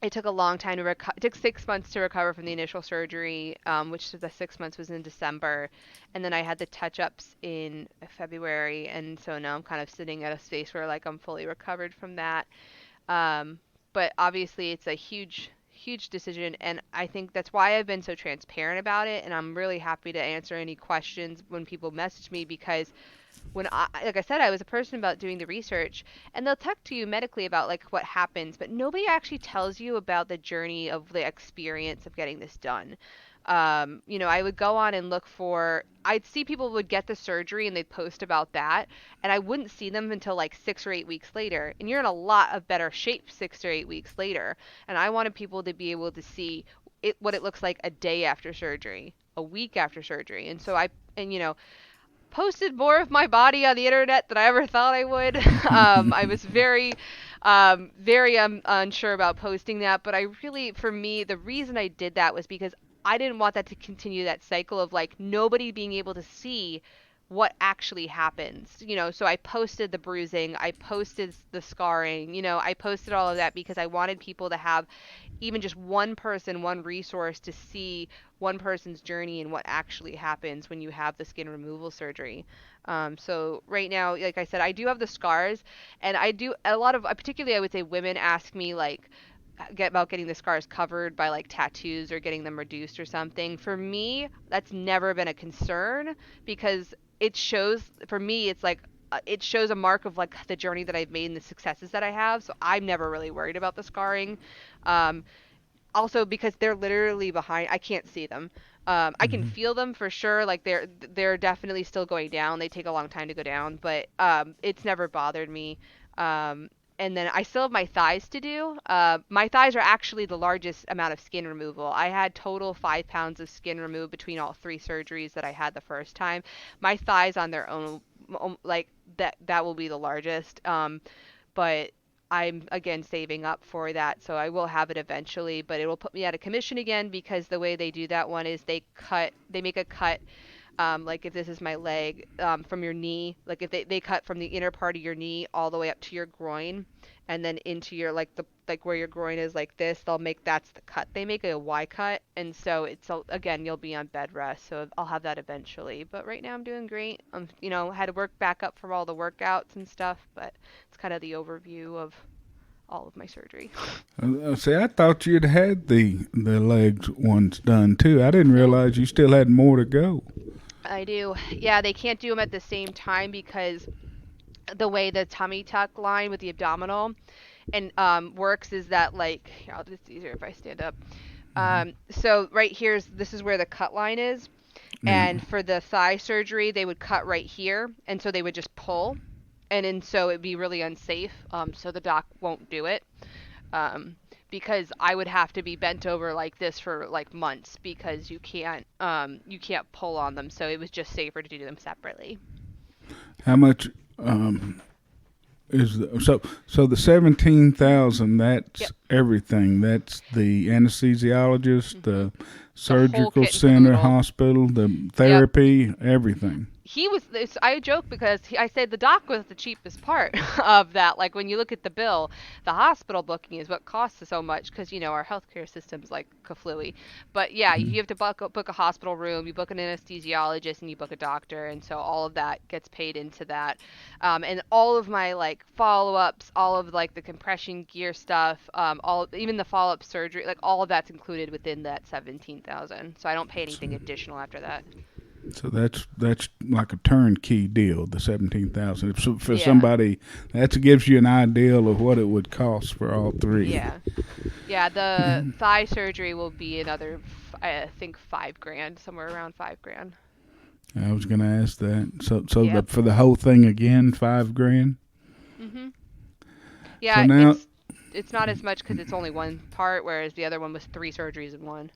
it took a long time to recover. It took 6 months to recover from the initial surgery, which the 6 months was in December, and then I had the touch-ups in February, and so now I'm kind of sitting at a space where like I'm fully recovered from that. Um, but obviously, it's a huge, huge decision, and I think that's why I've been so transparent about it, and I'm really happy to answer any questions when people message me because like I said, I was a person about doing the research, and they'll talk to you medically about like what happens, but nobody actually tells you about the journey of the experience of getting this done. I would go on and look for, I'd see people would get the surgery and they'd post about that, and I wouldn't see them until like 6 or 8 weeks later. And you're in a lot of better shape 6 or 8 weeks later. And I wanted people to be able to see what it looks like a day after surgery, a week after surgery. And so posted more of my body on the internet than I ever thought I would. I was very unsure about posting that, but I really, for me, the reason I did that was because I didn't want that to continue that cycle of like nobody being able to see what actually happens. So I posted the bruising, I posted the scarring, I posted all of that because I wanted people to have even just one person, one resource to see one person's journey and what actually happens when you have the skin removal surgery. So right now, like I said, I do have the scars, and I do a lot of, particularly I would say women ask me like about getting the scars covered by like tattoos or getting them reduced or something. For me, that's never been a concern because it shows, for me, it's like it shows a mark of like the journey that I've made and the successes that I have. So I'm never really worried about the scarring. Um, Also because they're literally behind, I can't see them. I can Mm-hmm. feel them for sure, like they're definitely still going down. They take a long time to go down, but it's never bothered me. um, and then I still have my thighs to do. My thighs are actually the largest amount of skin removal. I had total 5 pounds of skin removed between all three surgeries that I had the first time. My thighs on their own, like that will be the largest. But I'm again saving up for that, so I will have it eventually, but it will put me out of commission again because the way they do that one is they make a cut, like if this is my leg, from your knee, like if they cut from the inner part of your knee all the way up to your groin, and then into your like where your groin is like this, that's the cut. They make a Y cut, and so again, you'll be on bed rest, so I'll have that eventually. But right now I'm doing great. Had to work back up from all the workouts and stuff, but it's kind of the overview of all of my surgery. See, I thought you'd had the legs ones done too. I didn't No, realize you still had more to go. I do. Yeah, they can't do them at the same time because the way the tummy tuck line with the abdominal and works is that like here, it's easier if I stand up. Mm-hmm. So right this is where the cut line is, Yeah. and for the thigh surgery they would cut right here, and so they would just pull, and so it'd be really unsafe. So the doc won't do it. Um, because I would have to be bent over like this for like months because you can't pull on them. So it was just safer to do them separately. How much um, so the 17,000? Yep. That's everything. That's the anesthesiologist, hmm the The whole surgical kit and center, caboodle. hospital, the Yep. therapy, everything. I joke because I said the doc was the cheapest part of that. Like when you look at the bill, the hospital booking is what costs us so much because our healthcare system's like kaflooey. But yeah, Mm-hmm. you have to book a hospital room, you book an anesthesiologist, and you book a doctor, and so all of that gets paid into that. And all of my like follow-ups, all of like the compression gear stuff, all even the follow-up surgery, like all of that's included within that 17,000. So I don't pay So, anything additional after that. so that's like a turnkey deal. The 17,000. So for Yeah. somebody, that gives you an idea of what it would cost for all three. Yeah. Yeah, the thigh surgery will be another, I think, 5 grand, somewhere around 5 grand. I was going to ask that. So Yep. for the whole thing again, 5 grand. Mhm. So Yeah, now, it's not as much because it's only one part, whereas the other one was 3 surgeries in one.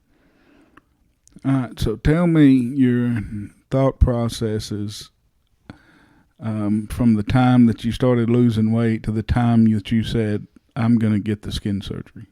all right. So tell me your thought processes from the time that you started losing weight to the time that you said, "I'm going to get the skin surgery."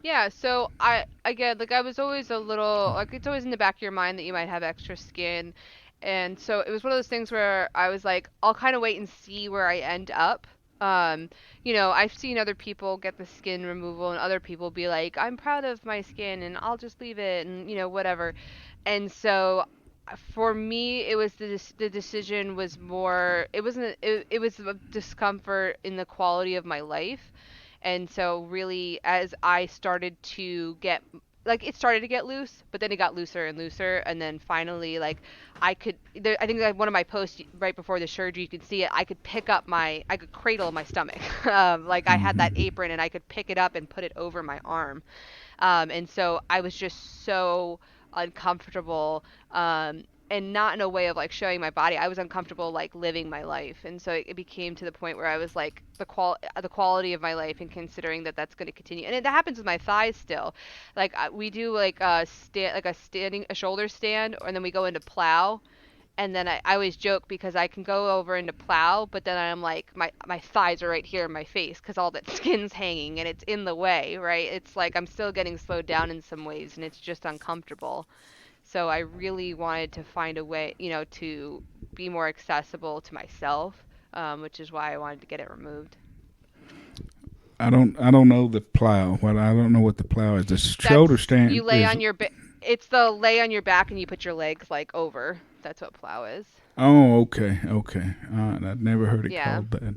Yeah, so I again, like I was always a little like it's always in the back of your mind that you might have extra skin. And so it was one of those things where I was like, I'll kind of wait and see where I end up. Um, I've seen other people get the skin removal and other people be like, I'm proud of my skin and I'll just leave it and whatever. And so for me, it was the decision was more it wasn't it was a discomfort in the quality of my life. And so really as I started to get like it started to get loose, but then it got looser and looser, and then finally like I think like one of my posts right before the surgery, you could see it. I could cradle my stomach. Like I had that Mm-hmm. apron and I could pick it up and put it over my arm. And so I was just so uncomfortable, and not in a way of like showing my body. I was uncomfortable like living my life, and so it became to the point where I was like the quality of my life, and considering that that's going to continue. And that happens with my thighs still. Like we do like a shoulder stand, and then we go into plow. And then I always joke because I can go over into plow, but then I'm like my thighs are right here in my face because all that skin's hanging and it's in the way, right? It's like I'm still getting slowed down in some ways and it's just uncomfortable. So I really wanted to find a way, to be more accessible to myself, which is why I wanted to get it removed. I don't know the plow. What I don't know what the plow is. The shoulder That's stand you lay is. on your it's the lay on your back and you put your legs like over. That's what plow is. Oh, okay, okay. All right, I'd never heard it Yeah. called that.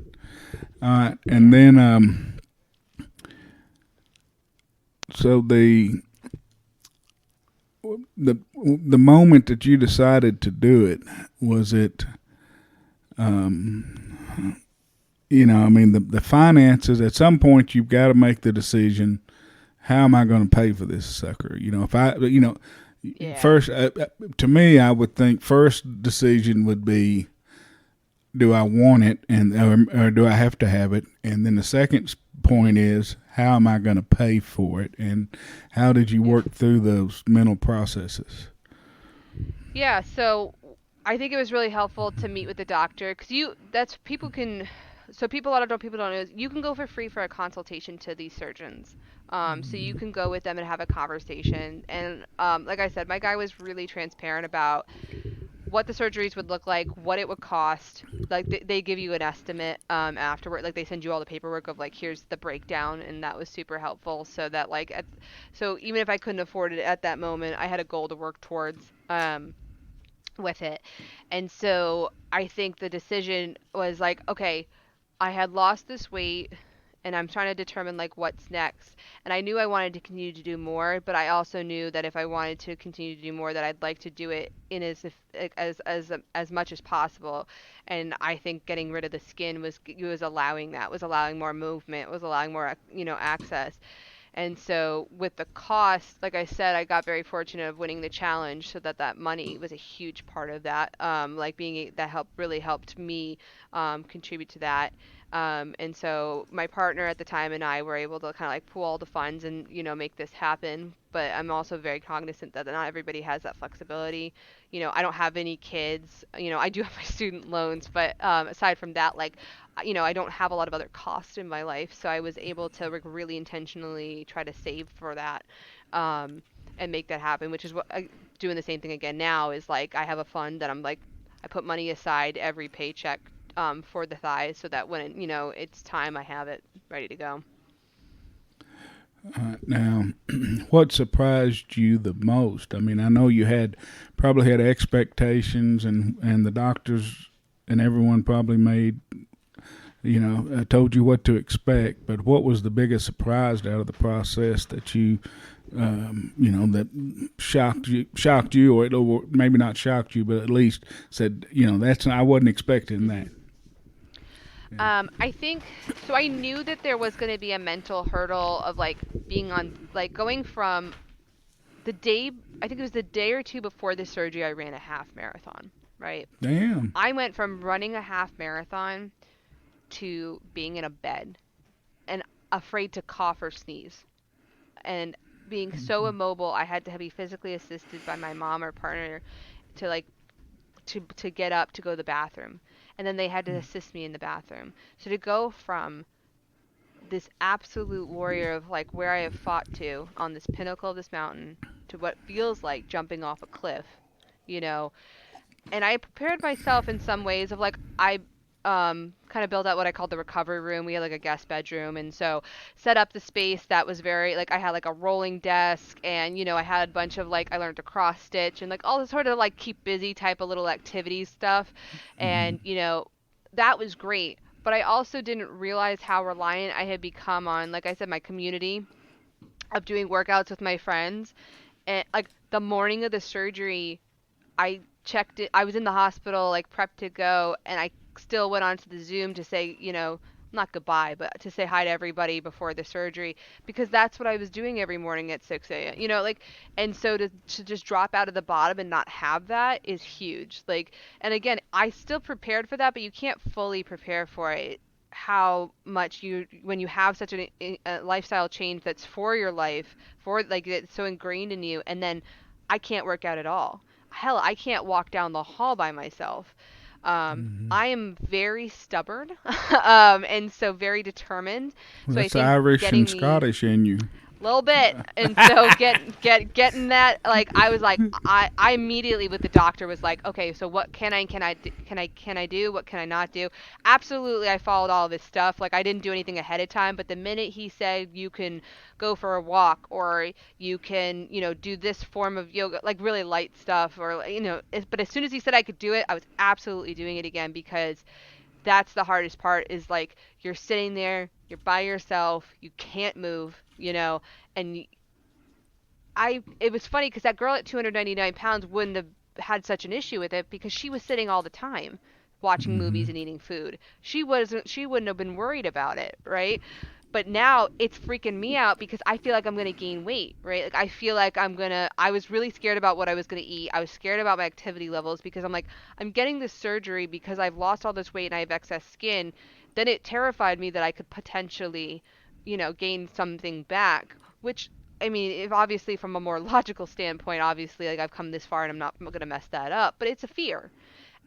All right, and Yeah. then so the moment that you decided to do it, was it I mean the finances. At some point, you've got to make the decision. How am I going to pay for this sucker? If Yeah. first to me, I would think first decision would be, do I want it, and or do I have to have it? And then the second point is, how am I going to pay for it? And how did you Yeah. work through those mental processes? Yeah, so I think it was really helpful to meet with the doctor because that's people can, so people, a lot of people don't know, is you can go for free for a consultation to these surgeons. So you can go with them and have a conversation. And like I said, my guy was really transparent about what the surgeries would look like, what it would cost. Like they give you an estimate afterward. Like they send you all the paperwork of like here's the breakdown, and that was super helpful. So that so even if I couldn't afford it at that moment, I had a goal to work towards. With it. And so I think the decision was like, okay, I had lost this weight and I'm trying to determine like what's next. And I knew I wanted to continue to do more, but I also knew that if I wanted to continue to do more, that I'd like to do it in as much as possible. And I think getting rid of the skin was allowing that, was allowing more movement, was allowing more access. And so with the cost, like I said, I got very fortunate of winning the challenge, so that money was a huge part of that. Like that really helped me contribute to that. And so my partner at the time and I were able to kind of like pool all the funds and make this happen. But I'm also very cognizant that not everybody has that flexibility. I don't have any kids. I do have my student loans, but aside from that, like I don't have a lot of other costs in my life, so I was able to like really intentionally try to save for that, um, and make that happen. Which is what doing the same thing again now is like I have a fund that I'm like I put money aside every paycheck for the thighs so that when it's time I have it ready to go. Now, what surprised you the most? I mean, I know you had probably had expectations, and the doctors and everyone probably made told you what to expect. But what was the biggest surprise out of the process that that shocked you, or maybe not shocked you, but at least said, that's I wasn't expecting that. I think so. I knew that there was going to be a mental hurdle of like being on, like going from the day, I think it was the day or two before the surgery, I ran a half marathon, right? Damn. I went from running a half marathon to being in a bed and afraid to cough or sneeze. And being so immobile, I had to be physically assisted by my mom or partner to like to get up to go to the bathroom. And then they had to assist me in the bathroom. So to go from this absolute warrior of like where I have fought to on this pinnacle of this mountain to what feels like jumping off a cliff, you know. And I prepared myself in some ways of like I kind of built out what I called the recovery room. We had like a guest bedroom, and so set up the space that was very like I had like a rolling desk, and I had a bunch of like I learned to cross stitch and like all this sort of like keep busy type of little activities stuff, and that was great. But I also didn't realize how reliant I had become on, like I said, my community of doing workouts with my friends. And like the morning of the surgery, I checked it. I was in the hospital, like prepped to go, and I still went onto the Zoom to say, not goodbye, but to say hi to everybody before the surgery because that's what I was doing every morning at 6 a.m. Like, and so to just drop out of the bottom and not have that is huge. Like, and again, I still prepared for that, but you can't fully prepare for it. How much when you have such a lifestyle change that's for your life, for like it's so ingrained in you, and then I can't work out at all. Hell, I can't walk down the hall by myself. I am very stubborn, and so very determined. Well, So I that's think Irish and getting me Scottish in you. little bit, and so getting that, like I was like I immediately with the doctor was like, okay, so what can I do, what can I not do? Absolutely, I followed all of his stuff. Like I didn't do anything ahead of time, but the minute he said you can go for a walk or you can do this form of yoga, like really light stuff, or but as soon as he said I could do it, I was absolutely doing it again because that's the hardest part is like you're sitting there, you're by yourself, you can't move, and it was funny because that girl at 299 pounds wouldn't have had such an issue with it because she was sitting all the time watching movies and eating food. She wouldn't have been worried about it, right? But now it's freaking me out because I feel like I'm going to gain weight, right? Like I feel like I was really scared about what I was going to eat. I was scared about my activity levels because I'm like, I'm getting this surgery because I've lost all this weight and I have excess skin. Then it terrified me that I could potentially, gain something back, which I mean, if obviously from a more logical standpoint, obviously like I've come this far and I'm not going to mess that up, but it's a fear.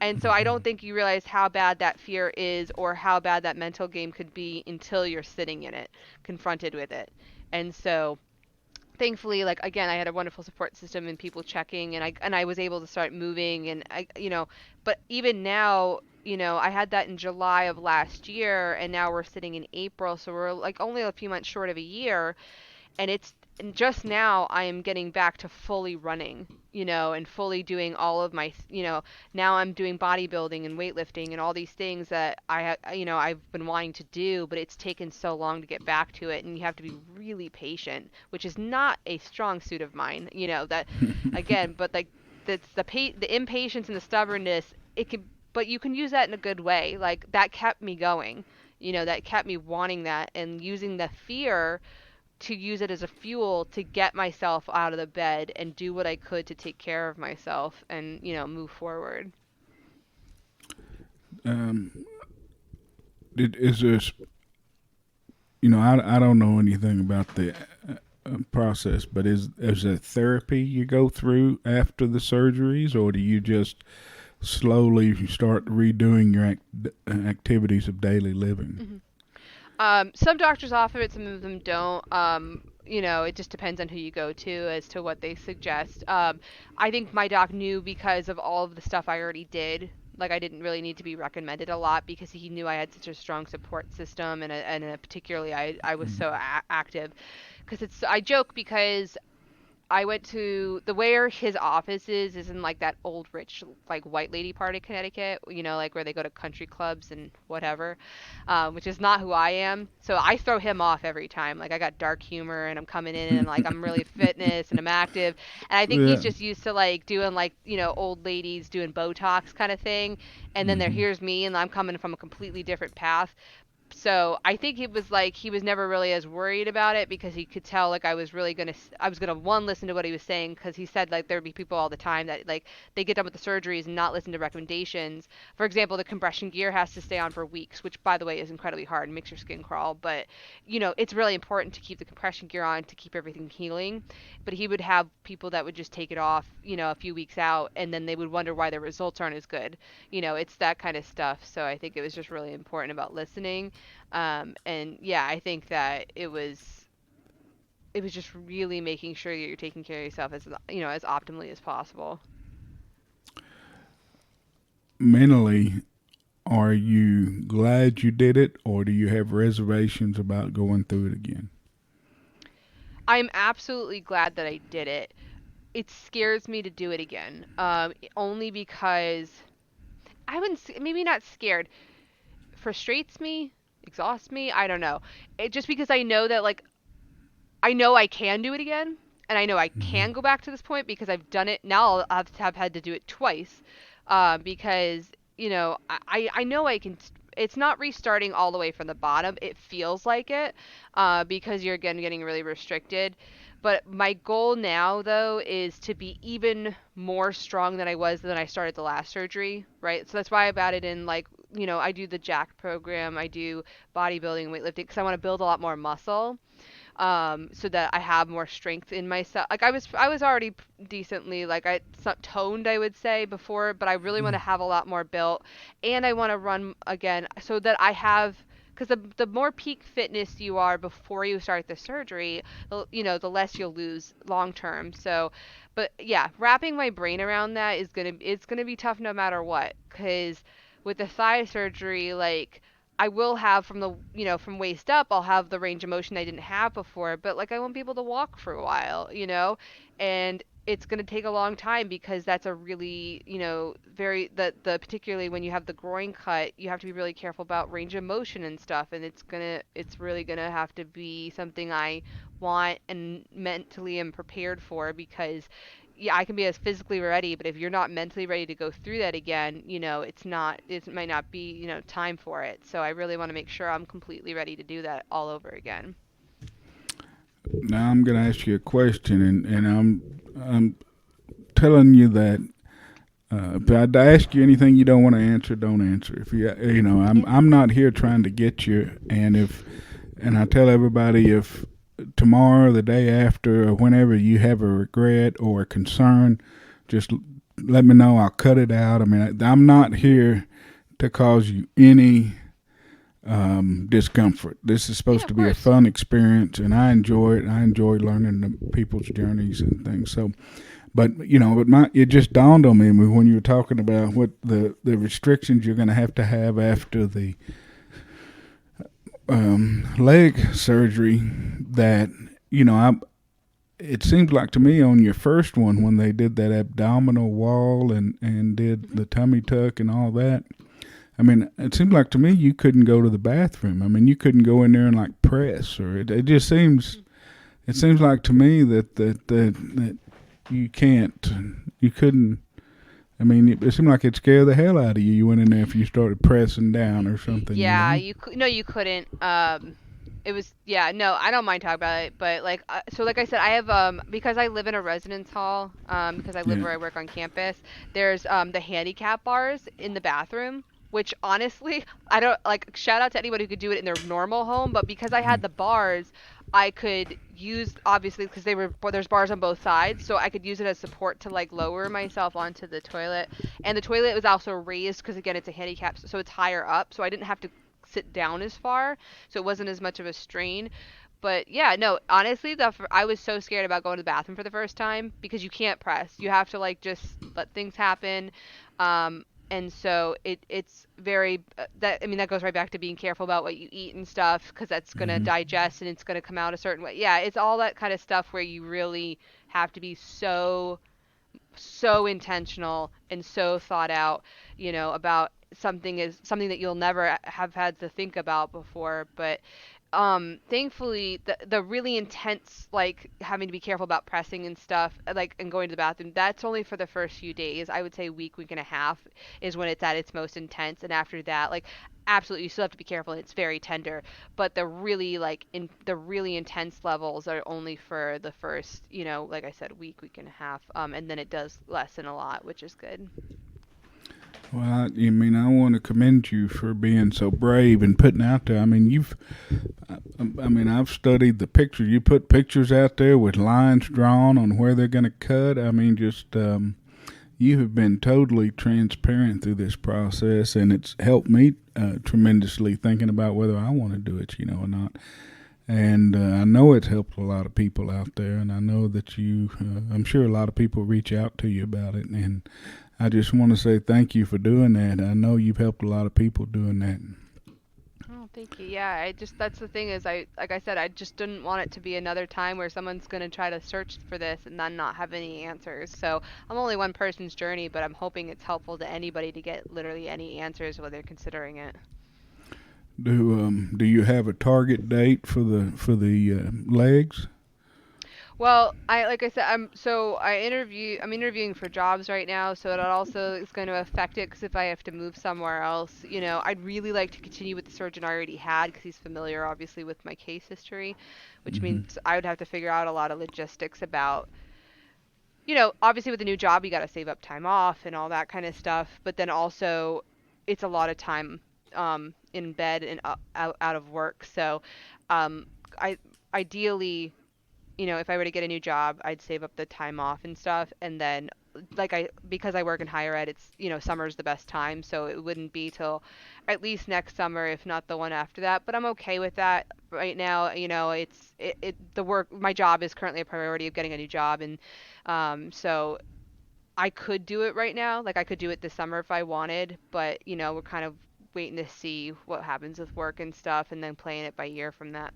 And so I don't think you realize how bad that fear is or how bad that mental game could be until you're sitting in it, confronted with it. And so thankfully, like again, I had a wonderful support system and people checking, and I was able to start moving, and but even now, I had that in July of last year, and now we're sitting in April, so we're like only a few months short of a year, and just now I am getting back to fully running, and fully doing all of my, now I'm doing bodybuilding and weightlifting and all these things that I've been wanting to do, but it's taken so long to get back to it, and you have to be really patient, which is not a strong suit of mine, that again, but like that's the impatience and the stubbornness, it can, but you can use that in a good way. Like that kept me going, that kept me wanting that and using the fear to use it as a fuel to get myself out of the bed and do what I could to take care of myself and, move forward. Um, is there, I don't know anything about the process, but is there therapy you go through after the surgeries, or do you just slowly start redoing your activities of daily living? Hmm. Some doctors offer it, some of them don't. It just depends on who you go to as to what they suggest. I think my doc knew because of all of the stuff I already did. Like I didn't really need to be recommended a lot because he knew I had such a strong support system, and particularly I was so active. Because I joke because I went to the where his office is in like that old rich like white lady part of Connecticut, like where they go to country clubs and whatever, which is not who I am. So I throw him off every time. Like I got dark humor and I'm coming in and like I'm really fitness and I'm active, and I think he's Yeah. just used to like doing like old ladies doing Botox kind of thing, and then Hmm. here's me and I'm coming from a completely different path. So I think it was like he was never really as worried about it because he could tell like I was gonna one listen to what he was saying, because he said like there'd be people all the time that like they get done with the surgeries and not listen to recommendations. For example, the compression gear has to stay on for weeks, which by the way is incredibly hard and makes your skin crawl, but it's really important to keep the compression gear on to keep everything healing. But he would have people that would just take it off, a few weeks out, and then they would wonder why their results aren't as good. It's that kind of stuff. So I think it was just really important about listening. And yeah, I think that it was just really making sure that you're taking care of yourself as optimally as possible. Mentally, are you glad you did it, or do you have reservations about going through it again? I'm absolutely glad that I did it. It scares me to do it again. Only because I wouldn't maybe not scared, frustrates me, exhausts me. I don't know. It just because I know that like I know I can do it again, and I know I Hmm. can go back to this point because I've done it. Now I'll have had to do it twice, because I know I can. It's not restarting all the way from the bottom. It feels like it, because you're again getting really restricted. But my goal now, though, is to be even more strong than I was when I started the last surgery, right? So that's why I've added in, like, I do the Jack program, I do bodybuilding, weightlifting, because I want to build a lot more muscle, so that I have more strength in myself. Like I was already decently like it's not toned, I would say, before, but I really want to have a lot more built, and I want to run again so that I have. Because the more peak fitness you are before you start the surgery, the less you'll lose long term. So, but yeah, wrapping my brain around that it's gonna be tough no matter what. Because with the thigh surgery, like I will have from waist up, I'll have the range of motion I didn't have before, but like I won't be able to walk for a while, and it's going to take a long time because that's a really, very the particularly when you have the groin cut, you have to be really careful about range of motion and stuff, and it's really going to have to be something I want and mentally am prepared for, because yeah, I can be as physically ready, but if you're not mentally ready to go through that again, it might not be, time for it. So I really want to make sure I'm completely ready to do that all over again. Now I'm going to ask you a question, and I'm telling you that if I ask you anything you don't want to answer, don't answer. If I'm Yeah. I'm not here trying to get you, and I tell everybody if tomorrow, the day after, or whenever you have a regret or a concern, just let me know. I'll cut it out. I mean, I'm not here to cause you any discomfort. This is Yeah, supposed of to be a course. fun experience, and I enjoy it. I enjoy learning the people's journeys and things. So, but it just dawned on me when you were talking about what the restrictions you're going to have after the leg surgery. That I it seems like to me on your first one when they did that abdominal wall and did Hmm. the tummy tuck and all that. I mean, it seemed like to me you couldn't go to the bathroom. I mean, you couldn't go in there and like press, or it just seems. It seems like to me that you can't, you couldn't. I mean, it seemed like it'd scare the hell out of you. You went in there if you started pressing down or something, you Yeah, know. you could no, you couldn't. It was yeah, no, I don't mind talking about it, but like so like I said, I have because I live in a residence hall, because I live Yeah. where I work on campus. There's the handicap bars in the bathroom, which honestly, I don't like shout out to anybody who could do it in their normal home, but because I had the bars, I could use obviously because there's bars on both sides, so I could use it as support to like lower myself onto the toilet. And the toilet was also raised because again it's a handicap, so it's higher up, so I didn't have to sit down as far, so it wasn't as much of a strain. But yeah, no, honestly, I was so scared about going to the bathroom for the first time because you can't press. You have to like just let things happen. And so it's very that I mean that goes right back to being careful about what you eat and stuff because that's going to Hmm. digest and it's going to come out a certain way. Yeah, it's all that kind of stuff where you really have to be so intentional and so thought out, about something that you'll never have had to think about before. But thankfully the really intense, like having to be careful about pressing and stuff, like, and going to the bathroom, that's only for the first few days. I would say week and a half is when it's at its most intense, and after that, like, absolutely you still have to be careful and it's very tender, but the really intense levels are only for the first, like I said, week and a half, and then it does lessen a lot, which is good. Well, I mean, I want to commend you for being so brave and putting out there. I mean, I mean, I've studied the picture. You put pictures out there with lines drawn on where they're going to cut. I mean, just you have been totally transparent through this process, and it's helped me tremendously thinking about whether I want to do it, or not. And I know it's helped a lot of people out there, and I know that I'm sure a lot of people reach out to you about it. And I just want to say thank you for doing that. I know you've helped a lot of people doing that. Oh, thank you. Yeah, I just that's the thing is like I said, I just didn't want it to be another time where someone's going to try to search for this and then not have any answers. So, I'm only one person's journey, but I'm hoping it's helpful to anybody to get literally any answers while they're considering it. Do you have a target date for the legs? Well, I like I said, I'm interviewing for jobs right now, so that also is going to affect it because if I have to move somewhere else, I'd really like to continue with the surgeon I already had because he's familiar, obviously, with my case history, which Hmm. means I would have to figure out a lot of logistics about, obviously with a new job, you got to save up time off and all that kind of stuff, but then also it's a lot of time in bed and out of work. So, um, I ideally, if I were to get a new job, I'd save up the time off and stuff. And then, because I work in higher ed, it's, summer's the best time. So it wouldn't be till at least next summer, if not the one after that. But I'm okay with that right now. The work, my job is currently a priority of getting a new job. And so I could do it right now. Like, I could do it this summer if I wanted. But, we're kind of waiting to see what happens with work and stuff and then playing it by ear from that.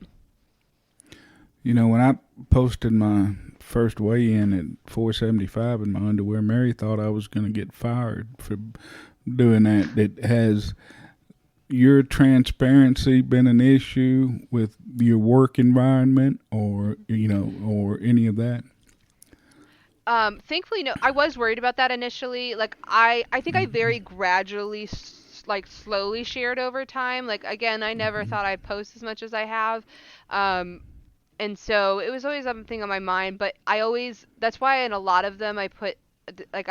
When I posted my first weigh in at 475 in my underwear, Mary thought I was going to get fired for doing that. It has your transparency been an issue with your work environment, or any of that? Thankfully, no. I was worried about that initially. Like, I think I very gradually, like, slowly shared over time. Like, again, I never thought I'd post as much as I have. Um, and so it was always something on my mind, but that's why in a lot of them I put, like,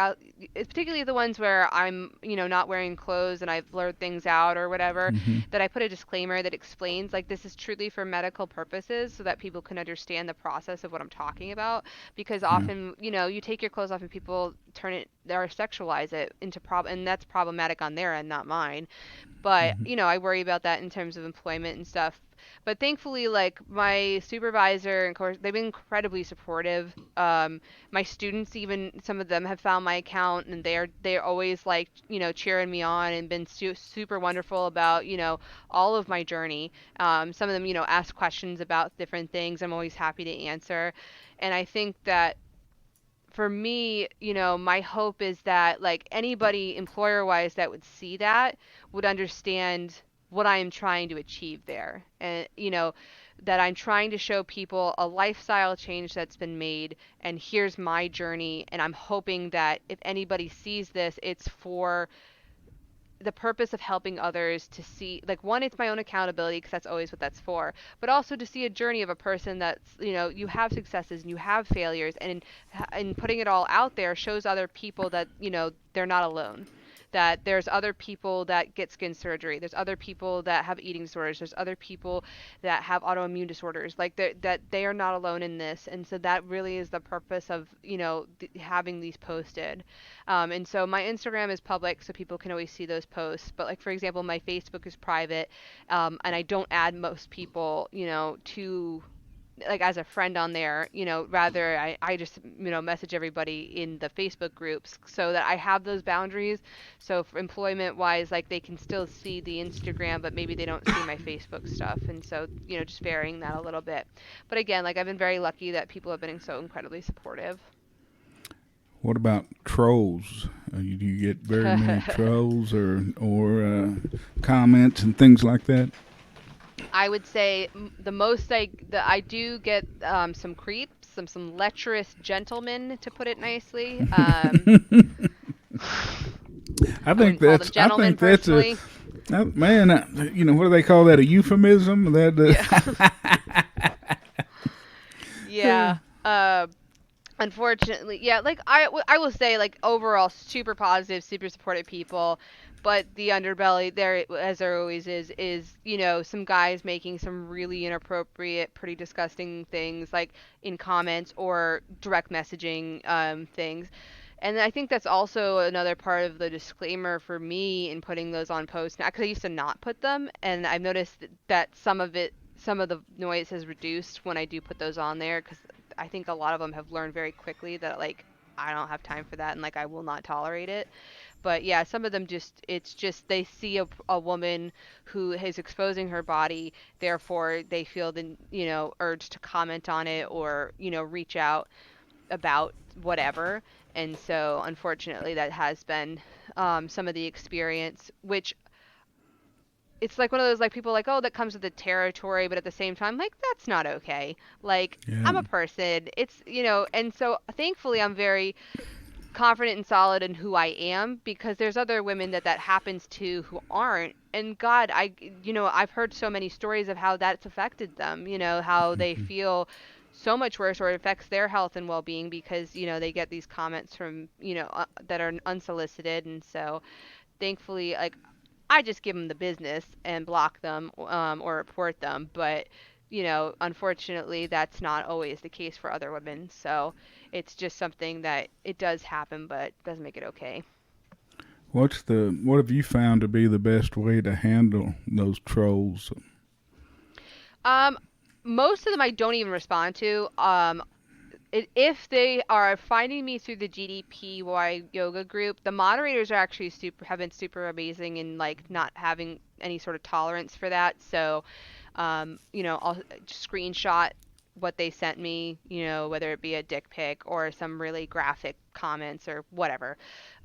it's particularly the ones where I'm, not wearing clothes and I've blurred things out or whatever, Mm-hmm. that I put a disclaimer that explains, like, this is truly for medical purposes so that people can understand the process of what I'm talking about. Because Yeah. often, you take your clothes off and people turn it or sexualize it into and that's problematic on their end, not mine. But, Mm-hmm. I worry about that in terms of employment and stuff. But thankfully, like, my supervisor and course, they've been incredibly supportive. My students, even some of them have found my account and they're always, like, cheering me on and been super wonderful about, all of my journey. Some of them, ask questions about different things. I'm always happy to answer. And I think that for me, my hope is that, like, anybody employer wise that would see that would understand what I am trying to achieve there. And, that I'm trying to show people a lifestyle change that's been made, and here's my journey. And I'm hoping that if anybody sees this, it's for the purpose of helping others to see, like, one, it's my own accountability because that's always what that's for, but also to see a journey of a person that's, you have successes and you have failures, and putting it all out there shows other people that, they're not alone, that there's other people that get skin surgery, there's other people that have eating disorders, there's other people that have autoimmune disorders, like, that they are not alone in this. And so that really is the purpose of, having these posted. And so my Instagram is public, so people can always see those posts. But, like, for example, my Facebook is private, and I don't add most people, to like as a friend on there, rather I just, message everybody in the Facebook groups so that I have those boundaries. So for employment wise, like they can still see the Instagram, but maybe they don't see my Facebook stuff. And so, just varying that a little bit. But again, like I've been very lucky that people have been so incredibly supportive. What about trolls? Do you get very many trolls or comments and things like that? I would say the most that I do get some creeps, some lecherous gentlemen, to put it nicely. I I think wouldn't call them that's I gentlemen think that's a personally. man. What do they call that? A euphemism? That Yeah. Yeah. Unfortunately, yeah, like I will say, like overall super positive, super supportive people, but the underbelly there, as there always is some guys making some really inappropriate, pretty disgusting things like in comments or direct messaging things. And I think that's also another part of the disclaimer for me in putting those on posts now, because I used to not put them, and I've noticed that some of the noise has reduced when I do put those on there, because I think a lot of them have learned very quickly that like I don't have time for that, and like I will not tolerate it. But yeah, some of them just it's just they see a woman who is exposing her body, therefore they feel the urge to comment on it or reach out about whatever. And so unfortunately that has been some of the experience, which it's like one of those like people like, oh, that comes with the territory, but at the same time, like that's not okay. Like yeah. I'm a person. It's and so thankfully I'm very confident and solid in who I am, because there's other women that happens to who aren't. And God, I've heard so many stories of how that's affected them. How they feel so much worse, or it affects their health and well-being because they get these comments from that are unsolicited. And so thankfully, like I just give them the business and block them or report them. But, unfortunately, that's not always the case for other women. So it's just something that it does happen, but doesn't make it okay. What have you found to be the best way to handle those trolls? Um, Most of them I don't even respond to. If they are finding me through the GDPY yoga group, the moderators are actually have been super amazing in like not having any sort of tolerance for that. So I'll screenshot what they sent me, whether it be a dick pic or some really graphic comments or whatever.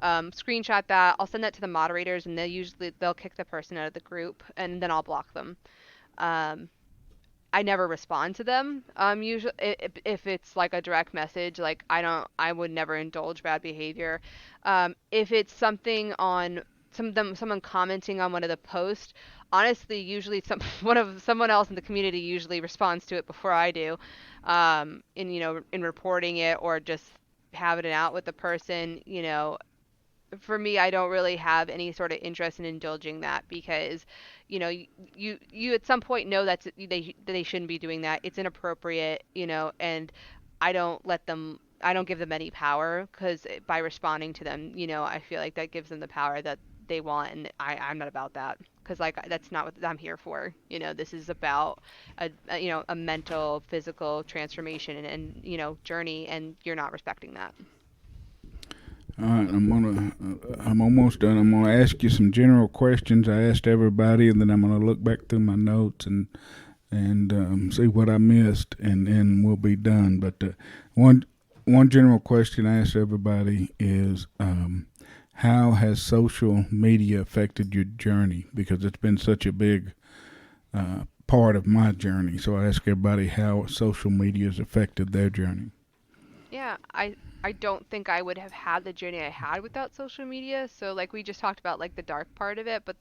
Screenshot that. I'll send that to the moderators, and they'll kick the person out of the group, and then I'll block them. Um, I never respond to them. Usually, if it's like a direct message, like I would never indulge bad behavior. If it's something on someone commenting on one of the posts, honestly, usually someone else in the community usually responds to it before I do, in reporting it or just having it out with the person. For me, I don't really have any sort of interest in indulging that, because, you at some point know they shouldn't be doing that. It's inappropriate, and I don't give them any power, because by responding to them, I feel like that gives them the power that they want, and I'm not about that, because like that's not what I'm here for. This is about a mental, physical transformation and journey, and you're not respecting that. All right, I'm almost done. I'm gonna ask you some general questions I asked everybody, and then I'm gonna look back through my notes and see what I missed, and we'll be done. But one one general question I asked everybody is, how has social media affected your journey? Because it's been such a big part of my journey. So I ask everybody how social media has affected their journey. Yeah, I don't think I would have had the journey I had without social media. So like we just talked about like the dark part of it, but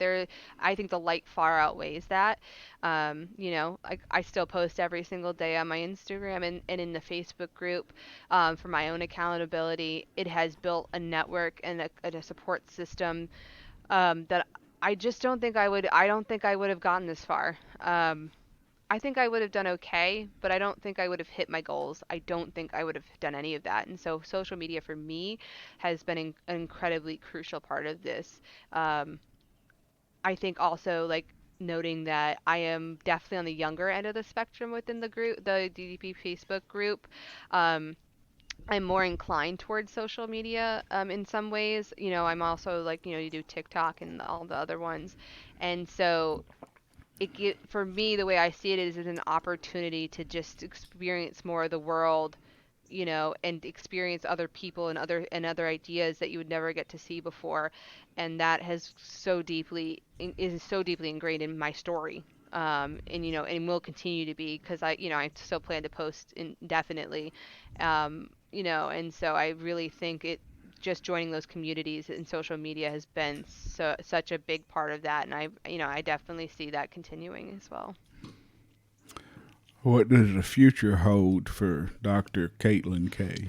I think the light far outweighs that. I still post every single day on my Instagram and in the Facebook group for my own accountability. It has built a network and a support system that I don't think I would have gotten this far. I think I would have done okay, but I don't think I would have hit my goals. I don't think I would have done any of that. And so social media for me has been an incredibly crucial part of this. Um, I think also like noting that I am definitely on the younger end of the spectrum within the group, the DDP Facebook group. Um, I'm more inclined towards social media in some ways. I'm also like, you do TikTok and all the other ones. And so for me, the way I see it is as an opportunity to just experience more of the world, and experience other people and other ideas that you would never get to see before, and that is so deeply ingrained in my story. And will continue to be because I still plan to post indefinitely, and so I really think it just joining those communities in social media has been such a big part of that, and I definitely see that continuing as well. What does the future hold for Dr. Caitlin K?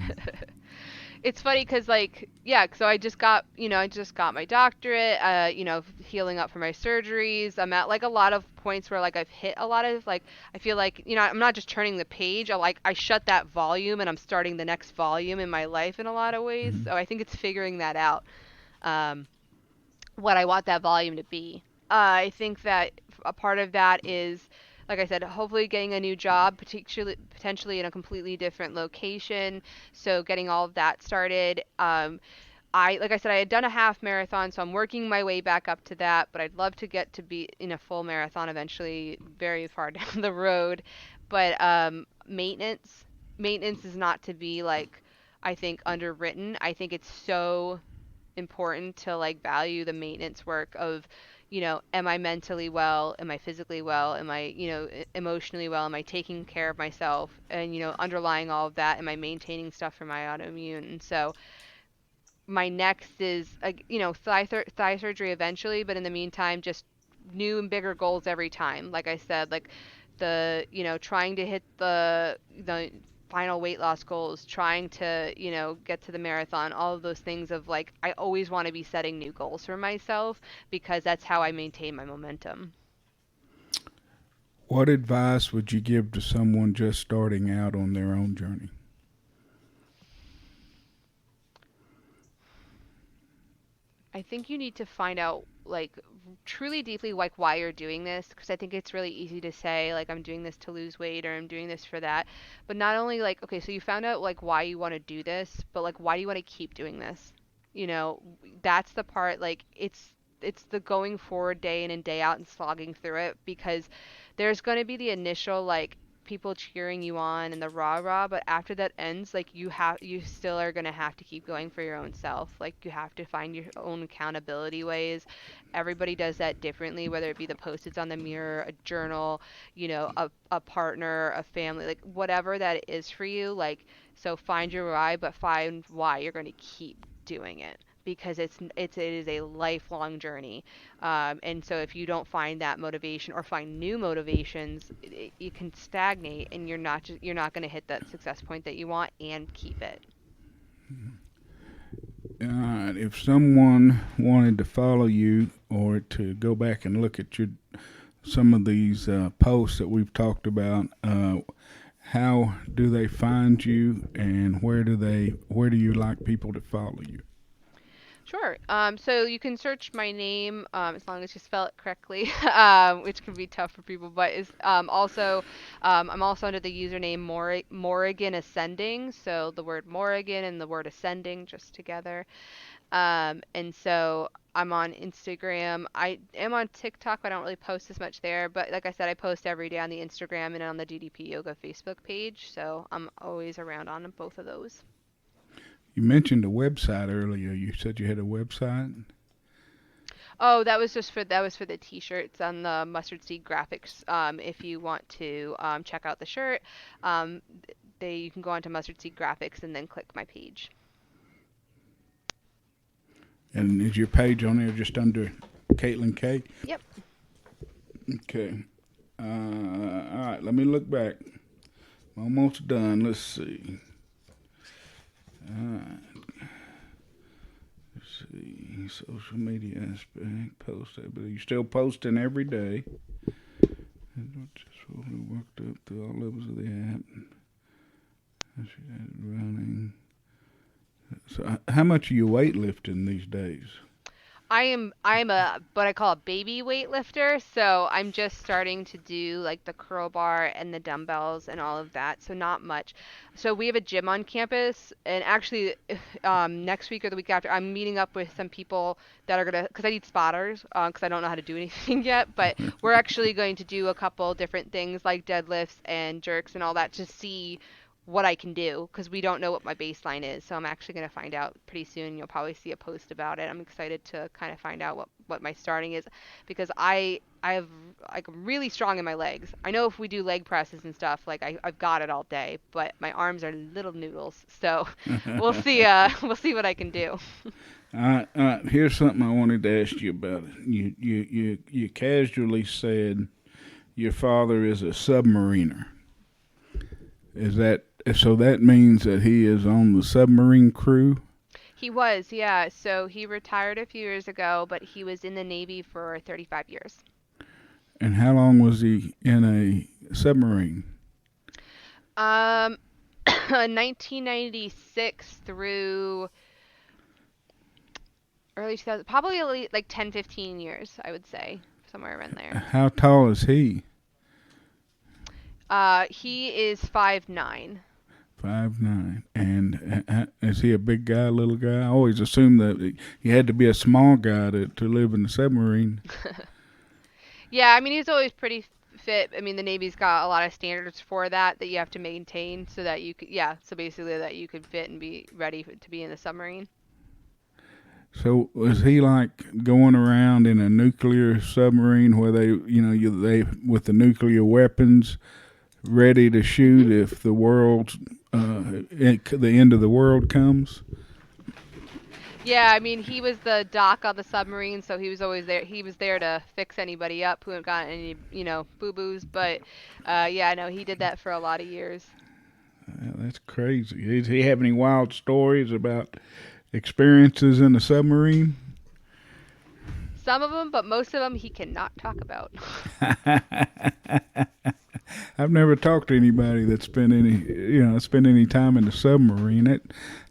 It's funny because like yeah, so I just got my doctorate, healing up for my surgeries. I'm at like a lot of points where like I've hit a lot of like I feel like I'm not just turning the page. I shut that volume and I'm starting the next volume in my life in a lot of ways. Mm-hmm. So I think it's figuring that out. Um, what I want that volume to be. I think that a part of that is, like I said, hopefully getting a new job, particularly potentially in a completely different location. So getting all of that started. Like I said, I had done a half marathon, so I'm working my way back up to that. But I'd love to get to be in a full marathon eventually, very far down the road. But maintenance is not to be like, I think, underwritten. I think it's so important to like value the maintenance work of, am I mentally well? Am I physically well? Am I, emotionally well? Am I taking care of myself? And, underlying all of that, am I maintaining stuff for my autoimmune? And so my next is, thigh surgery eventually, but in the meantime, just new and bigger goals every time. Like I said, like trying to hit the final weight loss goals, trying to, get to the marathon, all of those things of like, I always want to be setting new goals for myself because that's how I maintain my momentum. What advice would you give to someone just starting out on their own journey? I think you need to find out like truly deeply like why you're doing this because I think it's really easy to say like I'm doing this to lose weight or I'm doing this for that. But not only like okay, so you found out like why you want to do this, but like why do you want to keep doing this? That's the part like it's the going forward day in and day out and slogging through it because there's going to be the initial like people cheering you on and the rah rah, but after that ends, like you still are gonna have to keep going for your own self. Like you have to find your own accountability ways. Everybody does that differently, whether it be the post-its on the mirror, a journal, a partner, a family, like whatever that is for you. Like so find your why, but find why you're gonna keep doing it because it is a lifelong journey. And so if you don't find that motivation or find new motivations, you can stagnate and you're not going to hit that success point that you want and keep it. If someone wanted to follow you or to go back and look at some of these posts that we've talked about, how do they find you, and where do you like people to follow you? Sure. So you can search my name as long as you spell it correctly, which can be tough for people. But is also I'm also under the username Morrigan Ascending. So the word Morrigan and the word Ascending just together. And so I'm on Instagram. I am on TikTok. I don't really post as much there, but like I said, I post every day on the Instagram and on the DDP Yoga Facebook page. So I'm always around on both of those. You mentioned a website earlier. You said you had a website. Oh, that was for the t-shirts on the mustard seed graphics. If you want to check out the shirt, um, they you can go onto mustard seed graphics and then click my page. And is your page on there just under Caitlin K? Yep. Okay. All right, let me look back. Almost done. Let's see. All right. Let's see. Social media aspect. Post. But you're still posting every day. Just worked up through all levels of the app. Running. So, how much are you weightlifting these days? I'm a what I call a baby weightlifter, so I'm just starting to do like the curl bar and the dumbbells and all of that, so not much. So we have a gym on campus, and actually, next week or the week after, I'm meeting up with some people that are gonna, because I need spotters, because I don't know how to do anything yet, but we're actually going to do a couple different things like deadlifts and jerks and all that to see what I can do because we don't know what my baseline is. So I'm actually going to find out pretty soon. You'll probably see a post about it. I'm excited to kind of find out what my starting is because I have like I'm really strong in my legs. I know if we do leg presses and stuff, like I've got it all day, but my arms are little noodles. So we'll see. We'll see what I can do. Here's something I wanted to ask you about. You casually said your father is a submariner. Is that so? That means that he is on the submarine crew. He was, yeah. So he retired a few years ago, but he was in the Navy for 35 years. And how long was he in a submarine? Um, 1996 through early 2000, probably like 10, 15 years, I would say, somewhere around there. How tall is he? He is 5'9". 5'9". And is he a big guy, little guy? I always assumed that he had to be a small guy to live in the submarine. Yeah, I mean, he's always pretty fit. I mean, the Navy's got a lot of standards for that you have to maintain so that you could, yeah, so basically that you could fit and be ready to be in the submarine. So was he like going around in a nuclear submarine where they with the nuclear weapons ready to shoot if the the end of the world comes? Yeah, I mean, he was the doc on the submarine, so he was always there. He was there to fix anybody up who had gotten any, boo-boos. But, yeah, no, he did that for a lot of years. Yeah, that's crazy. Does he have any wild stories about experiences in the submarine? Some of them, but most of them he cannot talk about. I've never talked to anybody that spent any time in the submarine.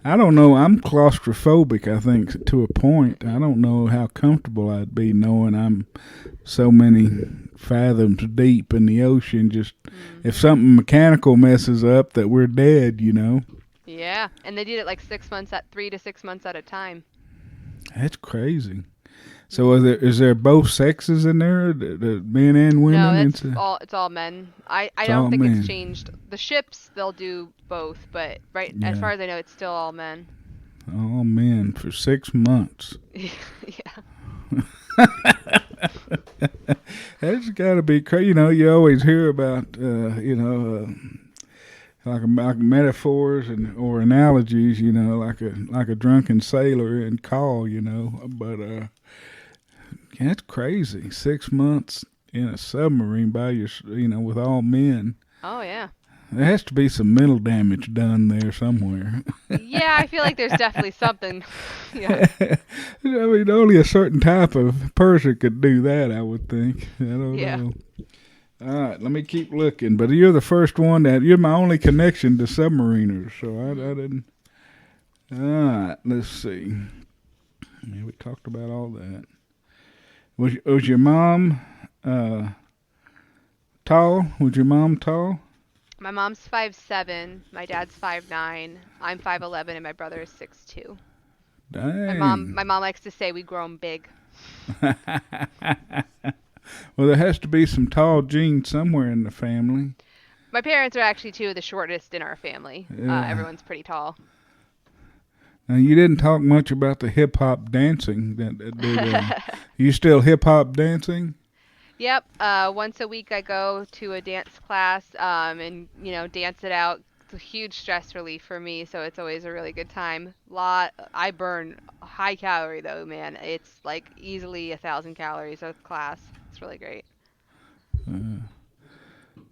I don't know. I'm claustrophobic. I think to a point. I don't know how comfortable I'd be knowing I'm so many fathoms deep in the ocean. Just if something mechanical messes up, that we're dead. Yeah, and they did it like 3 to 6 months at a time. That's crazy. So is there both sexes in there, the men and women? No, it's all men. I don't think it's changed. The ships they'll do both, but as far as I know, it's still all men. All men for 6 months. Yeah. That's got to be crazy. You always hear about like metaphors or analogies. Like a drunken sailor in call. But. That's crazy. 6 months in a submarine with all men. Oh, yeah. There has to be some mental damage done there somewhere. Yeah, I feel like there's definitely something. Yeah. I mean, only a certain type of person could do that, I would think. I don't know. All right, let me keep looking. But you're the first one you're my only connection to submariners, so I didn't. All right, let's see. Yeah, we talked about all that. Was your mom tall? Was your mom tall? My mom's 5'7", my dad's 5'9", I'm 5'11", and my brother is 6'2". Dang. My mom likes to say we grown big. Well, there has to be some tall genes somewhere in the family. My parents are actually two of the shortest in our family. Yeah. Everyone's pretty tall. Now, you didn't talk much about the hip hop dancing. You still hip hop dancing? Yep. Once a week I go to a dance class and dance it out. It's a huge stress relief for me, so it's always a really good time. I burn high calorie though, man. It's like easily 1,000 calories a class. It's really great.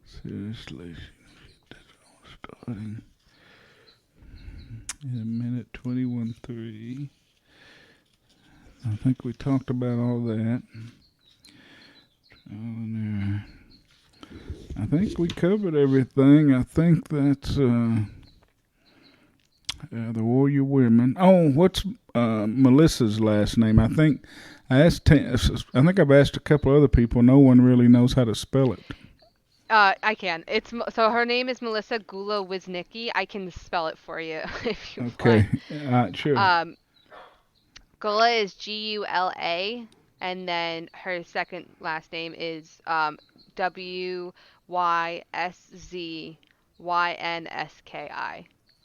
Seriously, that's all starting. In a minute, 21:03. I think we talked about all that. I think we covered everything. I think that's. The Warrior Women. Oh, what's Melissa's last name? I think I've asked a couple other people. No one really knows how to spell it. I can. So her name is Melissa Gula-Wisnicki. I can spell it for you if you Okay. want. Sure. Gula is Gula, and then her second last name is Wyszynski.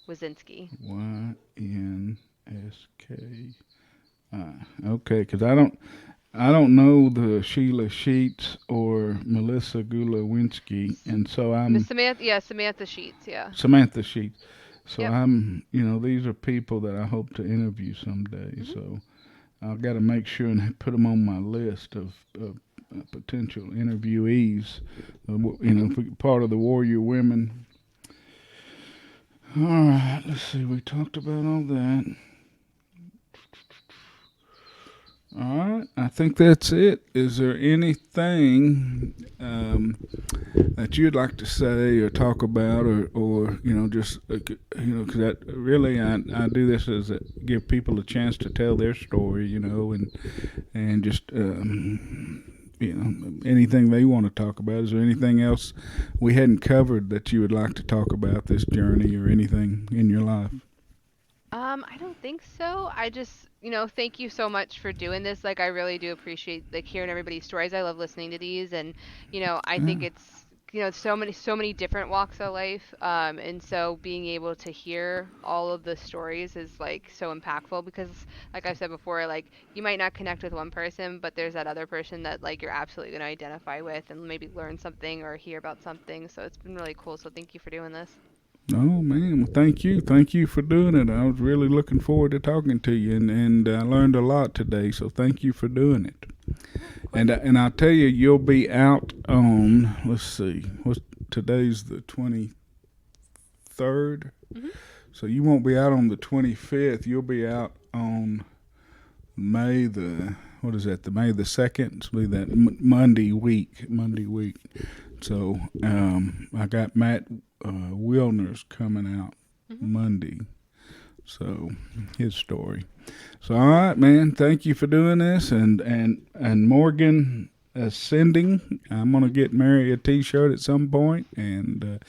Wazinski. WyNSKI. Okay, because I don't know the Sheila Sheets or Melissa Gula-Winsky, and so I'm Samantha Sheets, yeah. Samantha Sheets. So Yep. these are people that I hope to interview someday. So I've got to make sure and put them on my list of potential interviewees. Part of the Warrior Women. All right, let's see. We talked about all that. All right, I think that's it. Is there anything that you'd like to say or talk about, or just because that really I do this as give people a chance to tell their story, and just anything they want to talk about. Is there anything else we hadn't covered that you would like to talk about this journey or anything in your life? I don't think so. I just, thank you so much for doing this. Like, I really do appreciate hearing everybody's stories. I love listening to these, and I think it's so many different walks of life. And so being able to hear all of the stories is so impactful because, like I said before, you might not connect with one person, but there's that other person that you're absolutely going to identify with and maybe learn something or hear about something. So it's been really cool. So thank you for doing this. Oh man, well, thank you for doing it. I was really looking forward to talking to you, and I learned a lot today. So thank you for doing it. And I'll tell you, you'll be out on. Let's see, today's the 23rd. Mm-hmm. So you won't be out on the 25th. You'll be out on May the May the 2nd. It'll be that Monday week. So I got Matt Wilner's coming out Monday. So his story. So all right, man. Thank you for doing this, and Morgan Ascending. I'm gonna get Mary a T-shirt at some point, and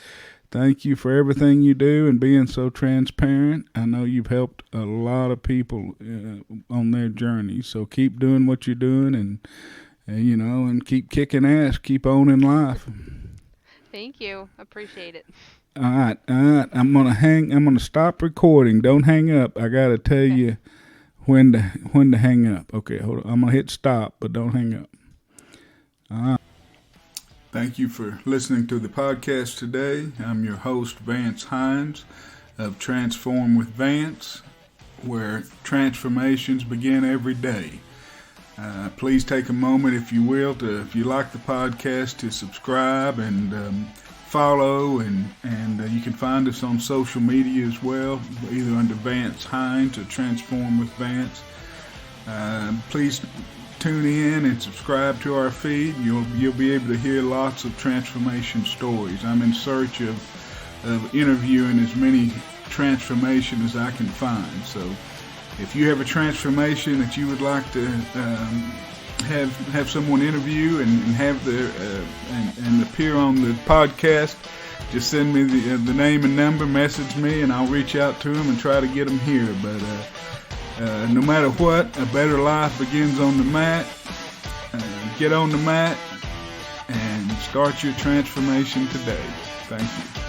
thank you for everything you do and being so transparent. I know you've helped a lot of people on their journey. So keep doing what you're doing, and keep kicking ass. Keep owning life. Thank you. Appreciate it. All right. I'm gonna stop recording. Don't hang up. I gotta tell you when to hang up. Okay, hold on. I'm gonna hit stop, but don't hang up. All right. Thank you for listening to the podcast today. I'm your host, Vance Hines of Transform with Vance, where transformations begin every day. Please take a moment, if you will, if you like the podcast, to subscribe and follow, and you can find us on social media as well, either under Vance Hines or Transform with Vance. Please tune in and subscribe to our feed. You'll be able to hear lots of transformation stories. I'm in search of interviewing as many transformations as I can find. So if you have a transformation that you would like to have someone interview and have and appear on the podcast, just send me the name and number, message me, and I'll reach out to them and try to get them here. But no matter what, a better life begins on the mat. Get on the mat and start your transformation today. Thank you.